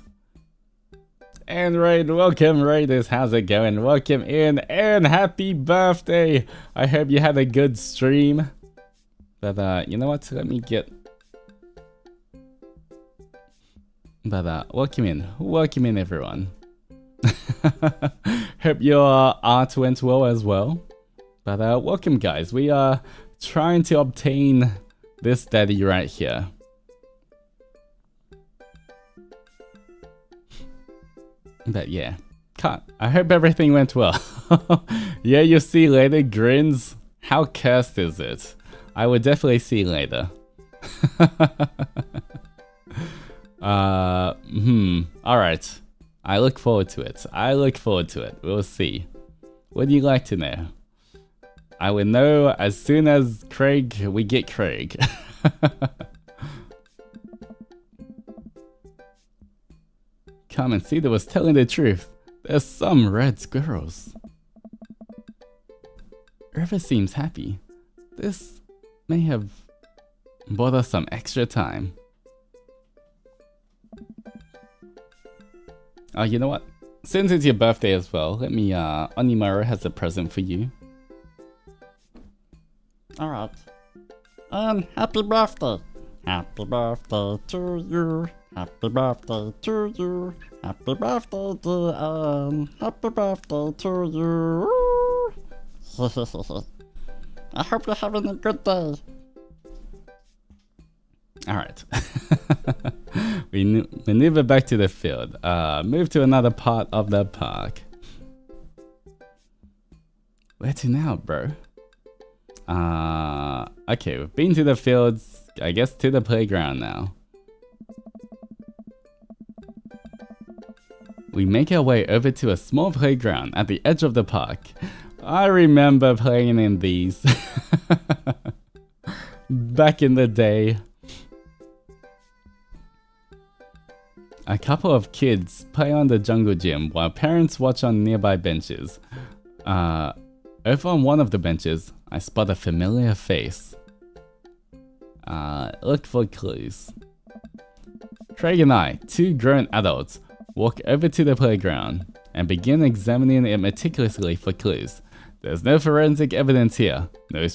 And Raid, welcome Raiders, how's it going? Welcome in and happy birthday! I hope you had a good stream. But you know what, let me get... But welcome in everyone. Hope your art went well as well. But welcome guys, we are trying to obtain this daddy right here. But yeah, I hope everything went well. Yeah, you see later grins. How cursed is it? I will definitely see later. Alright. I look forward to it. We'll see. What do you like to know? I will know as soon as we get Craig. Come and see that was telling the truth. There's some red squirrels. River seems happy. This may have bought us some extra time. Oh, you know what? Since it's your birthday as well, let me, Onimaru has a present for you. Alright. And happy birthday! Happy birthday to you! Happy birthday to you! Happy birthday, dear Anne! Happy birthday to you! I hope you're having a good day! Alright. We maneuver back to the field. Move to another part of the park. Where to now, bro? Okay, we've been to the fields. I guess to the playground now. We make our way over to a small playground at the edge of the park. I remember playing in these. Back in the day. A couple of kids play on the jungle gym while parents watch on nearby benches. Over on one of the benches, I spot a familiar face. Look for clues. Craig and I, two grown adults, walk over to the playground and begin examining it meticulously for clues. There's no forensic evidence here, no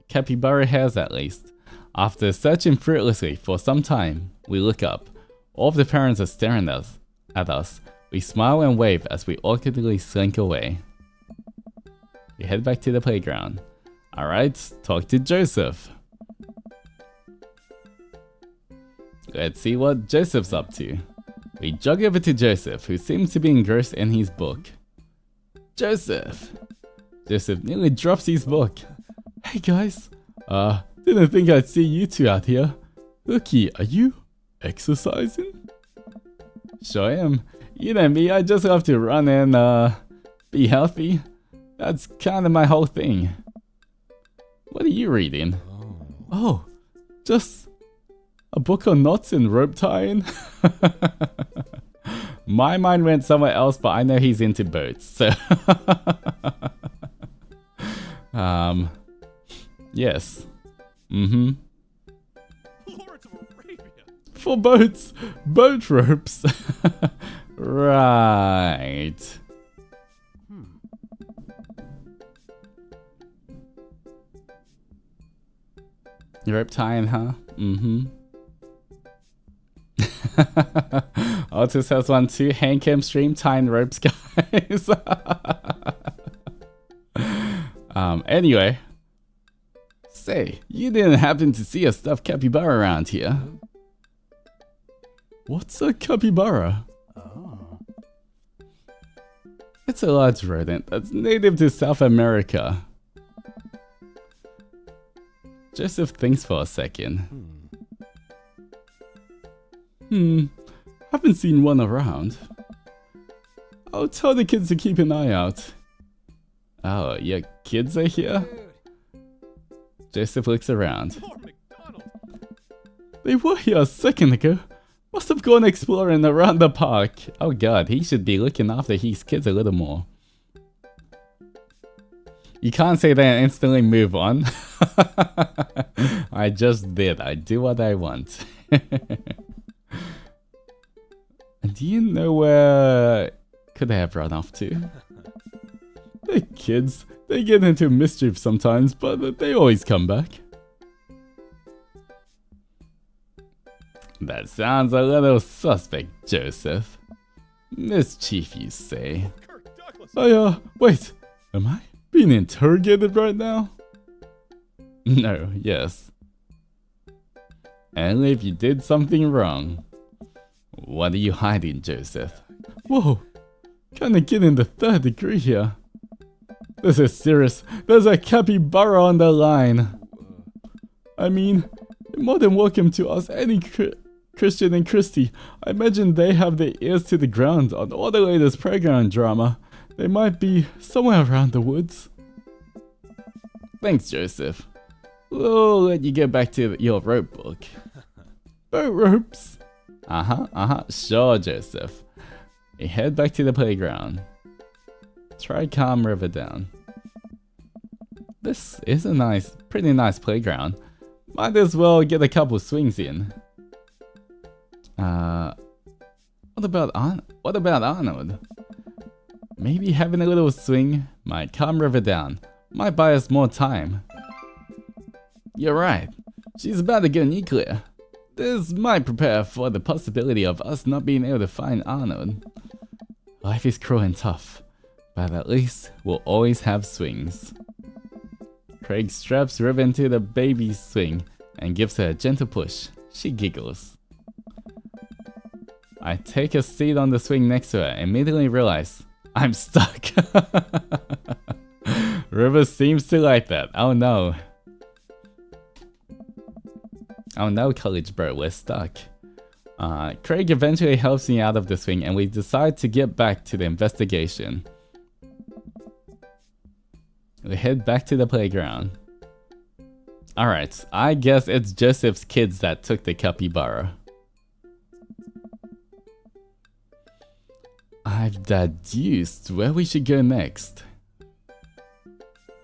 capybara hairs at least. After searching fruitlessly for some time, we look up. All of the parents are staring at us. We smile and wave as we awkwardly slink away. We head back to the playground. Alright, talk to Joseph. Let's see what Joseph's up to. We jog over to Joseph, who seems to be engrossed in his book. Joseph! Joseph nearly drops his book. Hey guys! Didn't think I'd see you two out here. Looky, are you exercising? Sure am. You know me, I just love to run and be healthy. That's kind of my whole thing. What are you reading? Oh, just a book on knots and rope tying. My mind went somewhere else, but I know he's into boats, so Yes. Mm-hmm. Lords of Arabia. For boats. Boat ropes. Right. Rope tying, huh? Mm-hmm. Altus has one too. Handcam stream tying ropes, guys. Anyway. Say, you didn't happen to see a stuffed capybara around here. What's a capybara? It's a large rodent that's native to South America. Joseph thinks for a second. Haven't seen one around. I'll tell the kids to keep an eye out. Oh, your kids are here? Joseph looks around. Lord McDonald. They were here a second ago. Must have gone exploring around the park. Oh god, he should be looking after his kids a little more. You can't say that and instantly move on. I just did. I do what I want. And do you know where could they have run off to? The kids, they get into mischief sometimes, but they always come back. That sounds a little suspect, Joseph. Mischief, you say? Kirk Douglas. Wait. Am I being interrogated right now? No, yes. And if you did something wrong, what are you hiding, Joseph? Whoa, kinda getting the third degree here. This is serious. There's a capybara on the line. I mean, you're more than welcome to ask any Christian and Christy. I imagine they have their ears to the ground on all the latest playground drama. They might be somewhere around the woods. Thanks, Joseph. We'll let you get back to your rope book. Boat ropes? Sure, Joseph. We head back to the playground. Try calm river down. This is a pretty nice playground. Might as well get a couple swings in. What about Arnold? Maybe having a little swing might calm river down. Might buy us more time. You're right. She's about to go nuclear. This might prepare for the possibility of us not being able to find Arnold. Life is cruel and tough, but at least we'll always have swings. Craig straps River into the baby's swing and gives her a gentle push. She giggles. I take a seat on the swing next to her and immediately realize I'm stuck. River seems to like that. Oh no. Oh no, college bro, we're stuck. Craig eventually helps me out of the swing and we decide to get back to the investigation. We head back to the playground. Alright, I guess it's Joseph's kids that took the capybara. I've deduced where we should go next.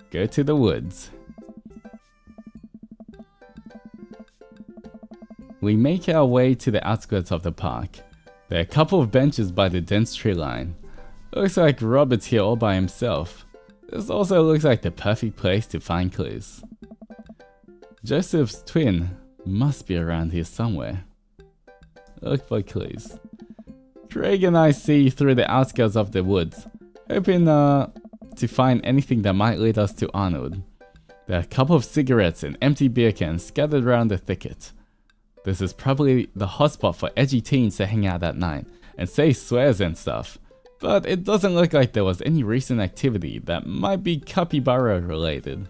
Go to the woods. We make our way to the outskirts of the park. There are a couple of benches by the dense tree line. Looks like Robert's here all by himself. This also looks like the perfect place to find clues. Joseph's twin must be around here somewhere. Look for clues. Craig and I see through the outskirts of the woods, hoping to find anything that might lead us to Arnold. There are a couple of cigarettes and empty beer cans scattered around the thicket. This is probably the hotspot for edgy teens to hang out at night and say swears and stuff, but it doesn't look like there was any recent activity that might be capybara related.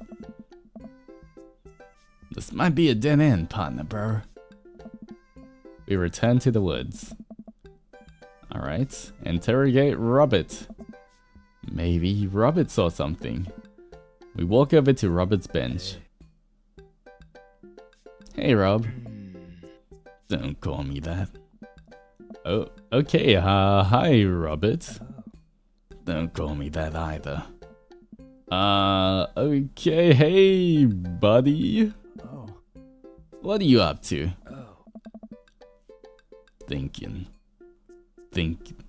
This might be a dead end, partner, bro. We return to the woods. Alright, interrogate Robert. Maybe Robert saw something. We walk over to Robert's bench. Hey, Rob. Don't call me that. Oh, okay, hi, Robert. Don't call me that either. Okay, hey, buddy. Oh. What are you up to? Oh. Thinking.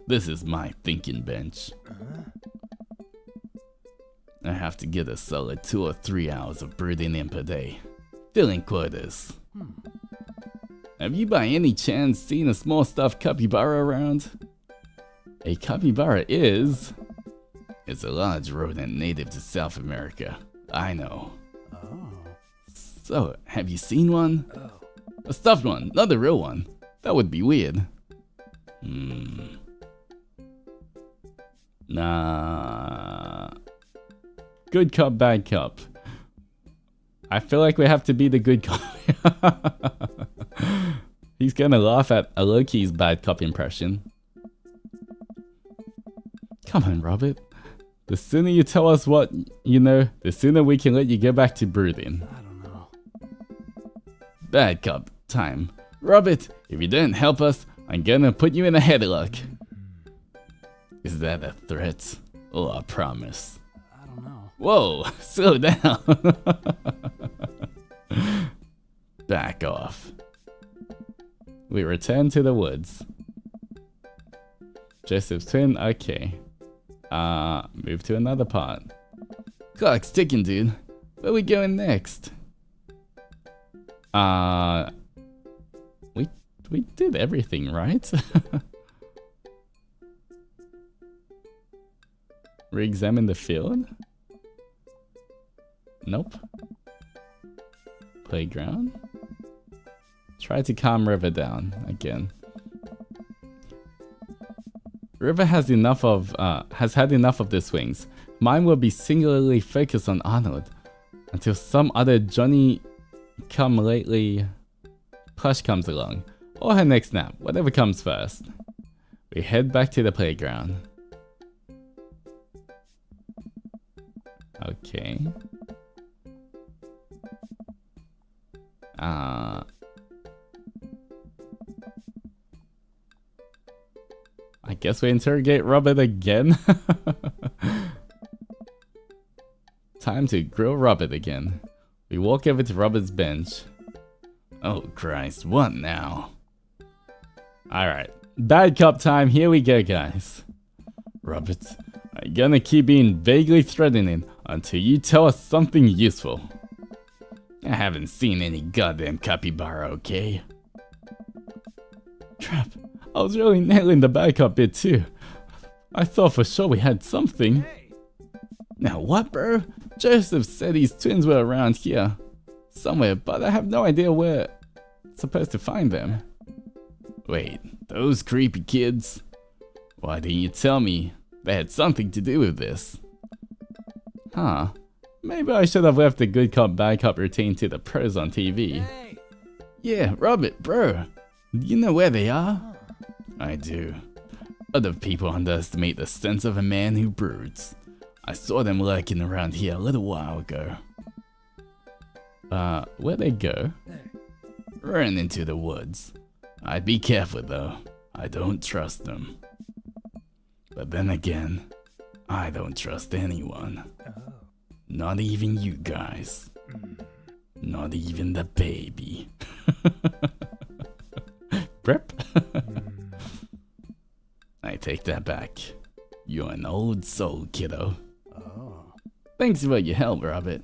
This is my thinking bench. I have to get a solid 2 or 3 hours of brooding in per day. Filling quotas. Have you by any chance seen a small stuffed capybara around? A capybara is a large rodent native to South America. I know. Oh. So, have you seen one? Oh. A stuffed one, not a real one. That would be weird. Nah. Good cop, bad cop. I feel like we have to be the good cop. He's gonna laugh at a Loki's bad cop impression. Come on, Robert. The sooner you tell us what you know, the sooner we can let you get back to brooding. I don't know. Bad cop time. Robert, if you don't help us, I'm gonna put you in a headlock. Is that a threat or a promise? I don't know. Whoa, slow down. Back off. We return to the woods. Joseph's twin, okay. Move to another part. Clock's ticking, dude. Where we going next? We did everything, right? Re-examine the field? Nope. Playground? Try to calm River down again. River has had enough of the swings. Mine will be singularly focused on Arnold until some other Johnny come lately plush comes along. Or her next nap, whatever comes first. We head back to the playground. Okay. I guess we interrogate Robert again. Time to grill Robert again. We walk over to Robert's bench. Oh Christ, what now? Alright, bad cop time, here we go guys. Robert, I'm gonna keep being vaguely threatening until you tell us something useful. I haven't seen any goddamn capybara, okay? Crap, I was really nailing the bad cop bit too. I thought for sure we had something. Hey. Now what, bro? Joseph said his twins were around here. Somewhere, but I have no idea where I'm supposed to find them. Wait, those creepy kids? Why didn't you tell me they had something to do with this? Huh. Maybe I should have left the good cop bad cop routine to the pros on TV. Hey. Yeah, Robert, bro. Do you know where they are? I do. Other people underestimate the sense of a man who broods. I saw them lurking around here a little while ago. Where'd they go? Ran into the woods. I'd be careful though. I don't trust them. But then again, I don't trust anyone. Oh. Not even you guys. Not even the baby. Prep? I take that back. You're an old soul, kiddo. Oh. Thanks for your help, Robert.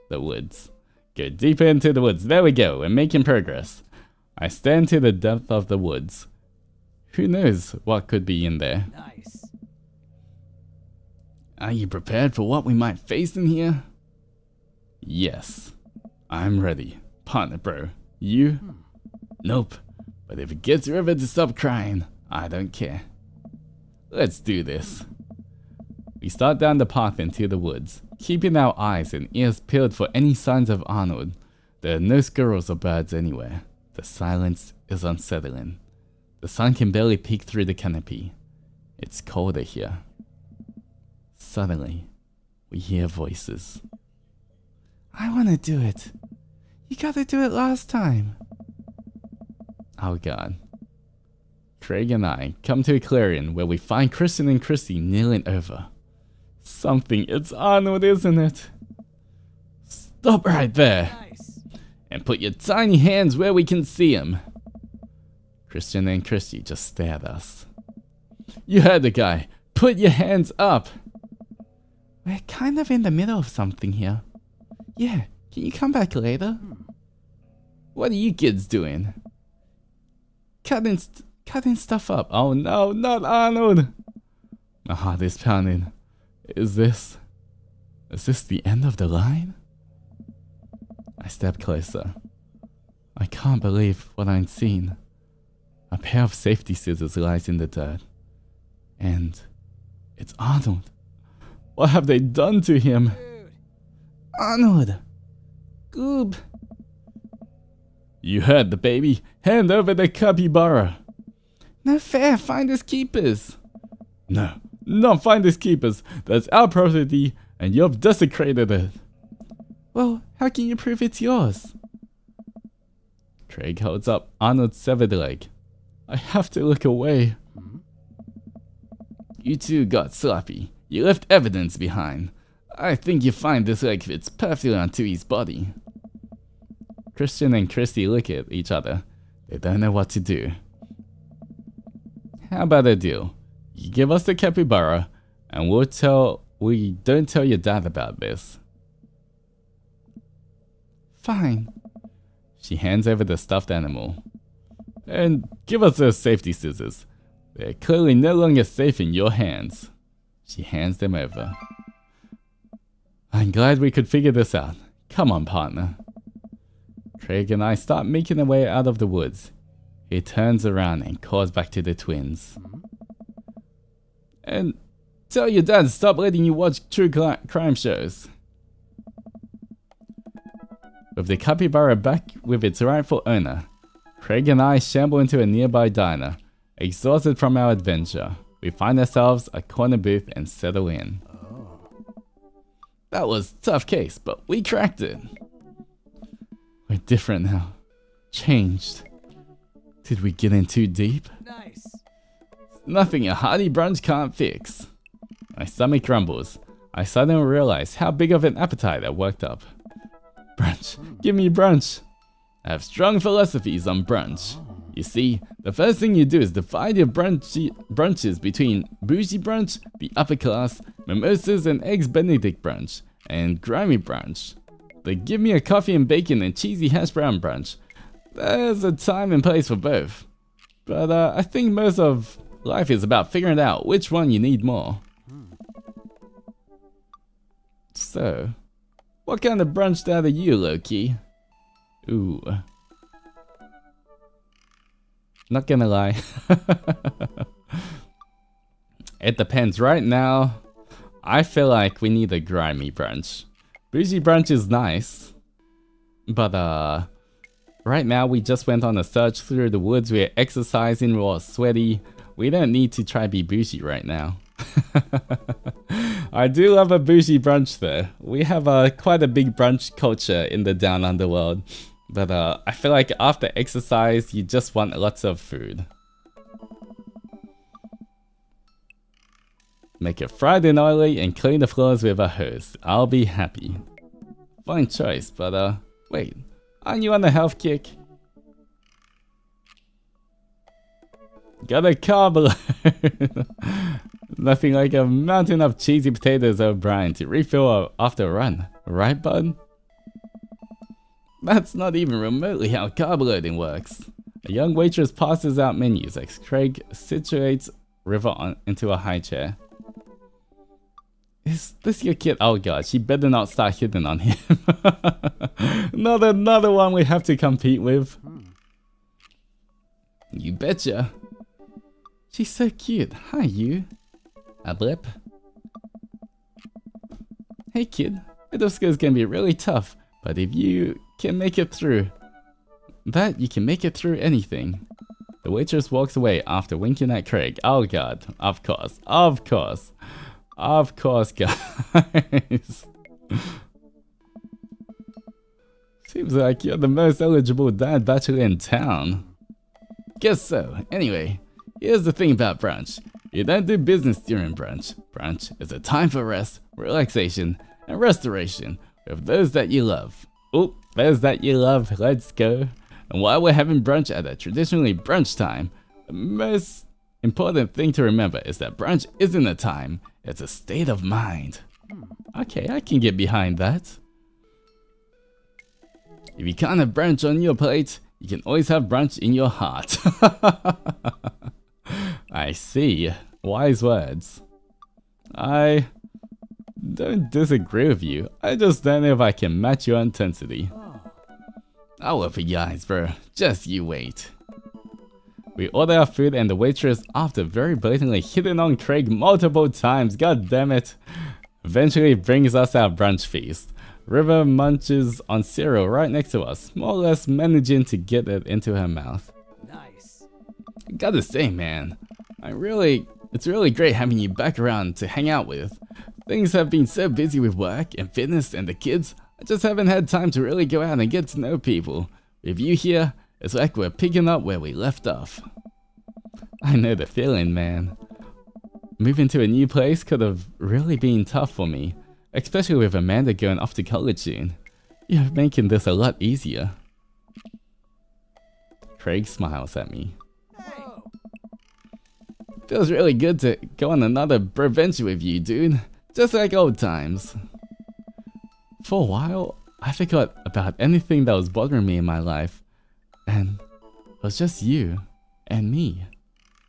The woods. Go deeper into the woods. There we go. We're making progress. I stand to the depth of the woods. Who knows what could be in there? Nice. Are you prepared for what we might face in here? Yes. I'm ready. Partner, bro. You? Nope. But if it gets River to stop crying, I don't care. Let's do this. We start down the path into the woods, keeping our eyes and ears peeled for any signs of Arnold. There are no squirrels or birds anywhere. The silence is unsettling. The sun can barely peek through the canopy. It's colder here. Suddenly, we hear voices. I want to do it. You gotta do it last time. Oh god. Craig and I come to a clearing where we find Kristen and Chrissy kneeling over. something. It's Arnold, isn't it? Stop right there. Nice. And put your tiny hands where we can see him. Christian and Christy just stare at us. You heard the guy. Put your hands up. We're kind of in the middle of something here. Yeah, can you come back later? What are you kids doing? Cutting stuff up. Oh no, not Arnold. My heart is pounding. Is this the end of the line? I step closer. I can't believe what I've seen. A pair of safety scissors lies in the dirt. And it's Arnold. What have they done to him? Dude. Arnold! Goob! You heard the baby. Hand over the capybara. No fair, finders keepers. No, not finders keepers. That's our property and you've desecrated it. Well, how can you prove it's yours? Craig holds up Arnold's severed leg. I have to look away. You two got sloppy. You left evidence behind. I think you find this leg fits perfectly onto his body. Christian and Christy look at each other. They don't know what to do. How about a deal? You give us the capybara, and we don't tell your dad about this. Fine. She hands over the stuffed animal. And give us those safety scissors. They're clearly no longer safe in your hands. She hands them over. I'm glad we could figure this out. Come on, partner. Craig and I start making our way out of the woods. He turns around and calls back to the twins. And tell your dad to stop letting you watch true crime shows. With the capybara back with its rightful owner, Craig and I shamble into a nearby diner. Exhausted from our adventure, we find ourselves a corner booth and settle in. That was a tough case, but we cracked it. We're different now. Changed. Did we get in too deep? Nice. Nothing a hearty brunch can't fix. My stomach rumbles. I suddenly realize how big of an appetite I worked up. Brunch. Give me brunch. I have strong philosophies on brunch. You see, the first thing you do is divide your brunches between bougie brunch, the upper class, mimosas and eggs benedict brunch, and grimy brunch. But give me a coffee and bacon and cheesy hash brown brunch. There's a time and place for both. But I think most of life is about figuring out which one you need more. So, what kind of brunch dad are you, Loki? Ooh. Not gonna lie. It depends. Right now, I feel like we need a grimy brunch. Bougie brunch is nice. But right now we just went on a search through the woods. We're exercising, we're all sweaty. We don't need to try be bougie right now. I do love a bougie brunch though. We have quite a big brunch culture in the Down Underworld. But I feel like after exercise, you just want lots of food. Make it fried and oily and clean the floors with a hose. I'll be happy. Fine choice, but wait. Aren't you on a health kick? Got a carb load. Nothing like a mountain of cheesy potatoes or brine to refill after a run. Right, bud? That's not even remotely how carb loading works. A young waitress passes out menus as Craig situates River into a high chair. Is this your kid? Oh god, she better not start hitting on him. Not another one we have to compete with. You betcha. She's so cute. Hi, you. A blip. Hey kid, middle school's gonna be really tough, but if you can make it through that, you can make it through anything. The waitress walks away after winking at Craig. Oh god, of course, guys. Seems like you're the most eligible dad bachelor in town. Guess so. Anyway, here's the thing about brunch. You don't do business during brunch. Brunch is a time for rest, relaxation, and restoration with those that you love. Oh, those that you love, let's go. And while we're having brunch at a traditionally brunch time, the most important thing to remember is that brunch isn't a time, it's a state of mind. Okay, I can get behind that. If you can't have brunch on your plate, you can always have brunch in your heart. I see. Wise words. I don't disagree with you. I just don't know if I can match your intensity. I'll open your eyes, bro. Just you wait. We order our food and the waitress, after very blatantly hitting on Craig multiple times, god damn it, eventually brings us our brunch feast. River munches on cereal right next to us, more or less managing to get it into her mouth. Nice. Gotta say, man, it's really great having you back around to hang out with. Things have been so busy with work and fitness and the kids, I just haven't had time to really go out and get to know people. With you here, it's like we're picking up where we left off. I know the feeling, man. Moving to a new place could have really been tough for me, especially with Amanda going off to college soon. You're making this a lot easier. Craig smiles at me. Feels really good to go on another adventure with you, dude. Just like old times. For a while, I forgot about anything that was bothering me in my life. And it was just you and me.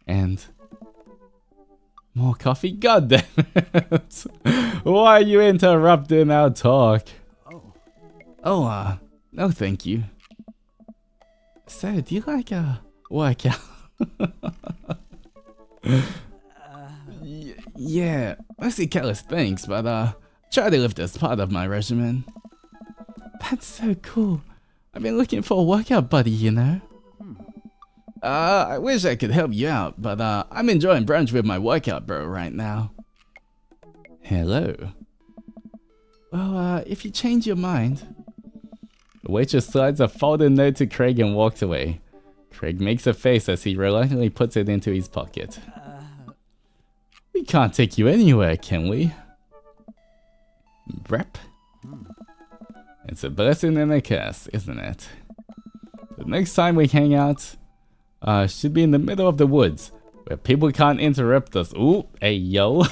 And more coffee? God damn it! Why are you interrupting our talk? Oh, no thank you. So, do you like workout? Yeah, mostly calisthenics, but try to lift as part of my regimen. That's so cool. I've been looking for a workout buddy, you know. I wish I could help you out, but I'm enjoying brunch with my workout bro right now. Hello. Well, if you change your mind. The waitress slides a folded note to Craig and walks away. Craig makes a face as he reluctantly puts it into his pocket. We can't take you anywhere, can we? Rep? It's a blessing and a curse, isn't it? The next time we hang out, should be in the middle of the woods, where people can't interrupt us. Ooh, hey yo.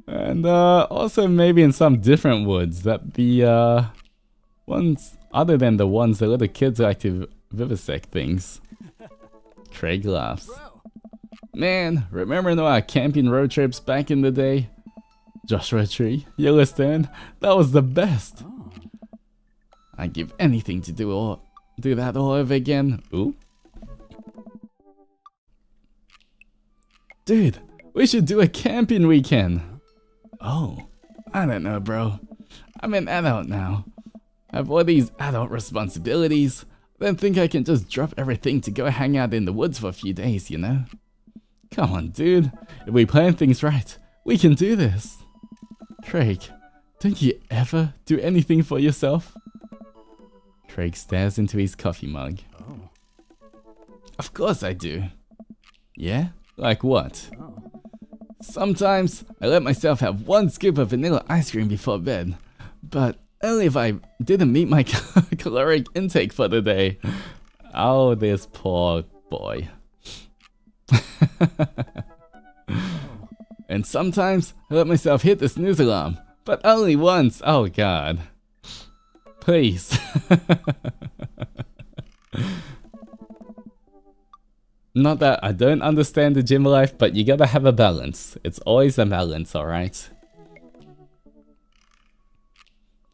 And also maybe in some different woods that the ones other than the ones the little kids like to vivisect things. Craig laughs. Man, remember our camping road trips back in the day? Joshua Tree, Yellowstone, that was the best. I'd give anything to do that all over again. Ooh. Dude, we should do a camping weekend. Oh, I don't know, bro. I'm an adult now. I have all these adult responsibilities. I don't think I can just drop everything to go hang out in the woods for a few days, you know? Come on, dude. If we plan things right, we can do this. Craig, don't you ever do anything for yourself? Craig stares into his coffee mug. Of course I do. Yeah? Like what? Sometimes I let myself have one scoop of vanilla ice cream before bed, but only if I didn't meet my caloric intake for the day. Oh, this poor boy. And sometimes I let myself hit the snooze alarm, but only once. Oh god. Please. Not that I don't understand the gym life, but you gotta have a balance. It's always a balance, alright?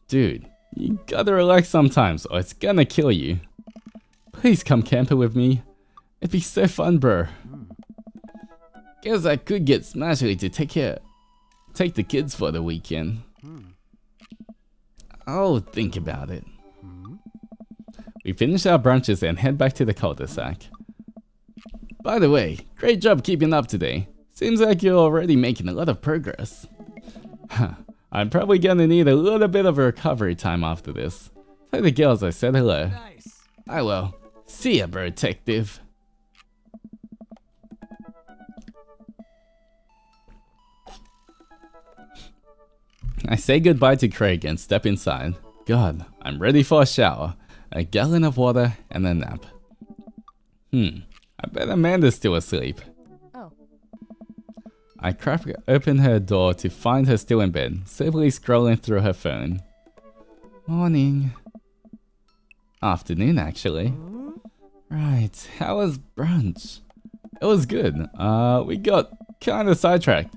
Dude, you gotta relax sometimes or it's gonna kill you. Please come camping with me. It'd be so fun, bro. Guess I could get Smashley to take the kids for the weekend. I'll think about it. We finish our brunches and head back to the cul-de-sac. By the way, great job keeping up today. Seems like you're already making a lot of progress. I'm probably gonna need a little bit of a recovery time after this. Tell the girls I said hello. Nice. I will. See ya, bro, detective. I say goodbye to Craig and step inside. God, I'm ready for a shower, a gallon of water, and a nap. I bet Amanda's still asleep. Oh. I crack open her door to find her still in bed, sleepily scrolling through her phone. Morning. Afternoon, actually. Right, how was brunch? It was good. We got kinda sidetracked.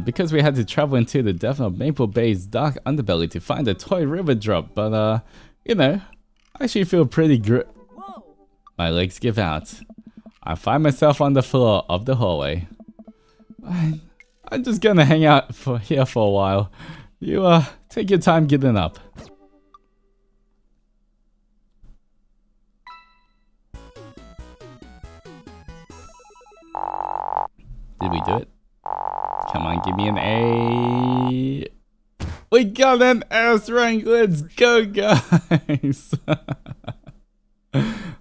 Because we had to travel into the depth of Maple Bay's dark underbelly to find a toy river drop, but you know, I actually feel pretty good. My legs give out. I find myself on the floor of the hallway. I'm just gonna hang out here for a while. You take your time getting up. Did we do it? Come on, give me an A. We got an S rank. Let's go, guys.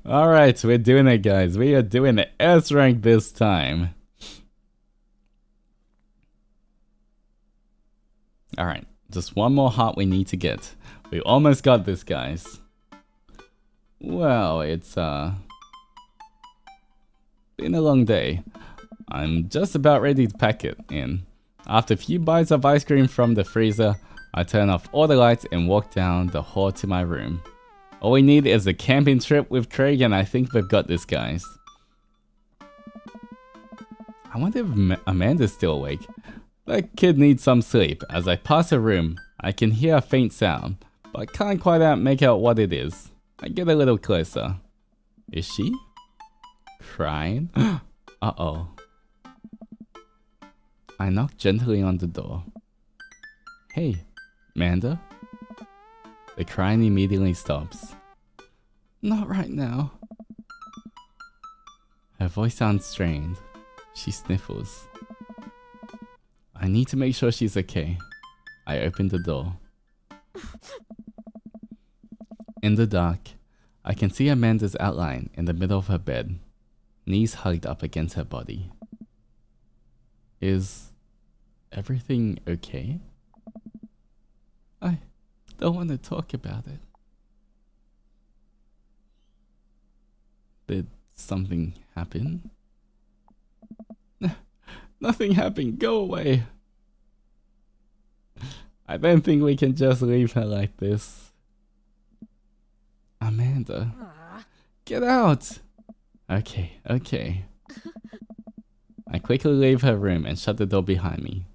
Alright, we're doing it, guys. We are doing the S rank this time. Alright, just one more heart we need to get. We almost got this, guys. Well, it's been a long day. I'm just about ready to pack it in. After a few bites of ice cream from the freezer, I turn off all the lights and walk down the hall to my room. All we need is a camping trip with Craig, and I think we've got this, guys. I wonder if Amanda's still awake. That kid needs some sleep. As I pass her room, I can hear a faint sound, but I can't quite make out what it is. I get a little closer. Is she crying? Uh-oh. I knock gently on the door. Hey, Amanda? The crying immediately stops. Not right now. Her voice sounds strained. She sniffles. I need to make sure she's okay. I open the door. In the dark, I can see Amanda's outline in the middle of her bed, knees hugged up against her body. Is everything okay? I don't want to talk about it. Did something happen? Nothing happened. Go away. I don't think we can just leave her like this. Amanda. Get out! Okay, okay. I quickly leave her room and shut the door behind me.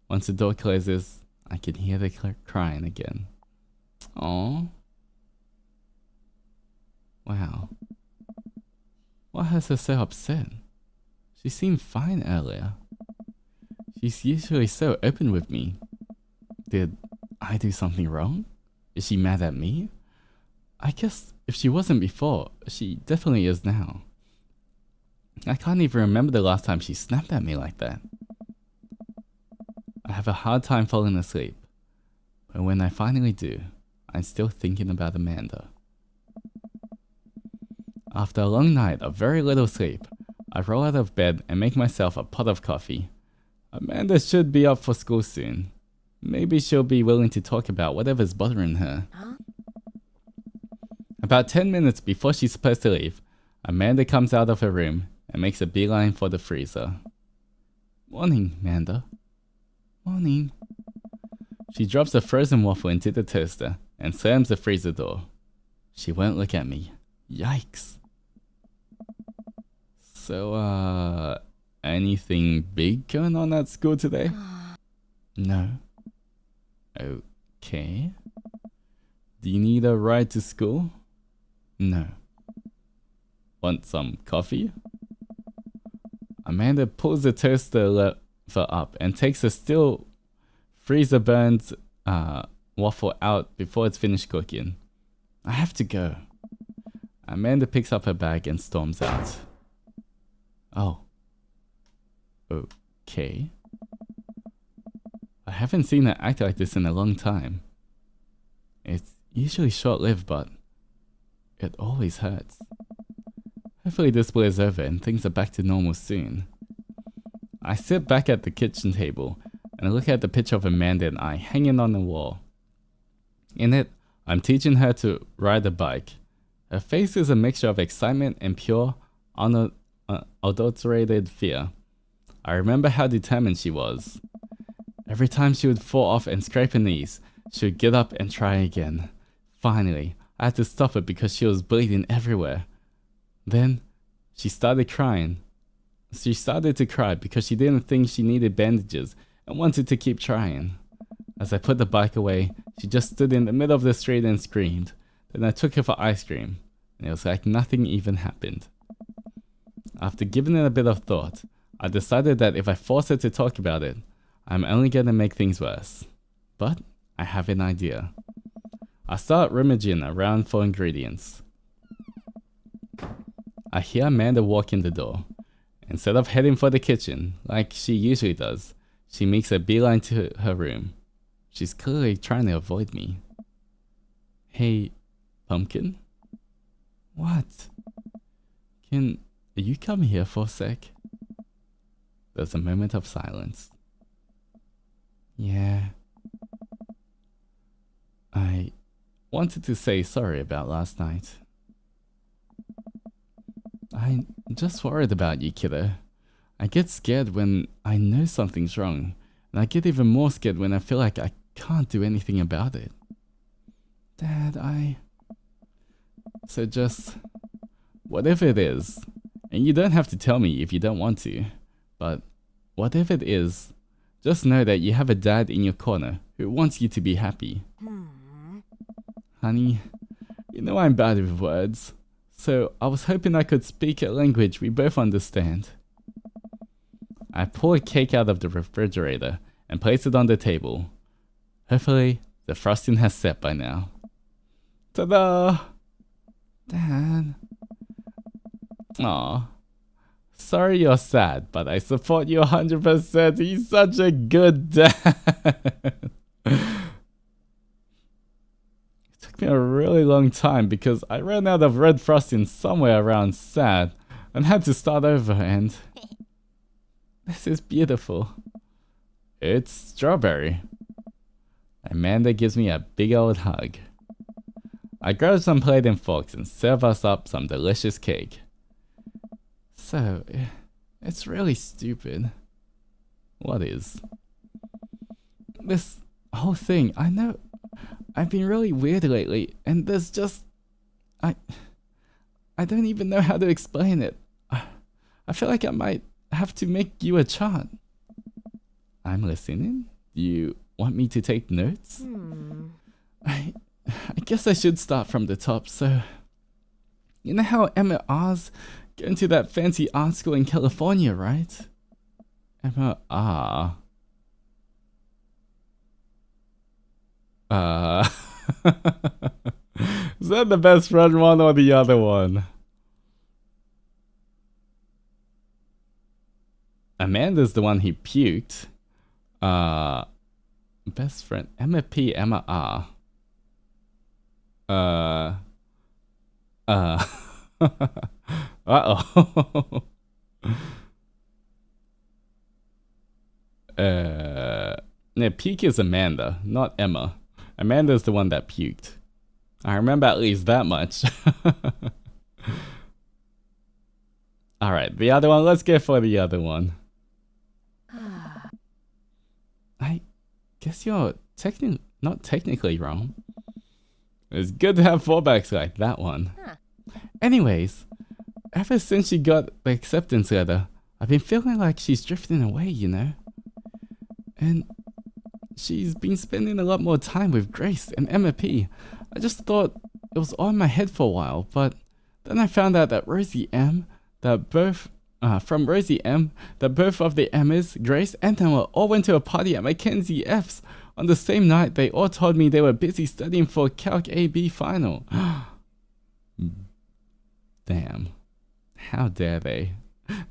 Once the door closes, I can hear the crying again. Aww. Wow. What has her so upset? She seemed fine earlier. She's usually so open with me. Did I do something wrong? Is she mad at me? I guess if she wasn't before, she definitely is now. I can't even remember the last time she snapped at me like that. I have a hard time falling asleep, but when I finally do, I'm still thinking about Amanda. After a long night of very little sleep, I roll out of bed and make myself a pot of coffee. Amanda should be up for school soon. Maybe she'll be willing to talk about whatever's bothering her. Huh? About 10 minutes before she's supposed to leave, Amanda comes out of her room and makes a beeline for the freezer. Morning, Amanda. Morning. She drops a frozen waffle into the toaster and slams the freezer door. She won't look at me. Yikes. So, anything big going on at school today? No. Okay. Do you need a ride to school? No. Want some coffee? Amanda pulls the toaster lever up and takes a still freezer burned waffle out before it's finished cooking. I have to go. Amanda picks up her bag and storms out. Oh. Okay. I haven't seen her act like this in a long time. It's usually short-lived, but it always hurts. Hopefully this blows over and things are back to normal soon. I sit back at the kitchen table and I look at the picture of Amanda and I hanging on the wall. In it, I'm teaching her to ride a bike. Her face is a mixture of excitement and pure, unadulterated fear. I remember how determined she was. Every time she would fall off and scrape her knees, she would get up and try again. Finally, I had to stop her because she was bleeding everywhere. Then, she started crying. She started to cry because she didn't think she needed bandages and wanted to keep trying. As I put the bike away, she just stood in the middle of the street and screamed. Then I took her for ice cream, and it was like nothing even happened. After giving it a bit of thought, I decided that if I force her to talk about it, I'm only going to make things worse. But I have an idea. I start rummaging around for ingredients. I hear Amanda walk in the door. Instead of heading for the kitchen, like she usually does, she makes a beeline to her room. She's clearly trying to avoid me. Hey, Pumpkin? What? Can you come here for a sec? There's a moment of silence. Yeah. I wanted to say sorry about last night. I'm just worried about you, kiddo. I get scared when I know something's wrong, and I get even more scared when I feel like I can't do anything about it. Dad, So just... whatever it is, and you don't have to tell me if you don't want to, but whatever it is, just know that you have a dad in your corner who wants you to be happy. Honey, you know I'm bad with words, so I was hoping I could speak a language we both understand. I pull a cake out of the refrigerator and place it on the table. Hopefully, the frosting has set by now. Ta-da! Dad. Aw. Sorry you're sad, but I support you 100%. He's such a good dad. It took me a really long time because I ran out of red frosting somewhere around sad and had to start over, and this is beautiful. It's strawberry. Amanda gives me a big old hug. I grab some plate and forks and serve us up some delicious cake. So, it's really stupid. What is? This whole thing, I know I've been really weird lately, and there's just... I don't even know how to explain it. I feel like I might have to make you a chart. I'm listening. Do you want me to take notes? I guess I should start from the top, so... You know how Emma R's going to that fancy art school in California, right? Emma R. Is that the best friend one or the other one? Amanda's the one he puked. Best friend. Emma P, Emma R. Uh-oh. No, puke is Amanda, not Emma. Amanda's the one that puked. I remember at least that much. Alright, the other one, let's go for the other one. I guess you're not technically wrong. It's good to have fallbacks like that one. Anyways, ever since she got the acceptance letter, I've been feeling like she's drifting away, you know? And she's been spending a lot more time with Grace and Emma P. I just thought it was all in my head for a while, but then I found out that Rosie M, from Rosie M, that both of the Emmas, Grace and Noah, all went to a party at Mackenzie F's. On the same night, they all told me they were busy studying for Calc AB final. Damn. How dare they?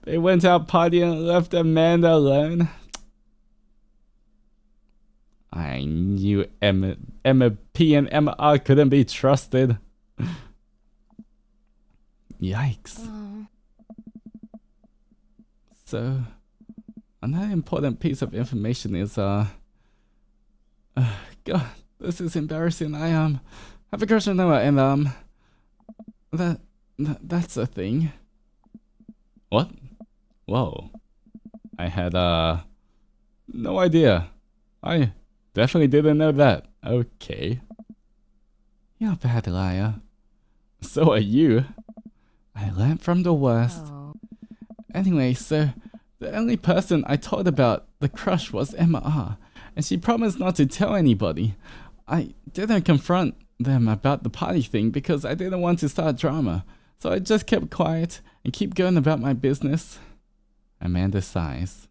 They went out partying and left Amanda alone. I knew Emma P and Emma R couldn't be trusted. Yikes. So, another important piece of information is, God, this is embarrassing. I, have a crush on Noah, and, that's a thing. What? Whoa. I had, no idea. I definitely didn't know that. Okay. You're a bad liar. So are you. I learned from the worst. Oh. Anyway, so the only person I told about the crush was Emma R, and she promised not to tell anybody. I didn't confront them about the party thing because I didn't want to start drama, so I just kept quiet and keep going about my business. Amanda sighs.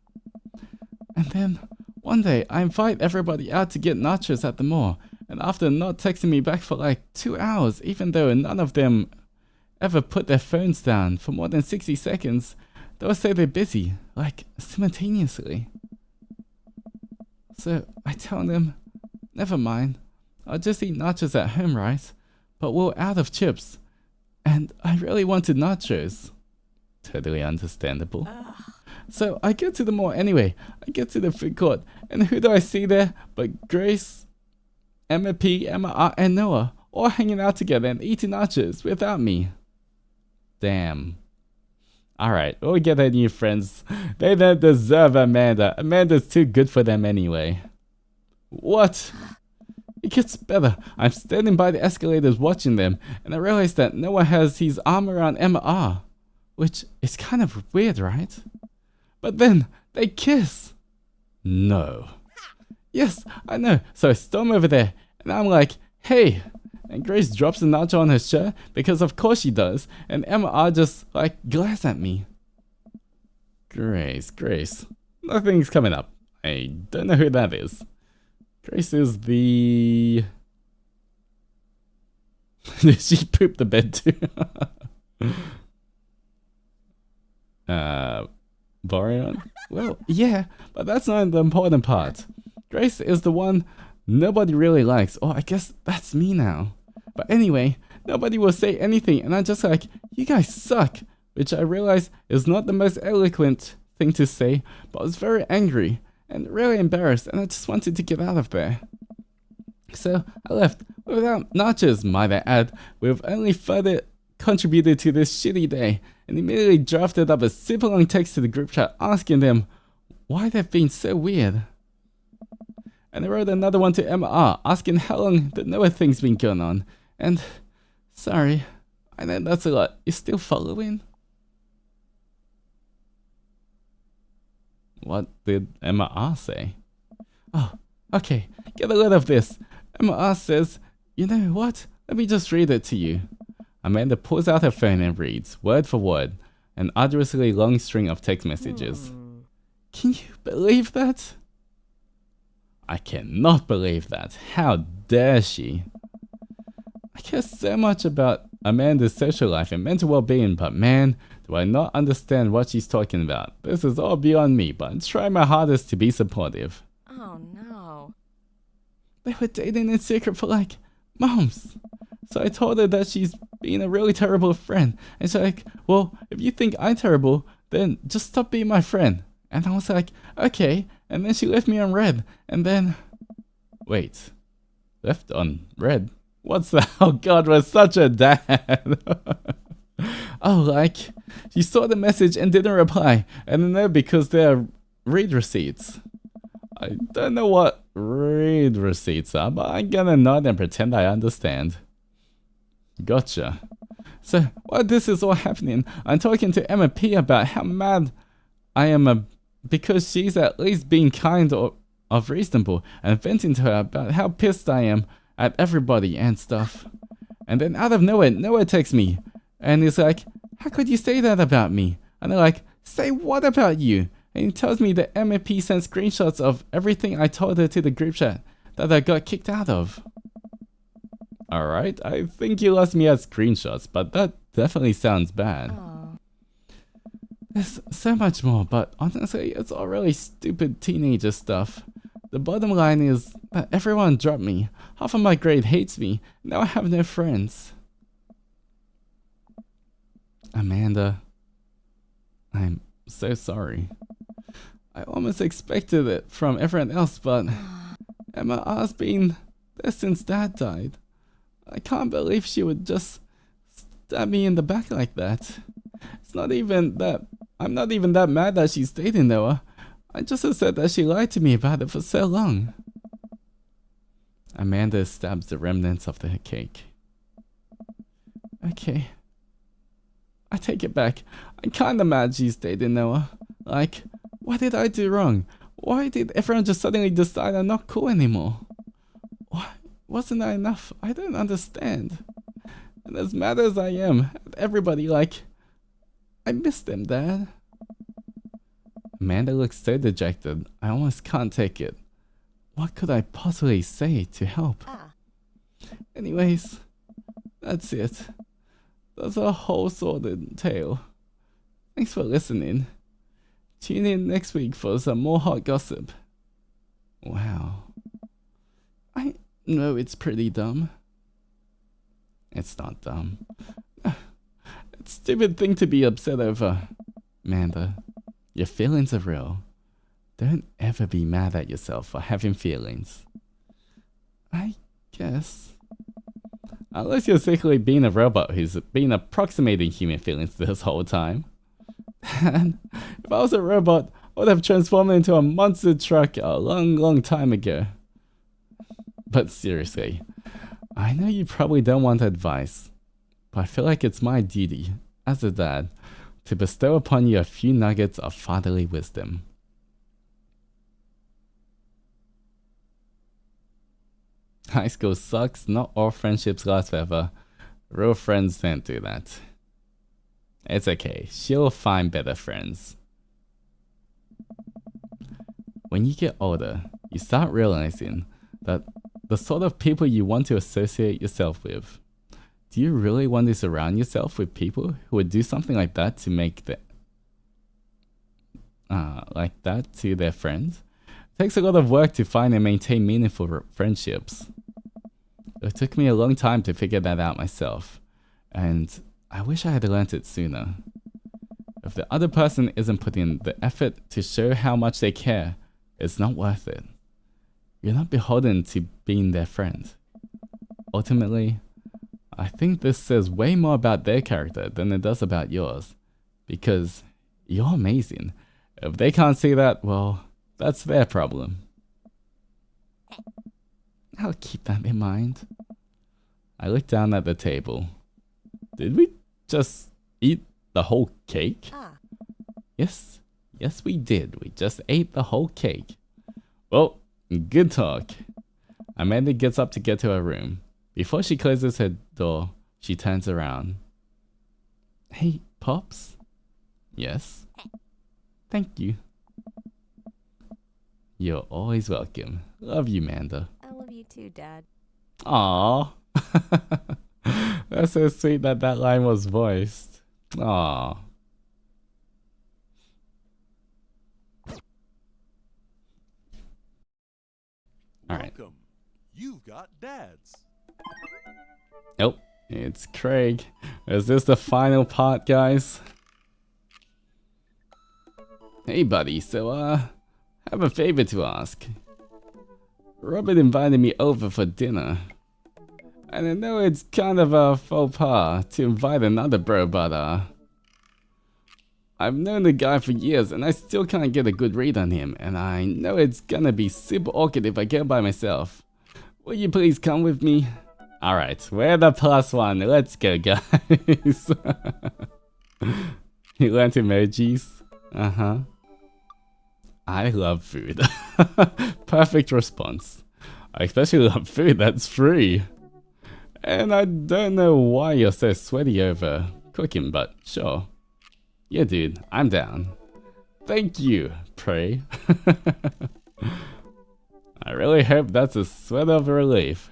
And then, one day, I invite everybody out to get nachos at the mall, and after not texting me back for like 2 hours, even though none of them ever put their phones down for more than 60 seconds, they'll say they're busy, like simultaneously. So I tell them, never mind, I'll just eat nachos at home, right? But we're out of chips, and I really wanted nachos. Totally understandable. So I get to the mall anyway. I get to the food court, and who do I see there but Grace, Emma P, Emma R, and Noah, all hanging out together and eating nachos without me. Damn. Alright, we'll get their new friends. They don't deserve Amanda. Amanda's too good for them anyway. What? It gets better. I'm standing by the escalators watching them, and I realize that Noah has his arm around Emma R, which is kind of weird, right? But then, they kiss. No. Yes, I know. So I storm over there, and I'm like, hey. And Grace drops a nacho on her shirt, because of course she does, and Emma R just, like, glares at me. Grace. Nothing's coming up. I don't know who that is. Grace is the... Did she poop the bed too? Boreon? Well, yeah, but that's not the important part. Grace is the one nobody really likes. Oh, I guess that's me now. But anyway, nobody will say anything, and I'm just like, you guys suck, which I realize is not the most eloquent thing to say, but I was very angry and really embarrassed, and I just wanted to get out of there. So I left without nachos, might I add. We've only further contributed to this shitty day, and immediately drafted up a super long text to the group chat asking them why they've been so weird. And I wrote another one to Emma R asking how long the Noah thing's been going on. And sorry, I know that's a lot. You still following? What did Emma R say? Oh, okay, get a load of this. Emma R says, you know what? Let me just read it to you. Amanda pulls out her phone and reads, word for word, an arduously long string of text messages. Can you believe that? I cannot believe that. How dare she? I care so much about Amanda's social life and mental well-being, but man, do I not understand what she's talking about. This is all beyond me, but I'm trying my hardest to be supportive. Oh no. They were dating in secret for like months. So I told her that she's being a really terrible friend. And she's like, well, if you think I'm terrible, then just stop being my friend. And I was like, okay. And then she left me on red. And then... Wait. Left on red? What's that? Oh god, we're such a dad. Oh, like, she saw the message and didn't reply. And then they're because they're read receipts. I don't know what read receipts are, but I'm gonna nod and pretend I understand. Gotcha. So, while this is all happening, I'm talking to Emma P about how mad I am because she's at least being kind or of reasonable, and venting to her about how pissed I am at everybody and stuff. And then out of nowhere, Noah texts me, and he's like, how could you say that about me? And I'm like, say what about you? And he tells me that Emma P sent screenshots of everything I told her to the group chat that I got kicked out of. Alright, I think you lost me at screenshots, but that definitely sounds bad. Oh. There's so much more, but honestly, it's all really stupid teenager stuff. The bottom line is that everyone dropped me. Half of my grade hates me. Now I have no friends. Amanda, I'm so sorry. I almost expected it from everyone else, but Emma has been there since Dad died. I can't believe she would just stab me in the back like that. It's not even that. I'm not even that mad that she's dating Noah. I just upset that she lied to me about it for so long. Amanda stabs the remnants of the cake. Okay. I take it back. I'm kinda mad she's dating Noah. Like, what did I do wrong? Why did everyone just suddenly decide I'm not cool anymore? Why wasn't I enough? I don't understand. And as mad as I am at everybody, like, I miss them, Dad. Amanda looks so dejected, I almost can't take it. What could I possibly say to help? Anyways, that's it. That's a whole sordid tale. Thanks for listening. Tune in next week for some more hot gossip. Wow. I know it's pretty dumb. It's not dumb. It's a stupid thing to be upset over. Amanda, your feelings are real. Don't ever be mad at yourself for having feelings. I guess. Unless you're secretly being a robot who's been approximating human feelings this whole time. And if I was a robot, I would have transformed into a monster truck a long time ago. But seriously, I know you probably don't want advice, but I feel like it's my duty, as a dad, to bestow upon you a few nuggets of fatherly wisdom. High school sucks, not all friendships last forever. Real friends don't do that. It's okay, she'll find better friends. When you get older, you start realizing that the sort of people you want to associate yourself with. Do you really want to surround yourself with people who would do something like that to make to their friends? It takes a lot of work to find and maintain meaningful friendships. It took me a long time to figure that out myself, and I wish I had learned it sooner. If the other person isn't putting in the effort to show how much they care, it's not worth it. You're not beholden to being their friend. Ultimately, I think this says way more about their character than it does about yours, because you're amazing. If they can't see that, well, that's their problem. I'll keep that in mind. I looked down at the table. Did we just eat the whole cake? Yes, we did. We just ate the whole cake. Well, good talk. Amanda gets up to get to her room. Before she closes her door, she turns around. Hey, Pops? Yes? Thank you. You're always welcome. Love you, Amanda. I love you too, Dad. Aww. That's so sweet that that line was voiced. Aww. Alright. Welcome. You've got dads. Nope. It's Craig. Is this the final part, guys? Hey, buddy. So, I have a favor to ask. Robert invited me over for dinner. And I know it's kind of a faux pas to invite another bro, but, I've known the guy for years and I still can't get a good read on him, and I know it's gonna be super awkward if I go by myself. Will you please come with me? Alright, we're the +1. Let's go, guys. You learned emojis? Uh-huh. I love food. Perfect response. I especially love food that's free. And I don't know why you're so sweaty over cooking, but sure. Yeah, dude, I'm down. Thank you, Prey. I really hope that's a sweat of relief.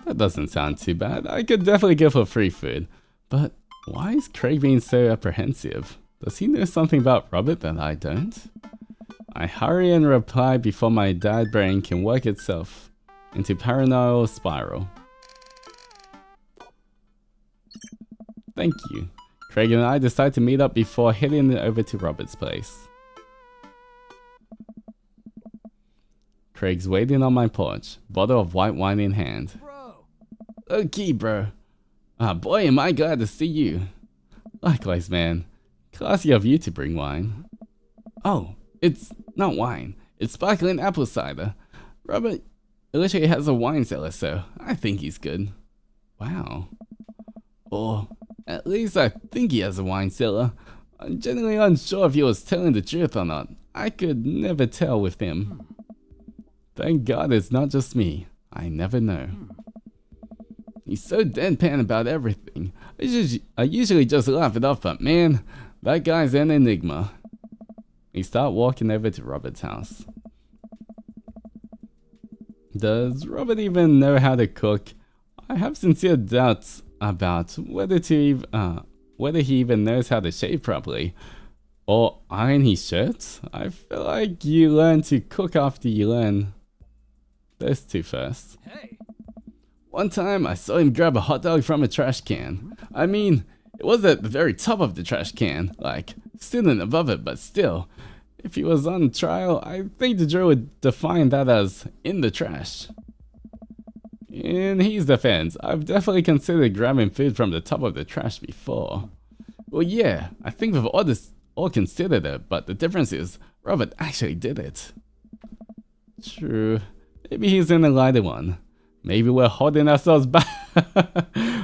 That doesn't sound too bad. I could definitely go for free food. But why is Craig being so apprehensive? Does he know something about Robert that I don't? I hurry and reply before my dad brain can work itself into paranoid spiral. Thank you. Craig and I decide to meet up before heading over to Robert's place. Craig's waiting on my porch, bottle of white wine in hand. Bro. Okay, bro. Ah, boy, am I glad to see you. Likewise, man. Classy of you to bring wine. Oh, it's not wine. It's sparkling apple cider. Robert literally has a wine cellar, so I think he's good. Wow. Or at least I think he has a wine cellar. I'm genuinely unsure if he was telling the truth or not. I could never tell with him. Thank God it's not just me. I never know. He's so deadpan about everything. I usually just laugh it off, but man, that guy's an enigma. We start walking over to Robert's house. Does Robert even know how to cook? I have sincere doubts about whether he even knows how to shave properly or iron his shirts. I feel like you learn to cook after you learn those two first. Hey. One time I saw him grab a hot dog from a trash can. I mean, it was at the very top of the trash can, like sitting above it, but still. If he was on trial, I think the jury would define that as in the trash. In his defense, I've definitely considered grabbing food from the top of the trash before. Well, yeah, I think we've all considered it, but the difference is Robert actually did it. True. Maybe he's in the lighter one. Maybe we're holding ourselves back.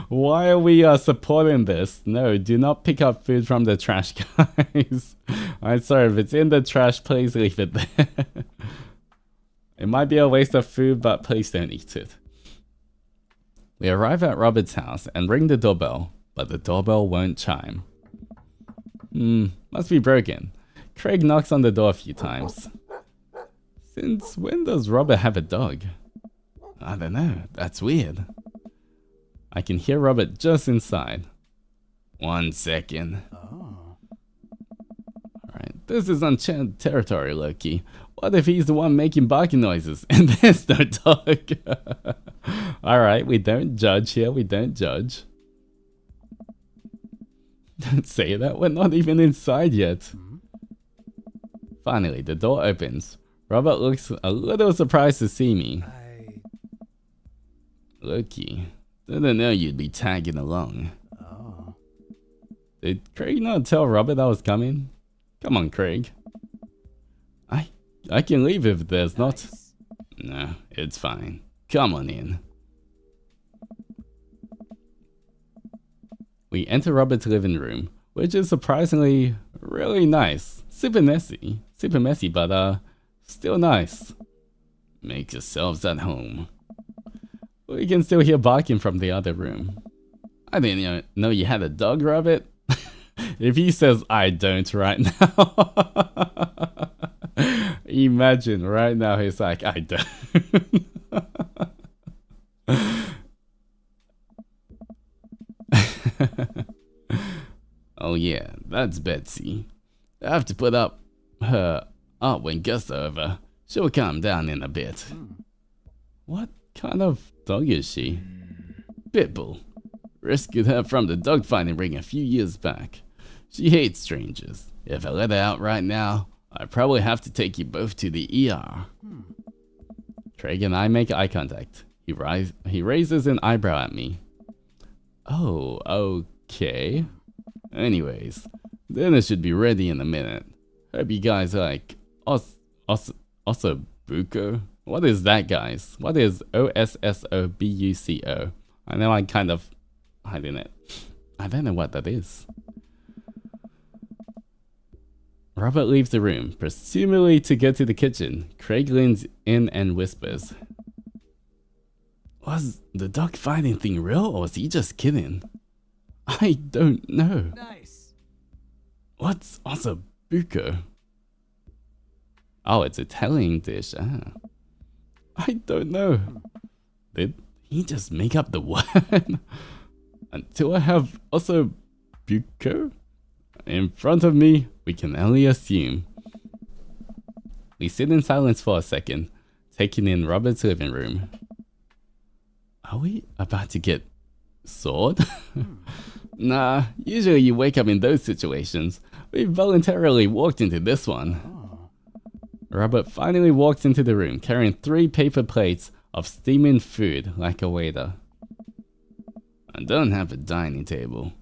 Why are we supporting this? No, do not pick up food from the trash, guys. I'm sorry, if it's in the trash, please leave it there. It might be a waste of food, but please don't eat it. We arrive at Robert's house and ring the doorbell, but the doorbell won't chime. Must be broken. Craig knocks on the door a few times. Since when does Robert have a dog? I don't know, that's weird. I can hear Robert just inside. 1 second. Oh. Alright, this is uncharted territory, Loki. What if he's the one making barking noises and there's no dog? Alright, we don't judge here, we don't judge. Don't say that, we're not even inside yet. Finally, the door opens. Robert looks a little surprised to see me. Loki, didn't know you'd be tagging along. Oh. Did Craig not tell Robert I was coming? Come on, Craig. I can leave if there's not. No, it's fine. Come on in. We enter Robert's living room, which is surprisingly really nice. Super messy, but still nice. Make yourselves at home. We can still hear barking from the other room. I didn't know you had a dog, Robert. If he says I don't right now. Imagine right now he's like, I don't. Oh yeah, that's Betsy. I have to put up her up when guests are over. She'll calm down in a bit. What kind of dog is she? Pitbull. Rescued her from the dogfighting ring a few years back. She hates strangers. If I let her out right now, I'd probably have to take you both to the ER. Craig and I make eye contact. He raises an eyebrow at me. Oh, okay. Anyways, dinner should be ready in a minute. Hope you guys like also buko. What is that, guys? What is OSSOBUCO? I know I'm kind of hiding it. I don't know what that is. Robert leaves the room, presumably to go to the kitchen. Craig leans in and whispers. Was the dog fighting thing real or was he just kidding? I don't know. Nice. What's ossobuco? Oh, it's a Italian dish. Ah. I don't know. Did he just make up the word? Until I have ossobuco in front of me, we can only assume. We sit in silence for a second, taking in Robert's living room. Are we about to get sword? Nah, usually you wake up in those situations. We voluntarily walked into this one. Oh. Robert finally walks into the room carrying 3 paper plates of steaming food like a waiter. I don't have a dining table.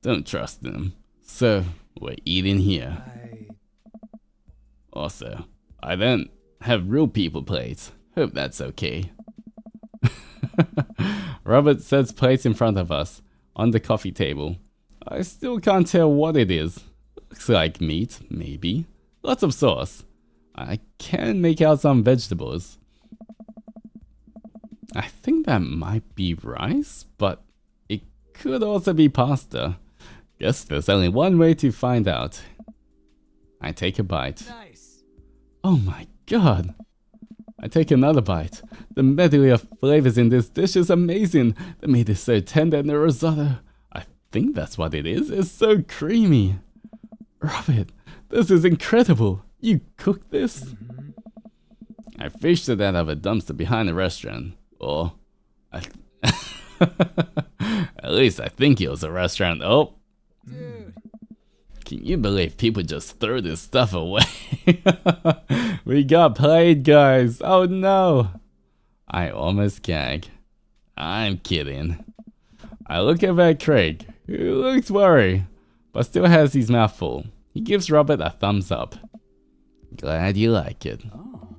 Don't trust them. So, we're eating here. Also, I don't have real people plates. Hope that's okay. Robert sets plates in front of us on the coffee table. I still can't tell what it is. Looks like meat, maybe. Lots of sauce. I can make out some vegetables. I think that might be rice, but it could also be pasta. Guess there's only one way to find out. I take a bite. Nice. Oh my god! I take another bite. The medley of flavors in this dish is amazing. The meat is so tender in the risotto. I think that's what it is. It's so creamy. Robert, this is incredible. You cooked this? I fished it out of a dumpster behind the restaurant. Or, at least I think it was a restaurant. Oh. Dude. Can you believe people just throw this stuff away? We got played, guys. Oh no. I almost gag. I'm kidding. I look over at Craig, who looks worried, but still has his mouth full. He gives Robert a thumbs up. Glad you like it. Oh.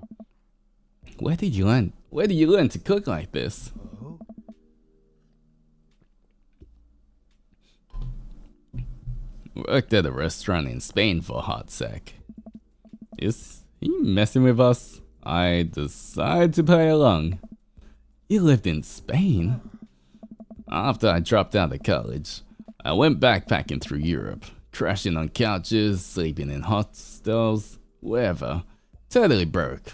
Where did you learn? Where did you learn to cook like this? Oh. Worked at a restaurant in Spain for a hot sec. Is he messing with us? I decide to play along. You lived in Spain? After I dropped out of college, I went backpacking through Europe, crashing on couches, sleeping in hostels, wherever. Totally broke.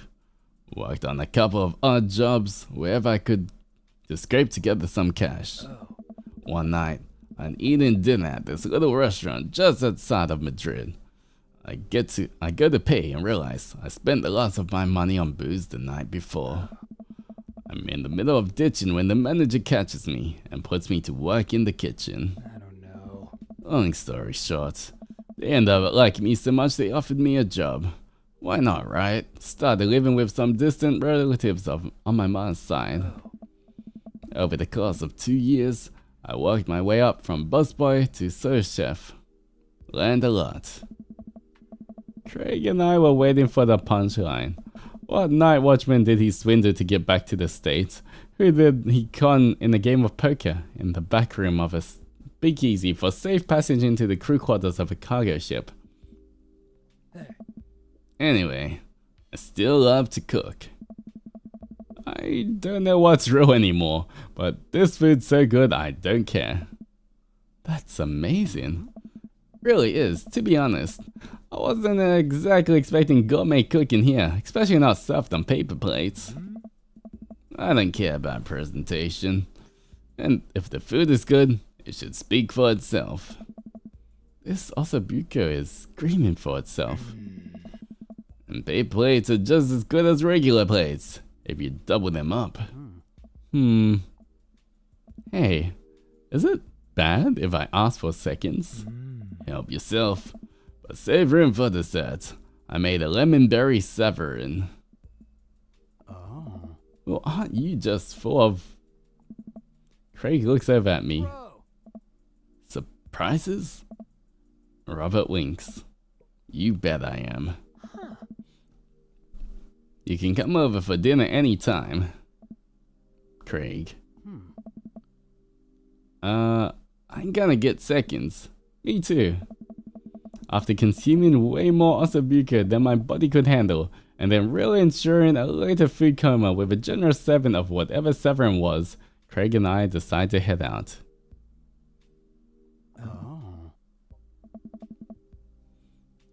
Worked on a couple of odd jobs wherever I could to scrape together some cash. One night, I'm eating dinner at this little restaurant just outside of Madrid. I go to pay and realize I spent the last of my money on booze the night before. I'm in the middle of ditching when the manager catches me and puts me to work in the kitchen. I don't know. Long story short, they ended up liking me so much they offered me a job. Why not, right? Started living with some distant relatives on my mom's side. Over the course of 2 years, I worked my way up from busboy to sous chef. Learned a lot. Craig and I were waiting for the punchline. What night watchman did he swindle to get back to the States? Who did he con in a game of poker in the back room of a speakeasy for safe passage into the crew quarters of a cargo ship? Anyway, I still love to cook. I don't know what's real anymore, but this food's so good I don't care. That's amazing. Really is, to be honest. I wasn't exactly expecting gourmet cooking here, especially not served on paper plates. I don't care about presentation. And if the food is good, it should speak for itself. This ossobuco is screaming for itself. And paper plates are just as good as regular plates, if you double them up. Hey, is it bad if I ask for seconds? Help yourself, but save room for dessert. I made a lemon berry Severin. Oh. Well, aren't you just full of... Craig looks over at me. Bro. Surprises? Robert winks. You bet I am. You can come over for dinner anytime. Craig. I'm gonna get seconds. Me too. After consuming way more ossobuco than my body could handle, and then really ensuring a later food coma with a generous 7 of whatever Severin was, Craig and I decide to head out. Oh.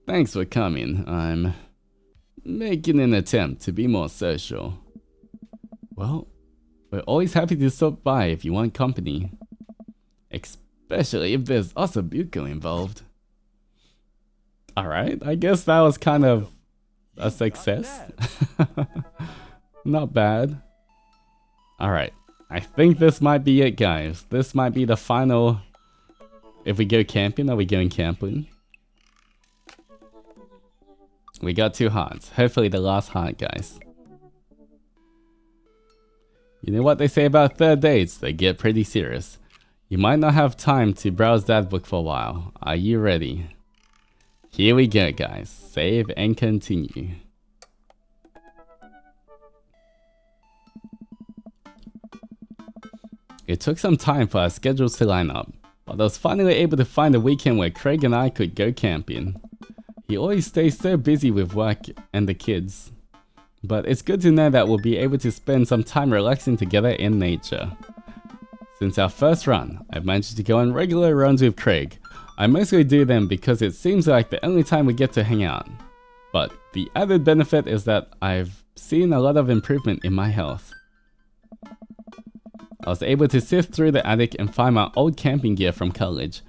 Thanks for coming. I'm making an attempt to be more social. Well, we're always happy to stop by if you want company. Especially if there's ossobuco involved. Alright, I guess that was kind of a success. Not bad. Alright, I think this might be it, guys. This might be the final If we go camping, are we going camping? We got 2 hearts. Hopefully the last heart, guys. You know what they say about third dates? They get pretty serious. You might not have time to browse that book for a while. Are you ready? Here we go, guys. Save and continue. It took some time for our schedules to line up, but I was finally able to find a weekend where Craig and I could go camping. He always stays so busy with work and the kids, but it's good to know that we'll be able to spend some time relaxing together in nature. Since our first run, I've managed to go on regular runs with Craig. I mostly do them because it seems like the only time we get to hang out. But the added benefit is that I've seen a lot of improvement in my health. I was able to sift through the attic and find my old camping gear from college.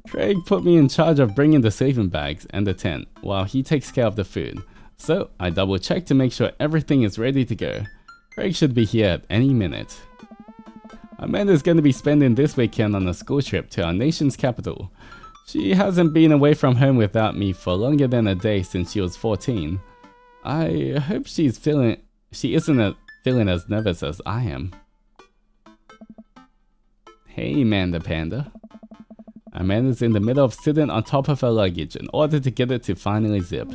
Craig put me in charge of bringing the sleeping bags and the tent, while he takes care of the food. So I double checked to make sure everything is ready to go. Craig should be here at any minute. Amanda's going to be spending this weekend on a school trip to our nation's capital. She hasn't been away from home without me for longer than a day since she was 14. I hope she isn't feeling as nervous as I am. Hey, Amanda Panda. Amanda's in the middle of sitting on top of her luggage in order to get it to finally zip.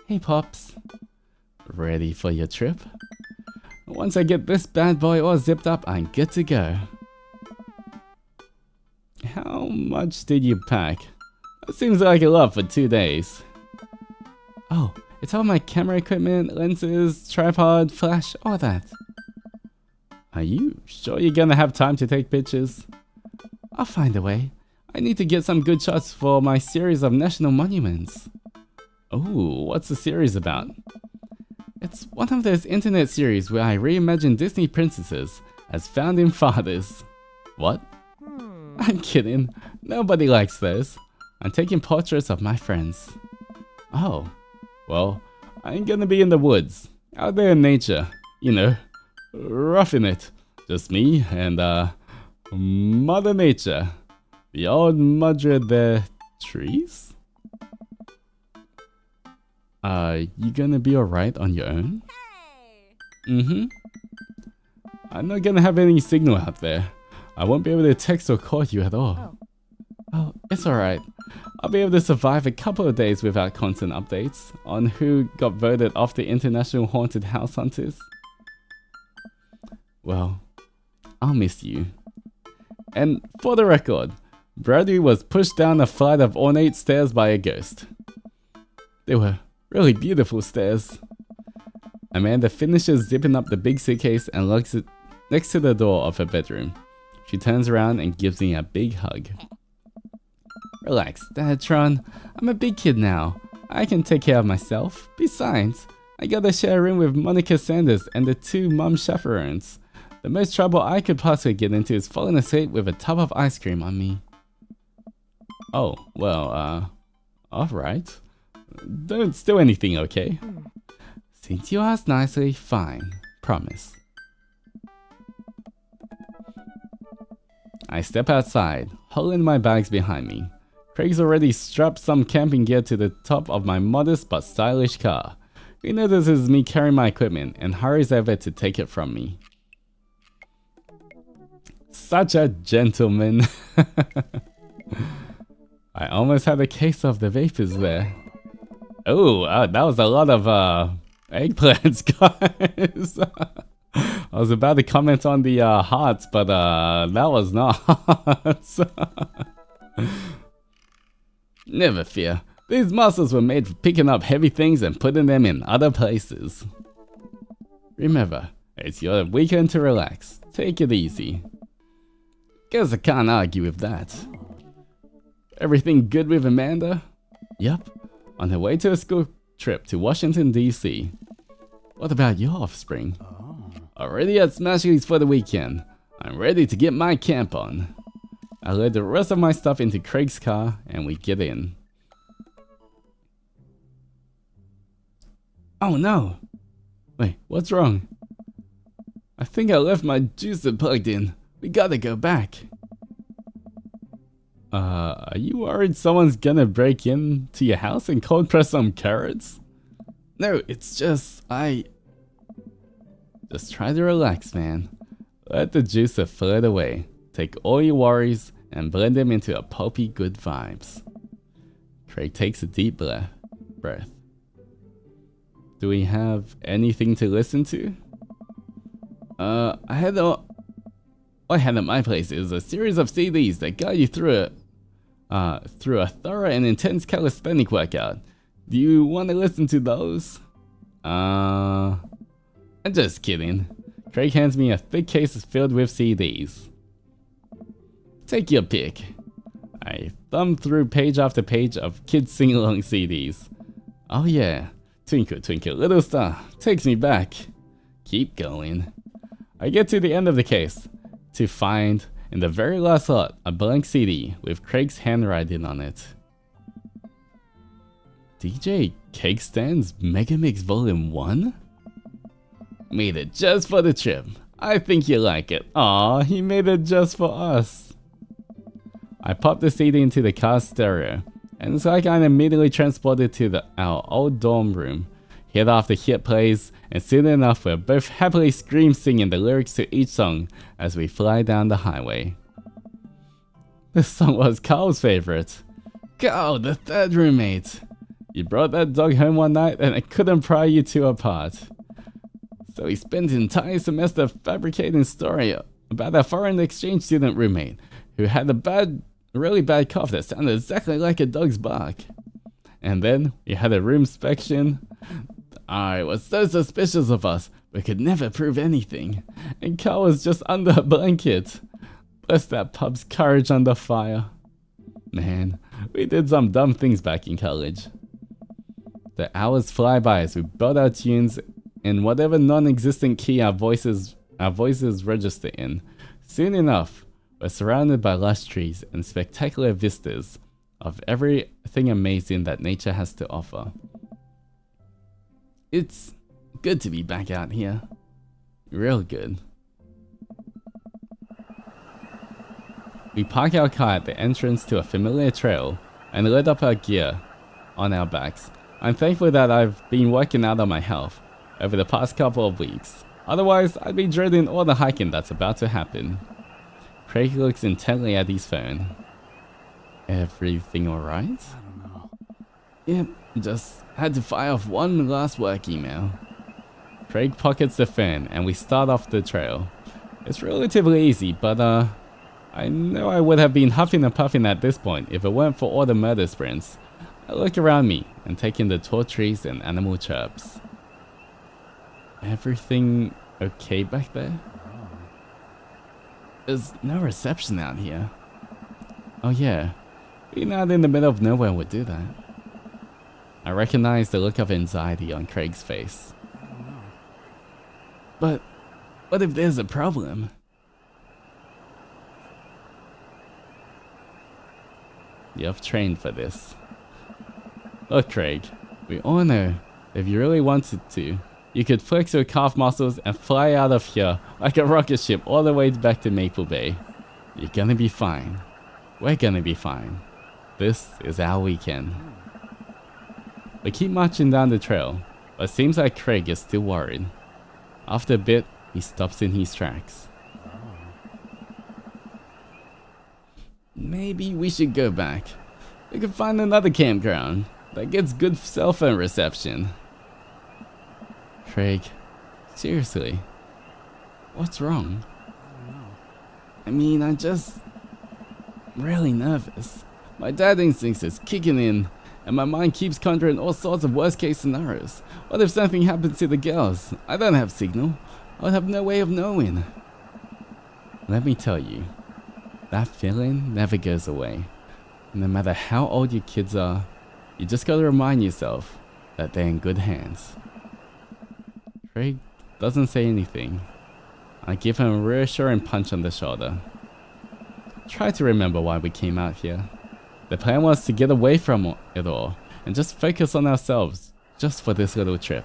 Hey, Pops. Ready for your trip? Once I get this bad boy all zipped up, I'm good to go. How much did you pack? That seems like a lot for 2 days. Oh, it's all my camera equipment, lenses, tripod, flash, all that. Are you sure you're gonna have time to take pictures? I'll find a way. I need to get some good shots for my series of national monuments. Oh, what's the series about? It's one of those internet series where I reimagine Disney princesses as founding fathers. What? I'm kidding. Nobody likes those. I'm taking portraits of my friends. Oh, well, I'm gonna be in the woods, out there in nature, you know, roughing it. Just me and, Mother Nature. The old Madre de trees? You gonna be alright on your own? Hey. I'm not gonna have any signal out there. I won't be able to text or call you at all. Oh, it's alright. I'll be able to survive a couple of days without constant updates on who got voted off the International Haunted House Hunters. Well, I'll miss you. And for the record, Bradley was pushed down a flight of ornate stairs by a ghost. They were really beautiful stairs. Amanda finishes zipping up the big suitcase and locks it next to the door of her bedroom. She turns around and gives me a big hug. Relax, Dadatron. I'm a big kid now. I can take care of myself. Besides, I gotta share a room with Monica Sanders and the 2 mom chaperones. The most trouble I could possibly get into is falling asleep with a tub of ice cream on me. Oh, well, alright. Don't steal anything, okay? Since you asked nicely, fine. Promise. I step outside, hauling my bags behind me. Craig's already strapped some camping gear to the top of my modest but stylish car. He notices me carrying my equipment and hurries over to take it from me. Such a gentleman. I almost had a case of the vapors there. Oh, that was a lot of eggplants, guys. I was about to comment on the hearts, but that was not hearts. Never fear. These muscles were made for picking up heavy things and putting them in other places. Remember, it's your weekend to relax. Take it easy. Guess I can't argue with that. Everything good with Amanda? Yep. On her way to a school trip to Washington, D.C. What about your offspring? Already at Smashley's for the weekend. I'm ready to get my camp on. I load the rest of my stuff into Craig's car and we get in. Oh no! Wait, what's wrong? I think I left my juicer plugged in. We gotta go back. Are you worried someone's gonna break into your house and cold press some carrots? No, it's just, Just try to relax, man. Let the juice float away. Take all your worries and blend them into a pulpy good vibes. Craig takes a deep breath. Do we have anything to listen to? What I had at my place is a series of CDs that guide you through a thorough and intense calisthenic workout. Do you want to listen to those? I'm just kidding. Craig hands me a thick case filled with CDs. Take your pick. I thumb through page after page of kids sing-along CDs. Oh yeah, Twinkle Twinkle Little Star takes me back. Keep going. I get to the end of the case to find, in the very last lot, a blank CD with Craig's handwriting on it. DJ Cake Stand's Megamix Volume 1? Made it just for the trip. I think you like it. Aw, he made it just for us. I pop the CD into the car stereo, and it's like I'm immediately transported to our old dorm room. Hit after hit plays, and soon enough we're both happily scream singing the lyrics to each song as we fly down the highway. This song was Carl's favorite. Carl, the third roommate. You brought that dog home one night and I couldn't pry you two apart. So he spent the entire semester fabricating a story about a foreign exchange student roommate who had a really bad cough that sounded exactly like a dog's bark. And then we had a room inspection. I was so suspicious of us, we could never prove anything. And Carl was just under a blanket. Bless that pup's courage under fire. Man, we did some dumb things back in college. The hours fly by as we build our tunes in whatever non-existent key our voices register in. Soon enough, we're surrounded by lush trees and spectacular vistas of everything amazing that nature has to offer. It's good to be back out here. Real good. We park our car at the entrance to a familiar trail and load up our gear on our backs. I'm thankful that I've been working out on my health over the past couple of weeks. Otherwise, I'd be dreading all the hiking that's about to happen. Craig looks intently at his phone. Everything alright? I don't know. Yep, just had to fire off one last work email. Craig pockets the phone and we start off the trail. It's relatively easy, but I know I would have been huffing and puffing at this point if it weren't for all the murder sprints. I look around me and take in the tall trees and animal chirps. Everything okay back there? There's no reception out here. Oh yeah, being out in the middle of nowhere would do that. I recognize the look of anxiety on Craig's face. I don't know. But what if there's a problem? You're trained for this. Look, Craig, we all know if you really wanted to, you could flex your calf muscles and fly out of here like a rocket ship all the way back to Maple Bay. You're gonna be fine. We're gonna be fine. This is our weekend. We keep marching down the trail, but it seems like Craig is still worried. After a bit, he stops in his tracks. Maybe we should go back. We could find another campground that gets good cell phone reception. Craig, seriously, what's wrong? I don't know. I mean, I'm just really nervous. My dad instincts is kicking in, and my mind keeps conjuring all sorts of worst case scenarios. What if something happens to the girls? I don't have signal. I would have no way of knowing. Let me tell you, that feeling never goes away. No matter how old your kids are, you just gotta remind yourself that they're in good hands. Craig doesn't say anything. I give him a reassuring punch on the shoulder. Try to remember why we came out here. The plan was to get away from it all and just focus on ourselves just for this little trip.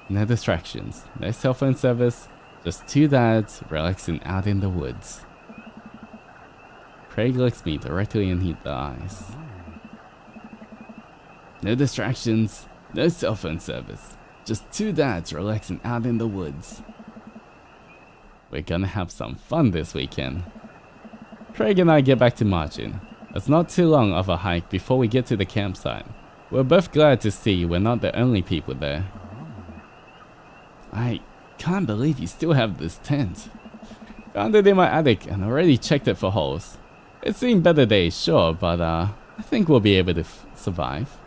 No distractions, no cell phone service, just two dads relaxing out in the woods. Craig looks me directly in the eyes. No distractions, no cell phone service. Just two dads relaxing out in the woods. We're gonna have some fun this weekend. Craig and I get back to marching. It's not too long of a hike before we get to the campsite. We're both glad to see we're not the only people there. I can't believe you still have this tent. Found it in my attic and already checked it for holes. It's seen better days, sure, but I think we'll be able to survive.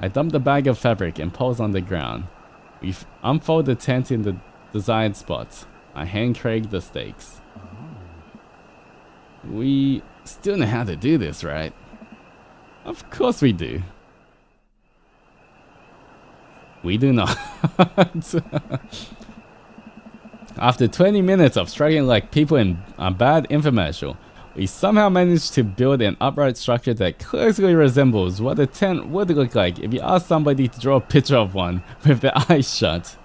I dump the bag of fabric and pause on the ground. We unfold the tent in the desired spots. I hand Craig the stakes. We still know how to do this, right? Of course we do. We do not. After 20 minutes of struggling like people in a bad infomercial, we somehow managed to build an upright structure that closely resembles what a tent would look like if you asked somebody to draw a picture of one with their eyes shut.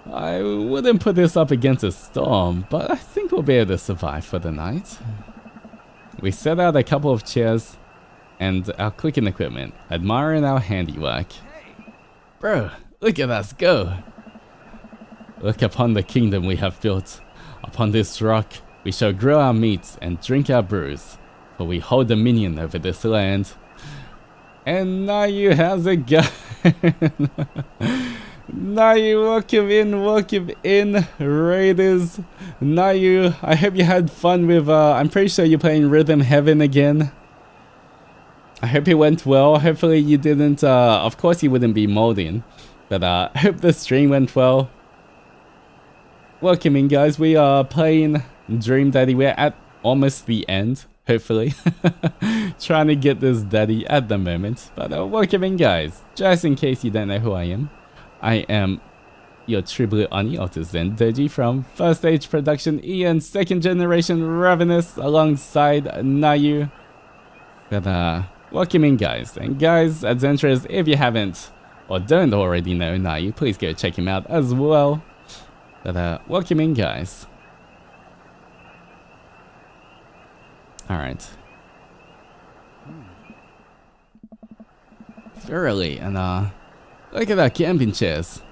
I wouldn't put this up against a storm, but I think we'll be able to survive for the night. We set out a couple of chairs and our cooking equipment, admiring our handiwork. Bro, look at us go! Look upon the kingdom we have built. Upon this rock, we shall grill our meats and drink our brews, for we hold dominion over this land. And now you has a gun. Now you welcome in, Raiders. Now I hope you had fun with, I'm pretty sure you're playing Rhythm Heaven again. I hope it went well. Hopefully you didn't, of course you wouldn't be molding, but I hope the stream went well. Welcome in, guys. We are playing Dream Daddy. We're at almost the end, hopefully. Trying to get this daddy at the moment, but welcome in, guys. Just in case you don't know who I am. I am your true blue Oni, Altus Zendoji from First Age Production Ian, second generation Ravenous alongside Nayu. But welcome in, guys. And guys, at Zentress, if you haven't or don't already know Nayu, please go check him out as well. But welcome in, guys. Alright. Thoroughly, and look at our camping chairs,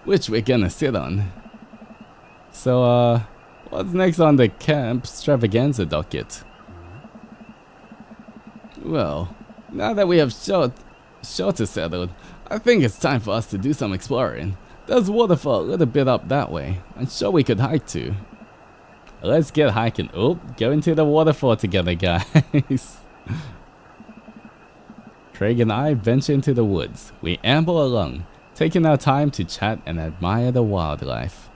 which we're gonna sit on. So, what's next on the camp extravaganza docket? Well, now that we have shelter settled, I think it's time for us to do some exploring. There's waterfall a little bit up that way. I'm sure we could hike to. Let's get hiking. Oh, go into the waterfall together, guys. Craig and I venture into the woods. We amble along, taking our time to chat and admire the wildlife.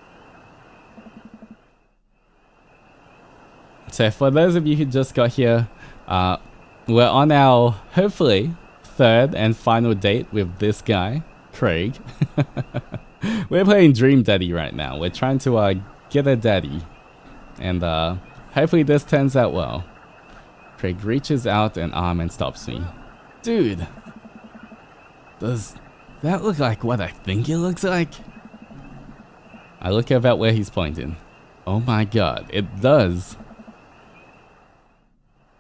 So for those of you who just got here, we're on our, hopefully, third and final date with this guy, Craig. We're playing Dream Daddy right now. We're trying to get a daddy. And hopefully this turns out well. Craig reaches out an arm and stops me. Dude, does that look like what I think it looks like? I look over at where he's pointing. Oh my god, it does.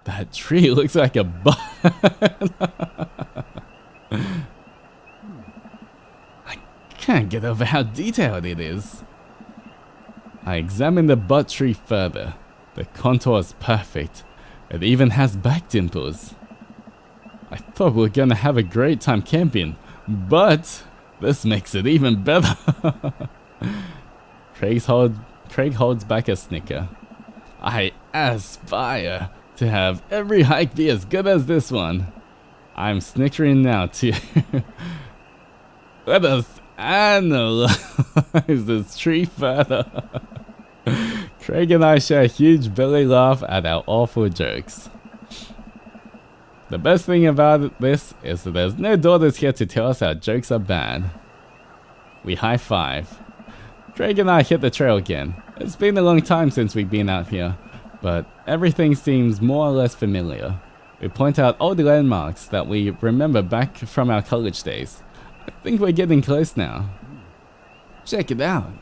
That tree looks like a butt. I can't get over how detailed it is. I examine the butt tree further. The contour is perfect. It even has back dimples. I thought we were gonna have a great time camping, but this makes it even better. Craig holds back a snicker. I aspire to have every hike be as good as this one. I'm snickering now too. Let us analyze this tree further. Craig and I share a huge belly laugh at our awful jokes. The best thing about this is that there's no daughters here to tell us our jokes are bad. We high five. Craig and I hit the trail again. It's been a long time since we've been out here, but everything seems more or less familiar. We point out old landmarks that we remember back from our college days. I think we're getting close now. Check it out.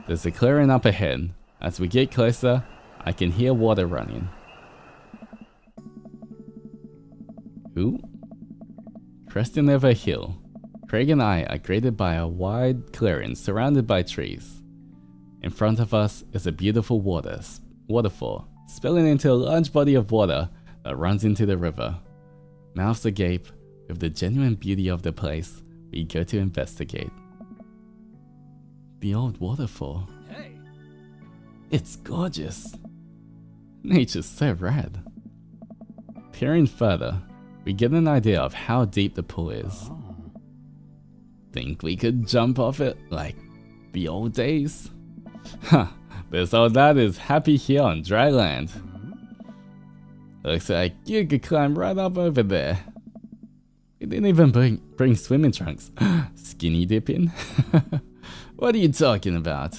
There's a clearing up ahead. As we get closer, I can hear water running. Ooh. Cresting over a hill, Craig and I are greeted by a wide clearing surrounded by trees. In front of us is a beautiful waterfall, spilling into a large body of water that runs into the river. Mouths agape with the genuine beauty of the place, we go to investigate. The old waterfall. Hey. It's gorgeous. Nature's so rad. Peering further, we get an idea of how deep the pool is. Think we could jump off it like the old days? Huh, this old lad is happy here on dry land. Looks like you could climb right up over there. We didn't even bring swimming trunks. Skinny dipping? What are you talking about?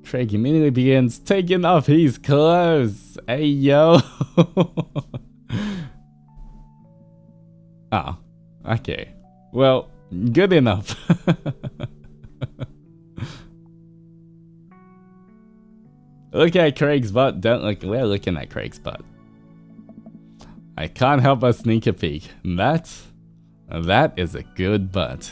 Craig immediately begins taking off his clothes. Hey yo! Oh, okay. Well, good enough. Look at Craig's butt. Don't look. We're looking at Craig's butt. I can't help but sneak a peek. That is a good butt.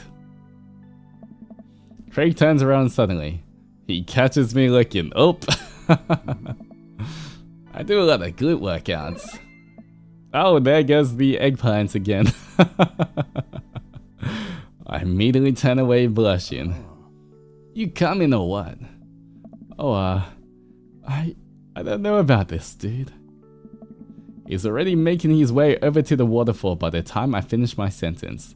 Craig turns around suddenly. He catches me looking. Oh. I do a lot of glute workouts. Oh, there goes the eggplants again. I immediately turn away blushing. You coming or what? Oh, I don't know about this, dude. He's already making his way over to the waterfall by the time I finish my sentence.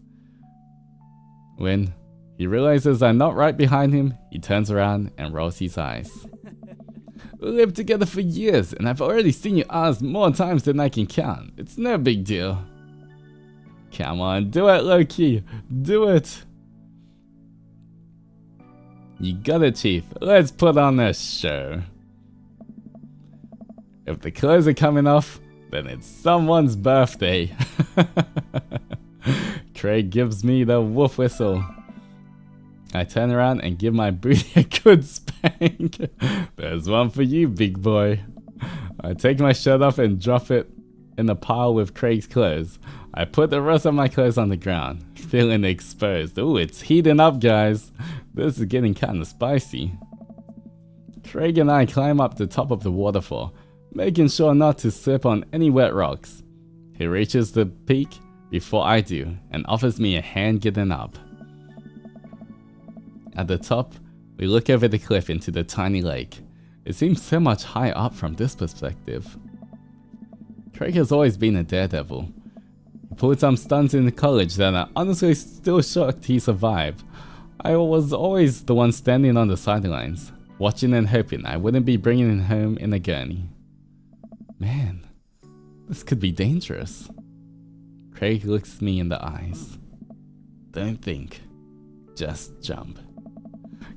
When he realizes I'm not right behind him, he turns around and rolls his eyes. We lived together for years, and I've already seen your ass more times than I can count. It's no big deal. Come on, do it, Loki. Do it. You got it, Chief. Let's put on a show. If the clothes are coming off, then it's someone's birthday. Craig gives me the woof whistle. I turn around and give my booty a good spank. There's one for you, big boy. I take my shirt off and drop it in the pile with Craig's clothes. I put the rest of my clothes on the ground, feeling exposed. Ooh, it's heating up, guys. This is getting kinda spicy. Craig and I climb up the top of the waterfall, making sure not to slip on any wet rocks. He reaches the peak before I do and offers me a hand getting up. At the top, we look over the cliff into the tiny lake. It seems so much higher up from this perspective. Craig has always been a daredevil. He pulled some stunts in college that I'm honestly still shocked he survived. I was always the one standing on the sidelines, watching and hoping I wouldn't be bringing him home in a gurney. Man, this could be dangerous. Craig looks me in the eyes. Don't think, just jump.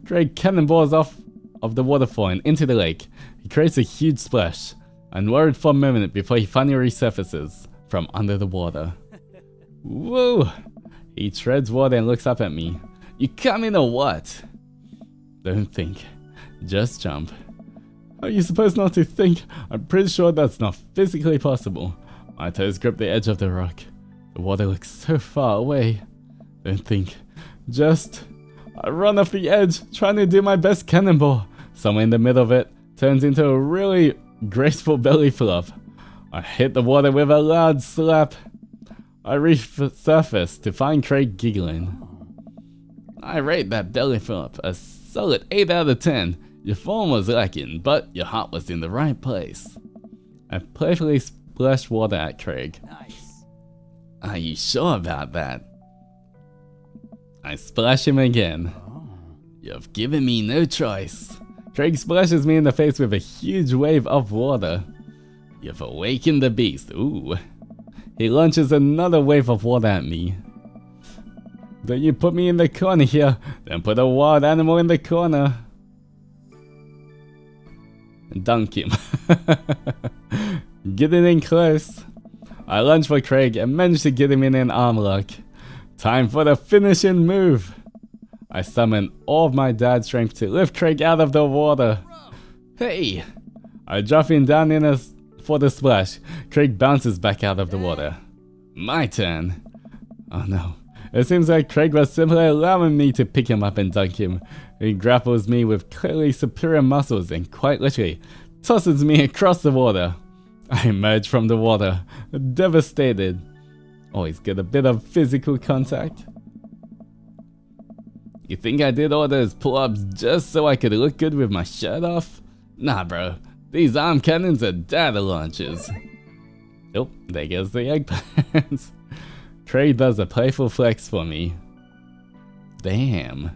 Craig cannonballs off of the waterfall and into the lake. He creates a huge splash. I'm worried for a moment before he finally resurfaces from under the water. Whoa! He treads water and looks up at me. You coming or what? Don't think, just jump. How are you supposed not to think? I'm pretty sure that's not physically possible. My toes grip the edge of the rock. The water looks so far away. Don't think, just... I run off the edge, trying to do my best cannonball. Somewhere in the middle of it turns into a really graceful belly flop. I hit the water with a loud slap. I resurface to find Craig giggling. I rate that belly flop a solid 8 out of 10. Your form was lacking, but your heart was in the right place. I playfully splashed water at Craig. Nice. Are you sure about that? I splash him again. You've given me no choice. Craig splashes me in the face with a huge wave of water. You've awakened the beast. Ooh. He launches another wave of water at me. Don't you put me in the corner here, then put a wild animal in the corner. Dunk him. Getting in close. I lunge for Craig and manage to get him in an arm lock. Time for the finishing move. I summon all of my dad's strength to lift Craig out of the water. Hey! I drop him down for the splash. Craig bounces back out of the water. My turn. Oh no. It seems like Craig was simply allowing me to pick him up and dunk him. He grapples me with clearly superior muscles and quite literally tosses me across the water. I emerge from the water, devastated. Always get a bit of physical contact. You think I did all those pull-ups just so I could look good with my shirt off? Nah bro, these arm cannons are data launchers. Oh, there goes the eggplants. Craig does a playful flex for me. Damn.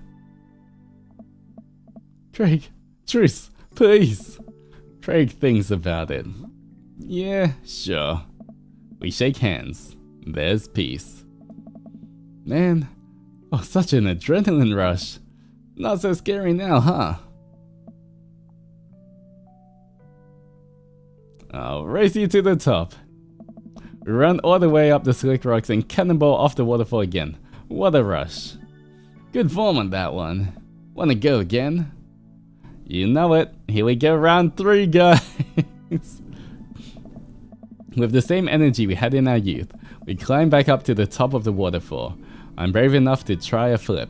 Craig, truce, please. Craig thinks about it. Yeah, sure. We shake hands. There's peace. Man, oh, such an adrenaline rush. Not so scary now, huh? I'll race you to the top. We run all the way up the slick rocks and cannonball off the waterfall again. What a rush. Good form on that one. Wanna go again? You know it. Here we go, round 3, guys. With the same energy we had in our youth, we climb back up to the top of the waterfall. I'm brave enough to try a flip,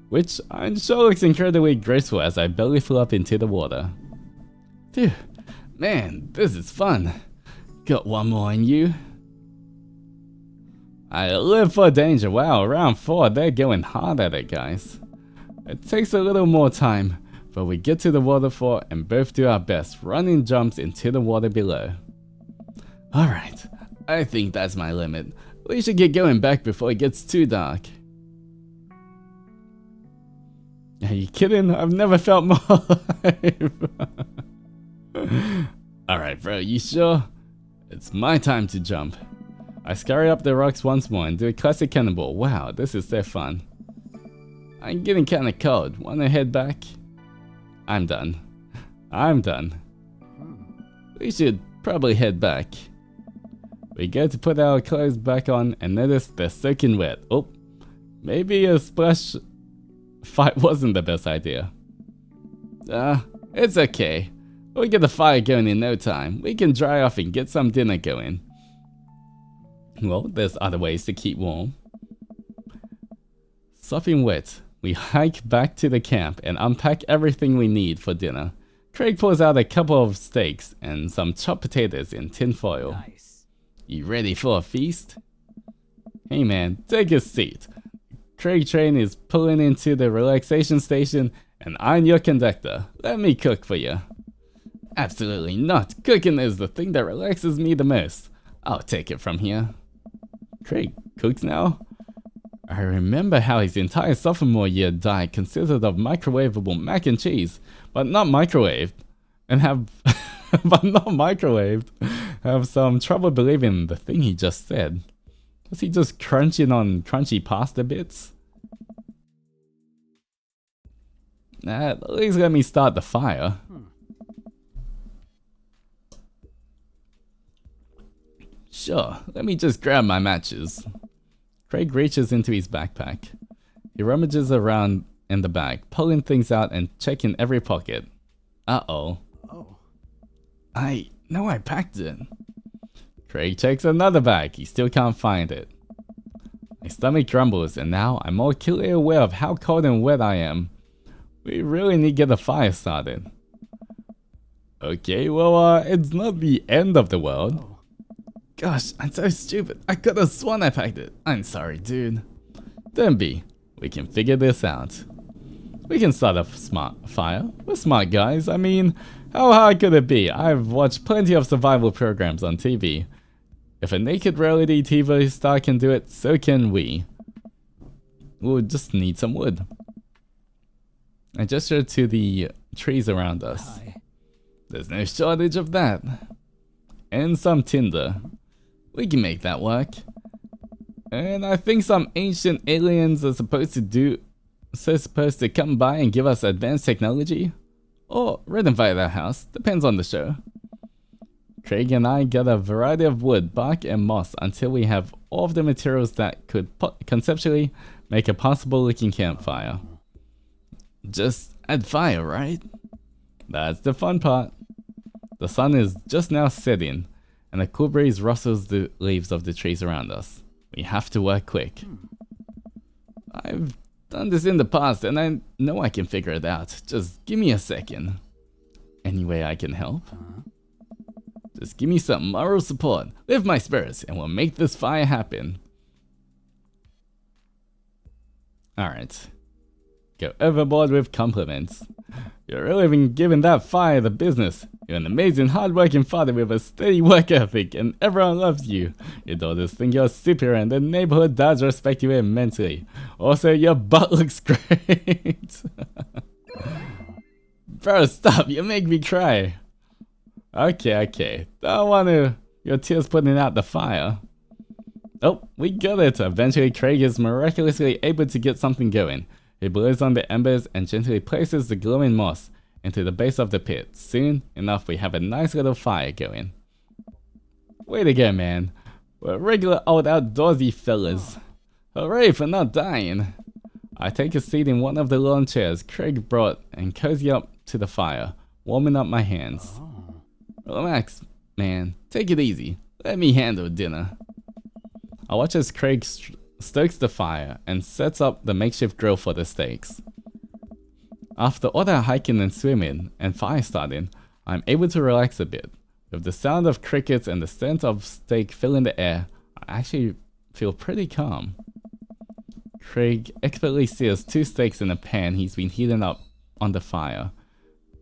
which I'm sure looks incredibly graceful as I belly flop into the water. Phew, man, this is fun. Got one more in you. I live for danger. Wow, round 4, they're going hard at it, guys. It takes a little more time, but we get to the waterfall and both do our best, running jumps into the water below. Alright, I think that's my limit. We should get going back before it gets too dark. Are you kidding? I've never felt more alive. Alright bro, you sure? It's my time to jump. I scurry up the rocks once more and do a classic cannonball. Wow, this is so fun. I'm getting kinda cold. Wanna head back? I'm done. I'm done. We should probably head back. We go to put our clothes back on and notice they're soaking wet. Oh, maybe a splash fight wasn't the best idea. It's okay. We'll get the fire going in no time. We can dry off and get some dinner going. Well, there's other ways to keep warm. Sopping wet, we hike back to the camp and unpack everything we need for dinner. Craig pulls out a couple of steaks and some chopped potatoes in tin foil. Nice. You ready for a feast? Hey man, take a seat. Craig train is pulling into the relaxation station and I'm your conductor. Let me cook for you. Absolutely not. Cooking is the thing that relaxes me the most. I'll take it from here. Craig cooks now? I remember how his entire sophomore year diet consisted of microwavable mac and cheese, but not microwaved. And have have some trouble believing the thing he just said. Was he just crunching on crunchy pasta bits? At least let me start the fire. Sure, let me just grab my matches. Craig reaches into his backpack. He rummages around in the bag, pulling things out and checking every pocket. Uh-oh. Oh. I know I packed it. Craig checks another bag. He still can't find it. My stomach grumbles and now I'm more acutely aware of how cold and wet I am. We really need to get the fire started. Okay, well, it's not the end of the world. Oh. Gosh, I'm so stupid. I could have sworn I packed it. I'm sorry, dude. Don't be. We can figure this out. We can start a smart fire. We're smart guys. I mean, how hard could it be? I've watched plenty of survival programs on TV. If a naked reality TV star can do it, so can we. We'll just need some wood. I gesture to the trees around us. Hi. There's no shortage of that. And some tinder. We can make that work. And I think some ancient aliens are supposed to come by and give us advanced technology. Or raid and invite our house, depends on the show. Craig and I get a variety of wood, bark and moss until we have all of the materials that could conceptually make a possible looking campfire. Just add fire, right? That's the fun part. The sun is just now setting, and a cool breeze rustles the leaves of the trees around us. We have to work quick. I've done this in the past, and I know I can figure it out. Just give me a second. Any way I can help? Just give me some moral support, lift my spirits, and we'll make this fire happen. Alright. Go overboard with compliments. You're really been giving that fire the business. You're an amazing hard-working father with a steady work ethic, and everyone loves you. Your daughters think you're superior, and the neighborhood dads respect you immensely. Also, your butt looks great. Bro, stop, you make me cry. Okay. Don't want to. Your tears putting out the fire. Oh, we got it. Eventually, Craig is miraculously able to get something going. He blows on the embers and gently places the glowing moss into the base of the pit. Soon enough, we have a nice little fire going. Way to go, man. We're regular old outdoorsy fellas. Hooray for not dying. I take a seat in one of the lawn chairs Craig brought and cozy up to the fire, warming up my hands. Relax, man. Take it easy. Let me handle dinner. I watch as Craig stokes the fire and sets up the makeshift grill for the steaks. After all that hiking and swimming and fire starting, I'm able to relax a bit. With the sound of crickets and the scent of steak filling the air, I actually feel pretty calm. Craig expertly sears 2 steaks in a pan he's been heating up on the fire,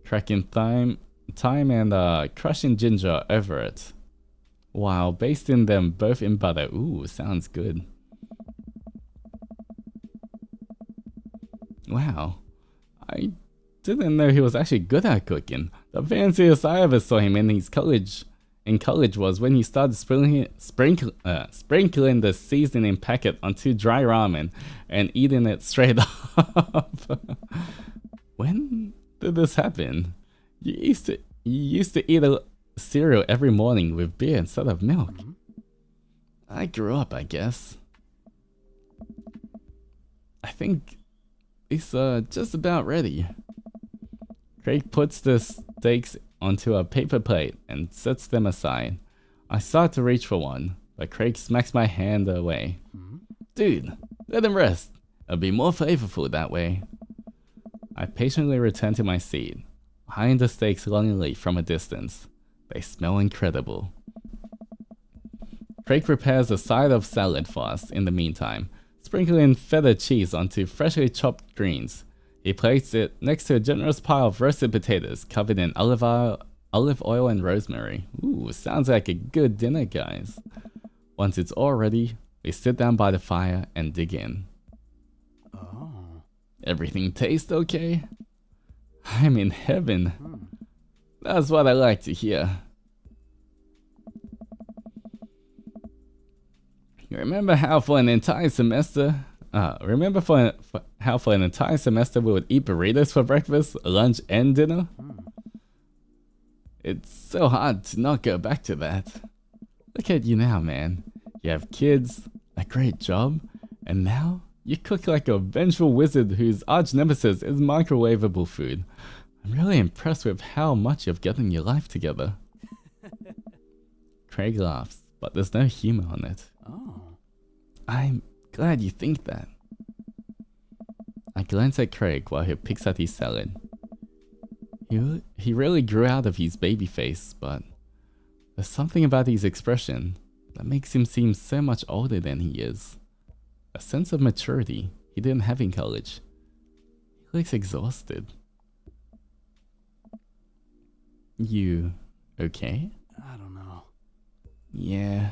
cracking thyme and crushing ginger over it, while basting them both in butter. Ooh, sounds good. Wow, I didn't know he was actually good at cooking. The fanciest I ever saw him in college was when he started sprinkling the seasoning packet onto dry ramen and eating it straight up. When did this happen? You used to eat a cereal every morning with beer instead of milk. I grew up, I guess. I think it's just about ready. Craig puts the steaks onto a paper plate and sets them aside. I start to reach for one, but Craig smacks my hand away. Dude, let him rest. It'll be more flavorful that way. I patiently return to my seat, eyeing the steaks longingly from a distance. They smell incredible. Craig prepares a side of salad for us in the meantime, sprinkling feta cheese onto freshly chopped greens. He plates it next to a generous pile of roasted potatoes covered in olive oil and rosemary. Ooh, sounds like a good dinner, guys. Once it's all ready, we sit down by the fire and dig in. Oh. Everything tastes okay? I'm in heaven. That's what I like to hear. Remember how for an entire semester we would eat burritos for breakfast, lunch, and dinner? It's so hard to not go back to that. Look at you now, man. You have kids, a great job, and now you cook like a vengeful wizard whose arch nemesis is microwavable food. I'm really impressed with how much you've gotten your life together. Craig laughs, but there's no humor on it. Oh. I'm glad you think that. I glance at Craig while he picks at his salad. He really grew out of his baby face, but there's something about his expression that makes him seem so much older than he is. A sense of maturity he didn't have in college. He looks exhausted. You okay? I don't know. Yeah.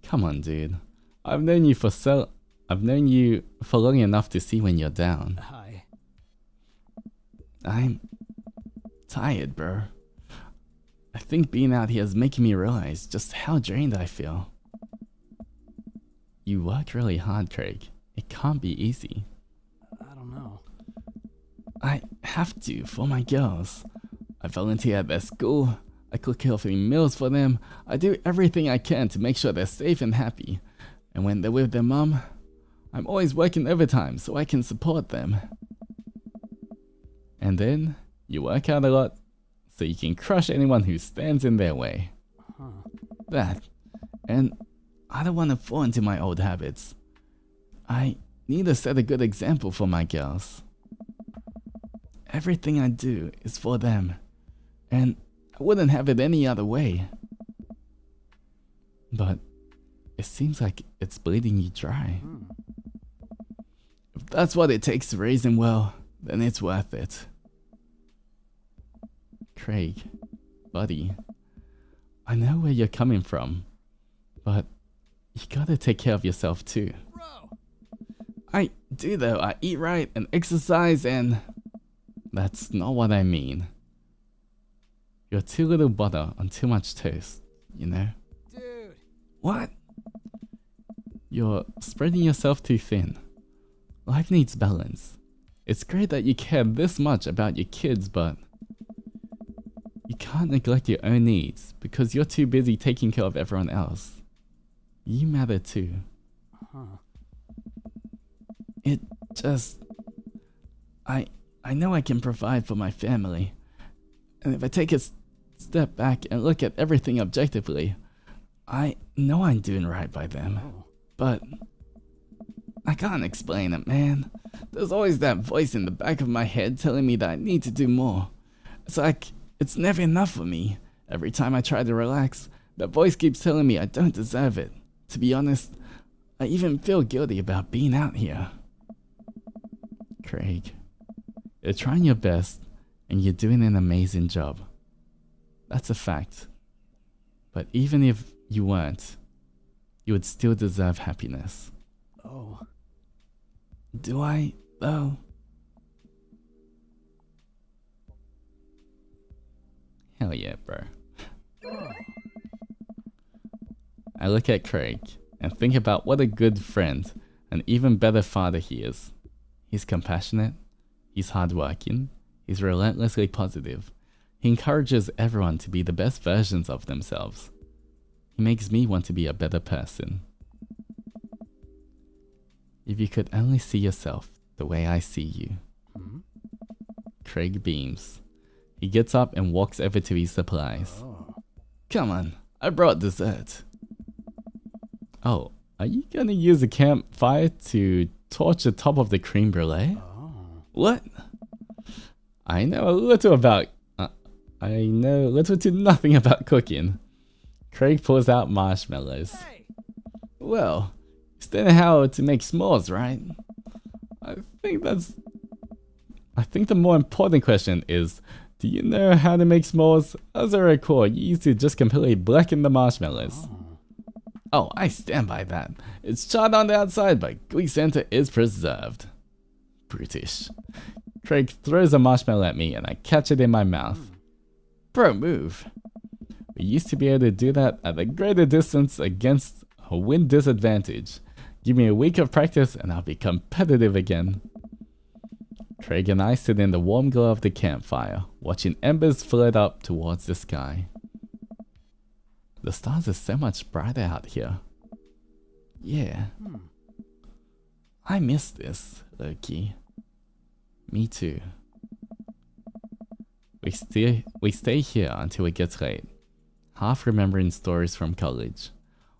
Come on, dude. I've known you for long enough to see when you're down. Hi. I'm tired, bro. I think being out here is making me realize just how drained I feel. You work really hard, Craig. It can't be easy. I don't know. I have to for my girls. I volunteer at their school. I cook healthy meals for them. I do everything I can to make sure they're safe and happy. And when they're with their mom, I'm always working overtime so I can support them. And then You work out a lot, so you can crush anyone who stands in their way. That, and I don't want to fall into my old habits. I need to set a good example for my girls. Everything I do is for them, and I wouldn't have it any other way. But it seems like it's bleeding you dry. If that's what it takes to raise him well, then it's worth it. Craig, buddy, I know where you're coming from, but you gotta take care of yourself too. I do though, I eat right and exercise and... That's not what I mean. You're too little butter on too much toast, you know? Dude. What? You're spreading yourself too thin. Life needs balance. It's great that you care this much about your kids, but you can't neglect your own needs because you're too busy taking care of everyone else. You matter too. It just... I know I can provide for my family. And if I take a step back and look at everything objectively, I know I'm doing right by them. But I can't explain it, man. There's always that voice in the back of my head telling me that I need to do more. It's like it's never enough for me. Every time I try to relax, that voice keeps telling me I don't deserve it. To be honest, I even feel guilty about being out here. Craig, you're trying your best and you're doing an amazing job. That's a fact. But even if you weren't, you would still deserve happiness. Oh. Do I, though? Hell yeah, bro. I look at Craig and think about what a good friend and even better father he is. He's compassionate, he's hardworking, he's relentlessly positive. He encourages everyone to be the best versions of themselves. He makes me want to be a better person. If you could only see yourself the way I see you. Craig beams. He gets up and walks over to his supplies. Come on, I brought dessert. Oh, are you gonna use a campfire to torch the top of the creme brulee? What? I know little to nothing about cooking. Craig pulls out marshmallows. Well, you still know how to make s'mores, right? I think the more important question is, do you know how to make s'mores? As I recall, you used to just completely blacken the marshmallows. Oh, I stand by that. It's charred on the outside, but gooey center is preserved. Brutish. Craig throws a marshmallow at me and I catch it in my mouth. Pro move. We used to be able to do that at a greater distance against a wind disadvantage. Give me a week of practice and I'll be competitive again. Craig and I sit in the warm glow of the campfire, watching embers float up towards the sky. The stars are so much brighter out here. Yeah. I miss this, Loki. Me too. We stay here until it gets late, half remembering stories from college.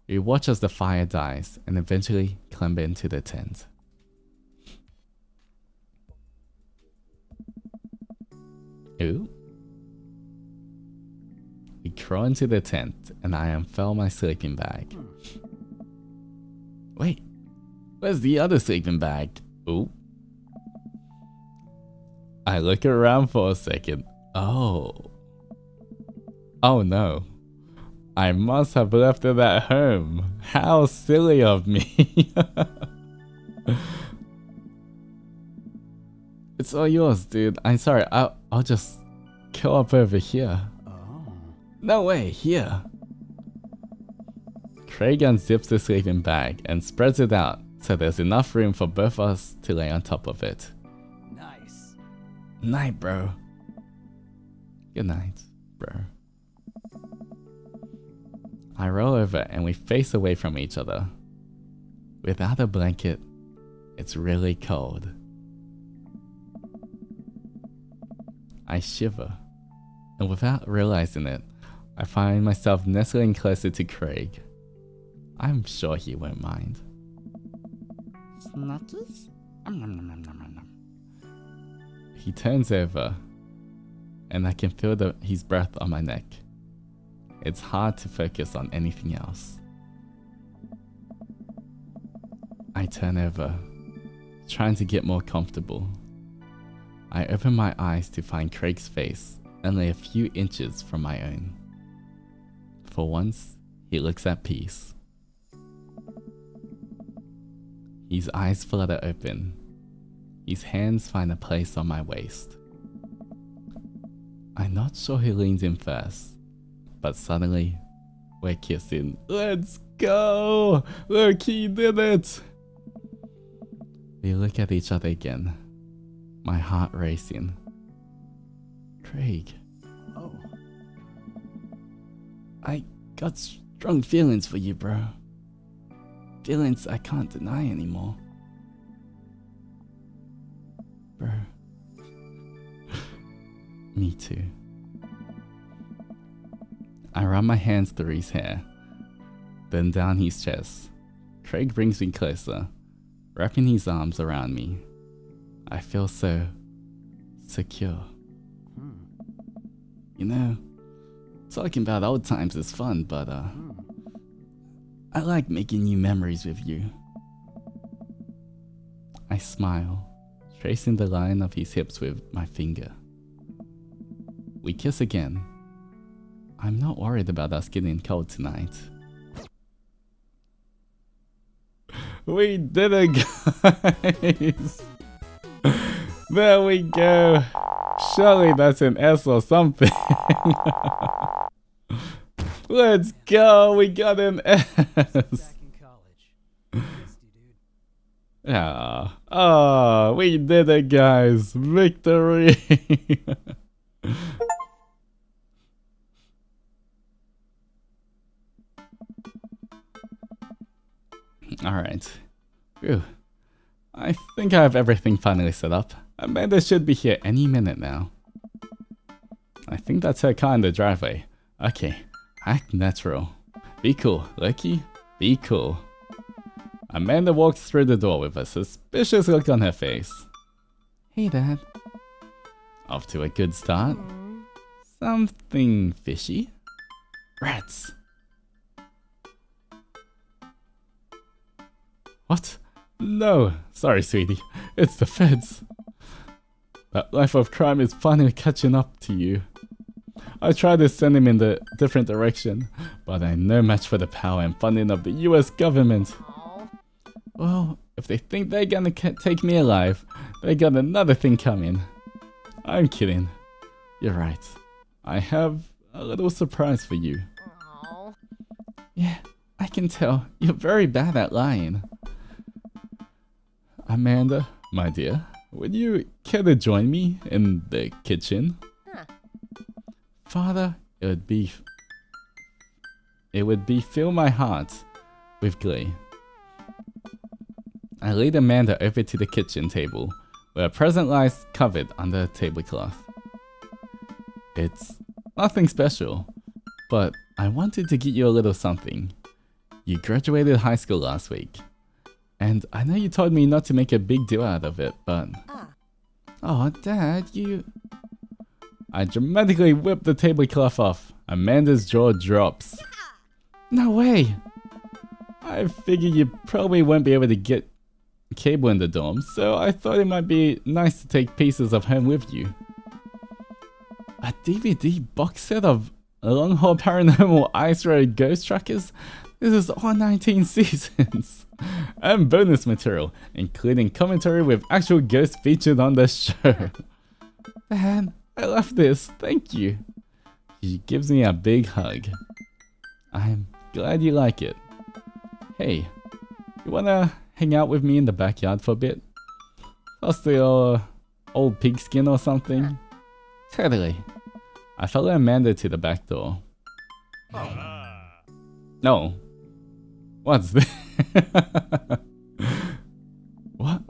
We watch as the fire dies and eventually climb into the tent. Ooh. We crawl into the tent and I unfurl my sleeping bag. Wait, where's the other sleeping bag? Ooh. I look around for a second. Oh no. I must have left it at home. How silly of me. It's all yours, dude. I'm sorry. I'll just curl up over here. No way, here. Craig unzips the sleeping bag and spreads it out so there's enough room for both of us to lay on top of it. Nice. Night, bro. Good night, bro. I roll over and we face away from each other. Without a blanket, it's really cold. I shiver, and without realizing it, I find myself nestling closer to Craig. I'm sure he won't mind. Snackies? Nom, nom, nom, nom, nom, nom. He turns over, and I can feel his breath on my neck. It's hard to focus on anything else. I turn over, trying to get more comfortable. I open my eyes to find Craig's face only a few inches from my own. For once, he looks at peace. His eyes flutter open. His hands find a place on my waist. I'm not sure who leans in first, but suddenly, we're kissing. Let's go! Look, he did it! We look at each other again, my heart racing. Craig. Oh. I got strong feelings for you, bro. Feelings I can't deny anymore. Bro. Me too. I run my hands through his hair, then down his chest. Craig brings me closer, wrapping his arms around me. I feel so secure. You know, talking about old times is fun, but I like making new memories with you. I smile, tracing the line of his hips with my finger. We kiss again. I'm not worried about us getting cold tonight. We did it, guys! There we go. Surely that's an S or something. Let's go, we got an S. Back in college. Missed you, dude. Yeah. Oh, we did it, guys. Victory. Alright. Phew. I think I have everything finally set up. Amanda should be here any minute now. I think that's her car in the driveway. Okay, act natural. Be cool, Loki. Be cool. Amanda walks through the door with a suspicious look on her face. Hey, Dad. Off to a good start. Something fishy? Rats. What? No, sorry, sweetie. It's the feds. That life of crime is finally catching up to you. I tried to send him in the different direction, but I'm no match for the power and funding of the US government. Well, if they think they're gonna take me alive, they got another thing coming. I'm kidding. You're right. I have a little surprise for you. Yeah, I can tell. You're very bad at lying. Amanda, my dear, would you care to join me in the kitchen? Father, it would be fill my heart with glee. I lead Amanda over to the kitchen table, where a present lies covered under a tablecloth. It's nothing special, but I wanted to get you a little something. You graduated high school last week. And I know you told me not to make a big deal out of it, but... Oh, Dad, you... I dramatically whip the tablecloth off. Amanda's jaw drops. No way! I figured you probably won't be able to get cable in the dorm, so I thought it might be nice to take pieces of home with you. A DVD box set of Long Haul Paranormal Ice Road Ghost Trackers? This is all 19 seasons. And bonus material, including commentary with actual ghosts featured on the show. Man, I love this, thank you. She gives me a big hug. I'm glad you like it. Hey, you wanna hang out with me in the backyard for a bit? Toss the old pigskin or something? Totally. I follow Amanda to the back door. No. What's this? What?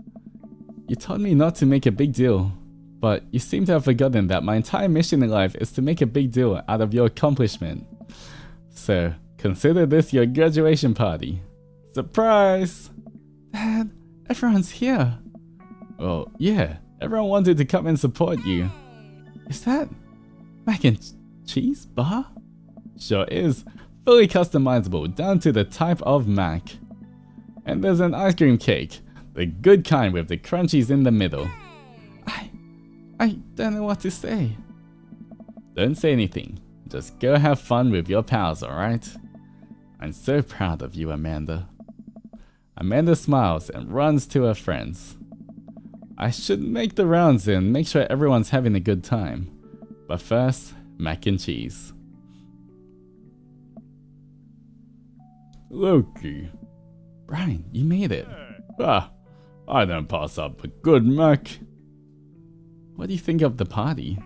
You told me not to make a big deal, but you seem to have forgotten that my entire mission in life is to make a big deal out of your accomplishment. So, consider this your graduation party. Surprise! Dad, everyone's here. Well, yeah, everyone wanted to come and support you. Is that mac and cheese bar? Sure is. Fully customizable down to the type of mac. And there's an ice cream cake, the good kind with the crunchies in the middle. I don't know what to say. Don't say anything. Just go have fun with your pals, alright? I'm so proud of you, Amanda. Amanda smiles and runs to her friends. I should make the rounds and make sure everyone's having a good time. But first, mac and cheese. Loki. Brian, you made it. I don't pass up a good mac. What do you think of the party?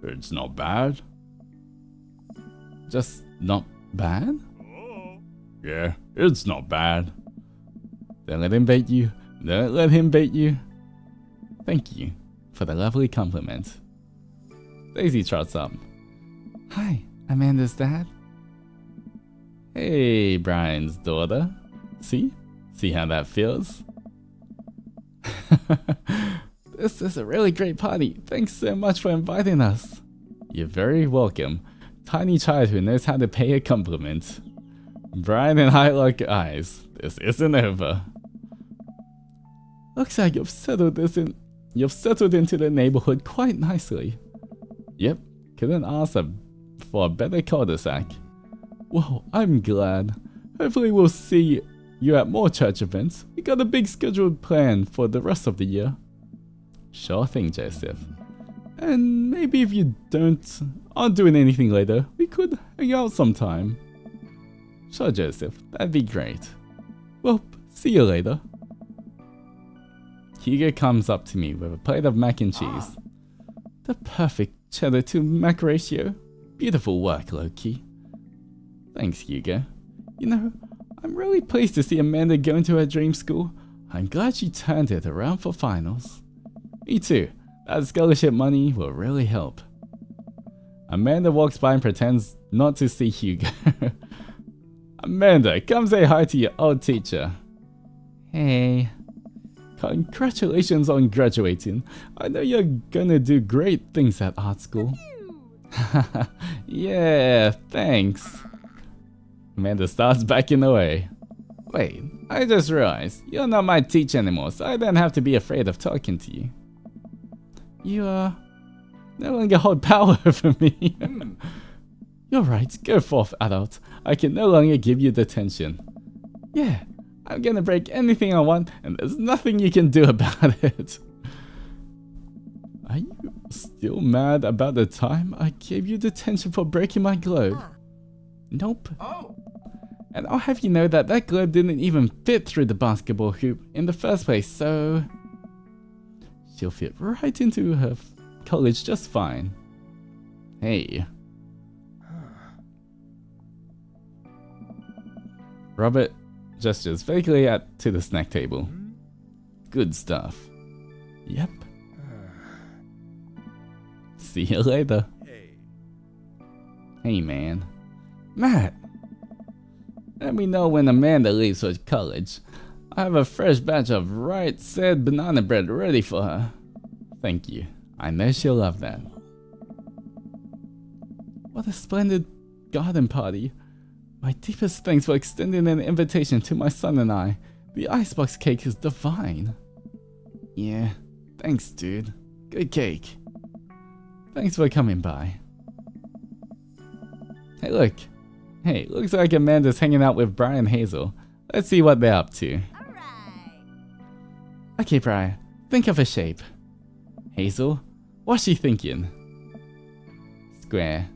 It's not bad. Just not bad? Yeah, it's not bad. Don't let him bait you. Don't let him bait you. Thank you for the lovely compliment. Daisy trots up. Hi, Amanda's dad. Hey, Brian's daughter. See? See how that feels? This is a really great party. Thanks so much for inviting us. You're very welcome. Tiny child who knows how to pay a compliment. Brian and I lock eyes. This isn't over. Looks like you've settled into the neighborhood quite nicely. Yep, couldn't ask for a better cul-de-sac. Well, I'm glad. Hopefully we'll see you at more church events. We got a big scheduled plan for the rest of the year. Sure thing, Joseph. And maybe if you aren't doing anything later, we could hang out sometime. Sure, Joseph, that'd be great. Well, see you later. Hugo comes up to me with a plate of mac and cheese. The perfect cheddar to mac ratio. Beautiful work, Loki. Thanks, Hugo. You know, I'm really pleased to see Amanda going to her dream school. I'm glad she turned it around for finals. Me too. That scholarship money will really help. Amanda walks by and pretends not to see Hugo. Amanda, come say hi to your old teacher. Hey. Congratulations on graduating. I know you're gonna do great things at art school. Yeah, thanks. Amanda starts backing away. Wait, I just realized you're not my teacher anymore, so I don't have to be afraid of talking to you. You, no longer hold power over me. You're right, go forth, adult. I can no longer give you detention. Yeah, I'm gonna break anything I want, and there's nothing you can do about it. Are you still mad about the time I gave you detention for breaking my globe? Nope. And I'll have you know that that globe didn't even fit through the basketball hoop in the first place, so she'll fit right into her college just fine. Hey. Robert gestures vaguely to the snack table. Good stuff. Yep. See you later. Hey man. Matt! Let me know when Amanda leaves for college. I have a fresh batch of right said banana bread ready for her. Thank you. I know she'll love that. What a splendid garden party. My deepest thanks for extending an invitation to my son and I. The icebox cake is divine. Yeah, thanks dude. Good cake. Thanks for coming by. Hey look. Hey, looks like Amanda's hanging out with Brian and Hazel. Let's see what they're up to. Alright. Okay, Brian, think of a shape. Hazel, what's she thinking? Square.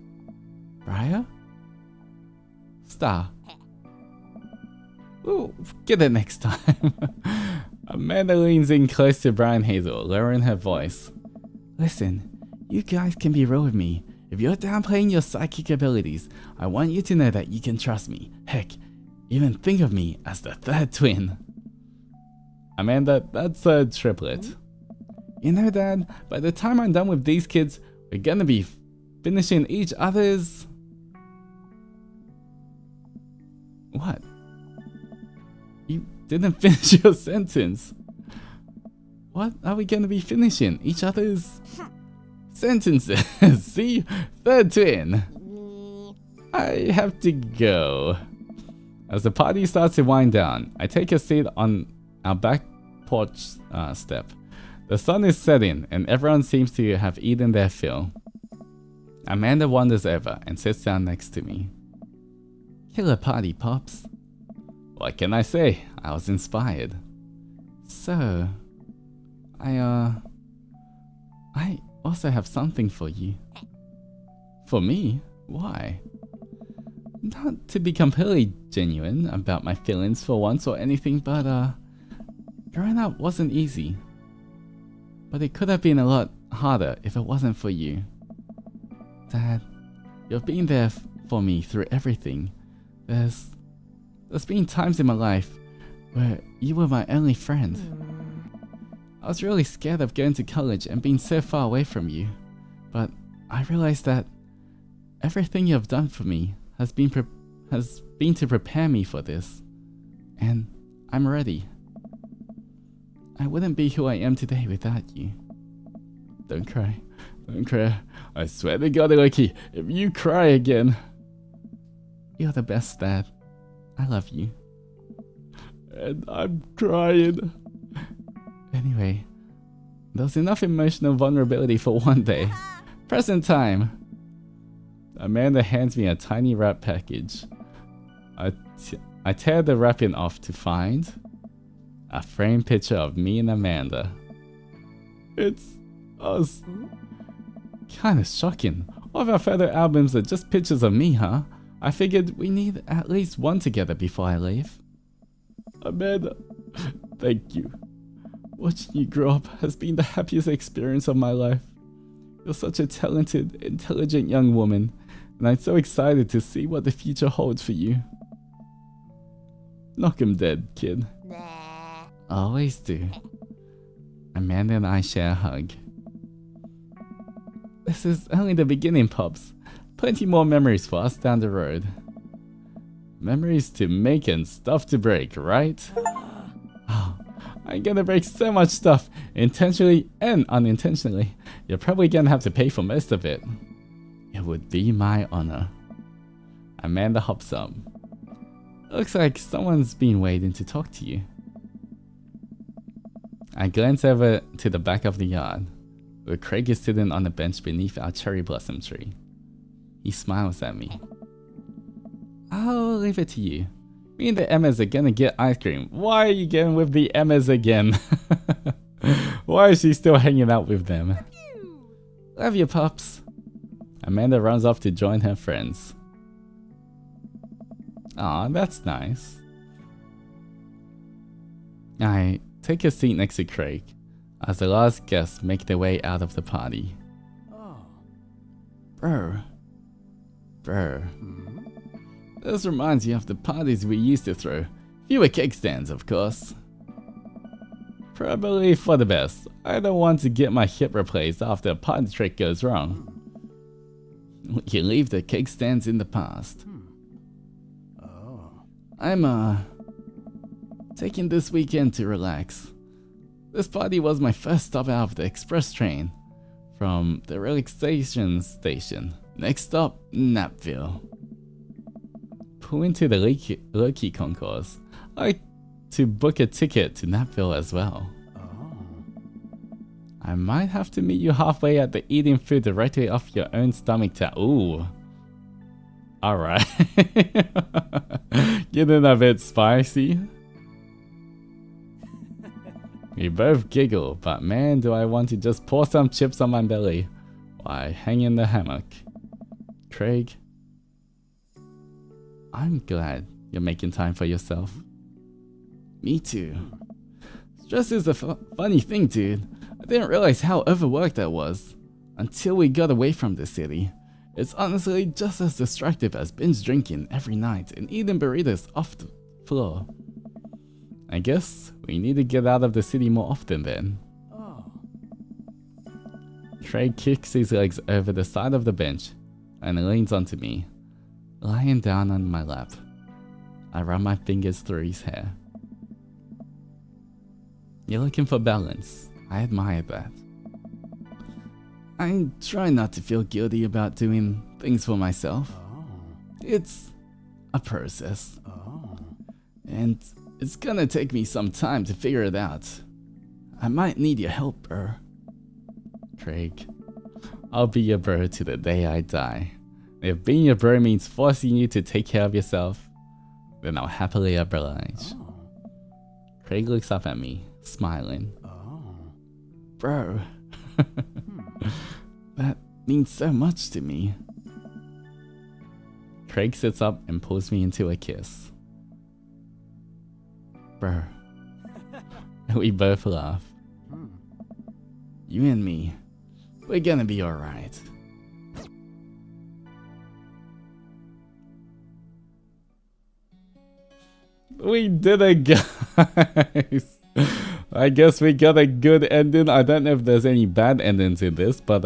Brian? Star. Ooh, get it next time. Amanda leans in close to Brian and Hazel, lowering her voice. Listen, you guys can be real with me. If you're downplaying your psychic abilities, I want you to know that you can trust me. Heck, even think of me as the third twin. Amanda, that's a triplet. You know, Dad, by the time I'm done with these kids, we're gonna be finishing each other's... What? You didn't finish your sentence. What are we gonna be finishing? Each other's sentences. See? Third twin. I have to go. As the party starts to wind down, I take a seat on our back porch step. The sun is setting and everyone seems to have eaten their fill. Amanda wanders over and sits down next to me. Killer party, Pops. What can I say? I was inspired. So, I also have something for you. For me? Why? Not to be completely genuine about my feelings for once or anything, but growing up wasn't easy. But it could have been a lot harder if it wasn't for you. Dad, you've been there for me through everything. There's been times in my life where you were my only friend. I was really scared of going to college and being so far away from you. But I realized that everything you've done for me has been to prepare me for this. And I'm ready. I wouldn't be who I am today without you. Don't cry. Don't cry. I swear to God, Loki, if you cry again... You're the best, Dad. I love you. And I'm crying. Anyway, there's enough emotional vulnerability for one day. Present time. Amanda hands me a tiny wrap package. I tear the wrapping off to find a framed picture of me and Amanda. It's us. Kinda shocking. All of our photo albums are just pictures of me, huh? I figured we need at least one together before I leave. Amanda, thank you. Watching you grow up has been the happiest experience of my life. You're such a talented, intelligent young woman, and I'm so excited to see what the future holds for you. Knock him dead, kid. Always do. Amanda and I share a hug. This is only the beginning, Pops. Plenty more memories for us down the road. Memories to make and stuff to break, right? Oh, I'm gonna break so much stuff, intentionally and unintentionally. You're probably gonna have to pay for most of it. It would be my honor. Amanda hops up. Looks like someone's been waiting to talk to you. I glance over to the back of the yard, where Craig is sitting on a bench beneath our cherry blossom tree. He smiles at me. I'll leave it to you. Me and the Emmas are gonna get ice cream. Why are you getting with the Emmas again? Why is she still hanging out with them? Love you, Pops. Amanda runs off to join her friends. Aw, that's nice. I take a seat next to Craig as the last guests make their way out of the party. Oh. Bro. This reminds me of the parties we used to throw. Fewer cake stands, of course. Probably for the best. I don't want to get my hip replaced after a party trick goes wrong. You leave the cake stands in the past. Oh. I'm taking this weekend to relax. This party was my first stop out of the express train from the relaxation station. Next stop, Napville. Pull into the Loki concourse. I like to book a ticket to Napville as well. Oh. I might have to meet you halfway at the eating food directly off your own stomach Ooh. Alright. Getting a bit spicy. We both giggle, but man, do I want to just pour some chips on my belly while I hang in the hammock. Craig, I'm glad you're making time for yourself. Me too. Stress is a funny thing, dude. I didn't realize how overworked I was until we got away from the city. It's honestly just as destructive as binge drinking every night and eating burritos off the floor. I guess we need to get out of the city more often then. Oh. Trey kicks his legs over the side of the bench and leans onto me, lying down on my lap. I run my fingers through his hair. You're looking for balance. I admire that. I try not to feel guilty about doing things for myself. It's a process. And it's gonna take me some time to figure it out. I might need your help, bro. Craig, I'll be your bro to the day I die. If being your bro means forcing you to take care of yourself, then I'll happily oblige. Craig looks up at me, smiling. Bro, that means so much to me. Craig sits up and pulls me into a kiss. Bro. We both laugh. You and me, we're gonna be alright. We did it, guys. I guess we got a good ending. I don't know if there's any bad endings in this, but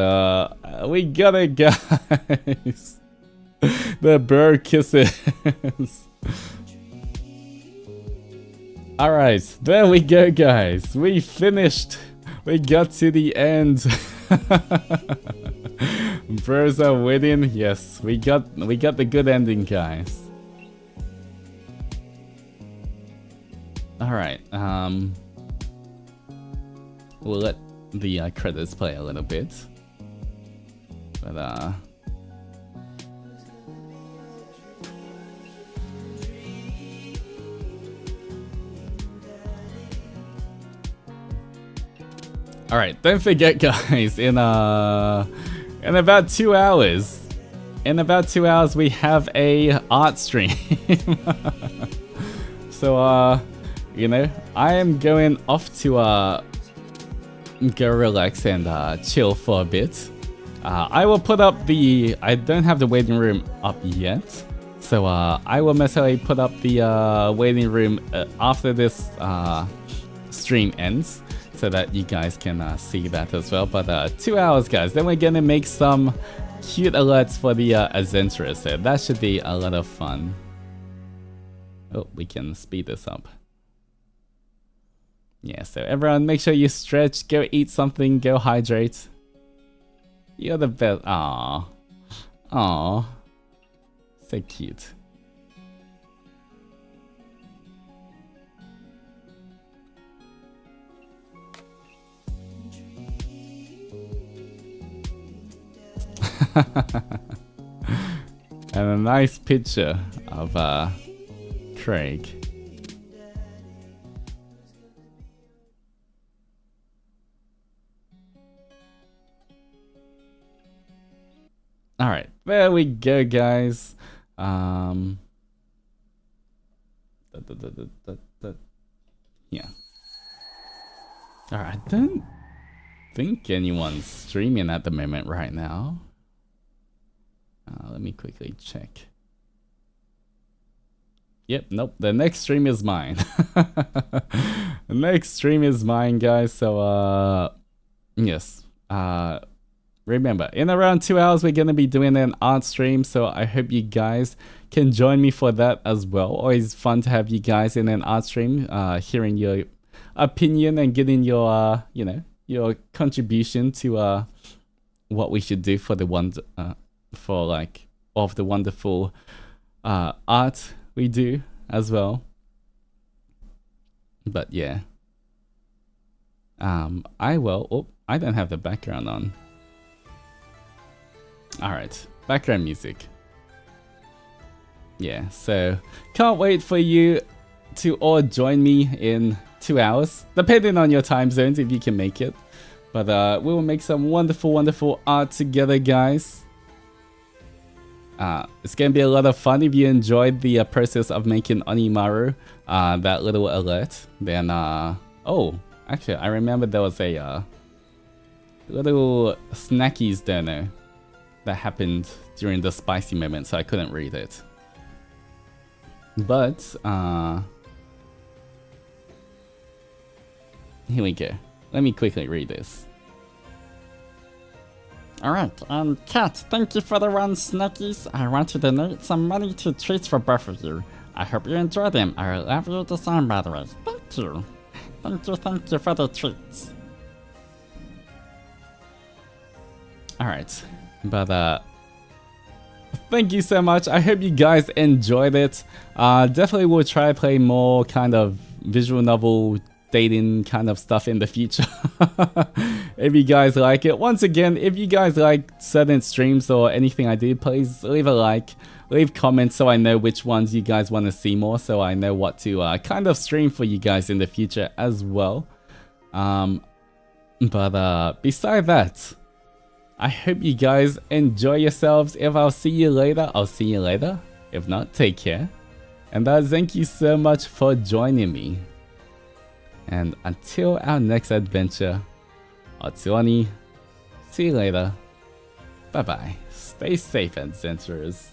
we got it, guys. The bird kisses. Alright, there we go, guys. We finished. We got to the end. Bros are winning. Yes, we got the good ending, guys. Alright, we'll let the credits play a little bit. But alright, don't forget, guys, in about 2 hours. In about 2 hours we have a art stream. So you know, I am going off to go relax and chill for a bit. I will put up the... I don't have the waiting room up yet. So I will necessarily put up the waiting room after this stream ends, so that you guys can see that as well. But 2 hours, guys. Then we're gonna make some cute alerts for the Adventurers. So that should be a lot of fun. Oh, we can speed this up. Yeah, so everyone make sure you stretch, go eat something, go hydrate. You're the best. Aww. Aww. So cute. And a nice picture of Craig. Alright, there we go, guys. Yeah. Alright, I don't think anyone's streaming at the moment right now. Let me quickly check. Yep, nope, the next stream is mine. The next stream is mine, guys, so yes. Remember, in around 2 hours we're gonna be doing an art stream, so I hope you guys can join me for that as well. Always fun to have you guys in an art stream, hearing your opinion and getting your you know, your contribution to what we should do for the for like all of the wonderful art we do as well. But yeah, I don't have the background on. Alright, background music. Yeah, so can't wait for you to all join me in 2 hours, depending on your time zones if you can make it. But we will make some wonderful, wonderful art together, guys. It's gonna be a lot of fun. If you enjoyed the process of making Onimaru, that little alert, then oh, actually I remember there was a little snackies donor that happened during the spicy moment, so I couldn't read it. But here we go. Let me quickly read this. Alright, and Kat, thank you for the 1 snackies. I want to donate some money to treats for both of you. I hope you enjoy them. I love your design, by the way. Thank you. Thank you for the treats. Alright, but thank you so much. I hope you guys enjoyed it. Definitely will try to play more kind of visual novel dating kind of stuff in the future. If you guys like it. Once again, if you guys like certain streams or anything I do, please leave a like, leave comments so I know which ones you guys want to see more, so I know what to kind of stream for you guys in the future as well. But beside that, I hope you guys enjoy yourselves. If I'll see you later, I'll see you later. If not, take care. And thank you so much for joining me. And until our next adventure, Otsuani, see you later. Bye bye. Stay safe, adventurers.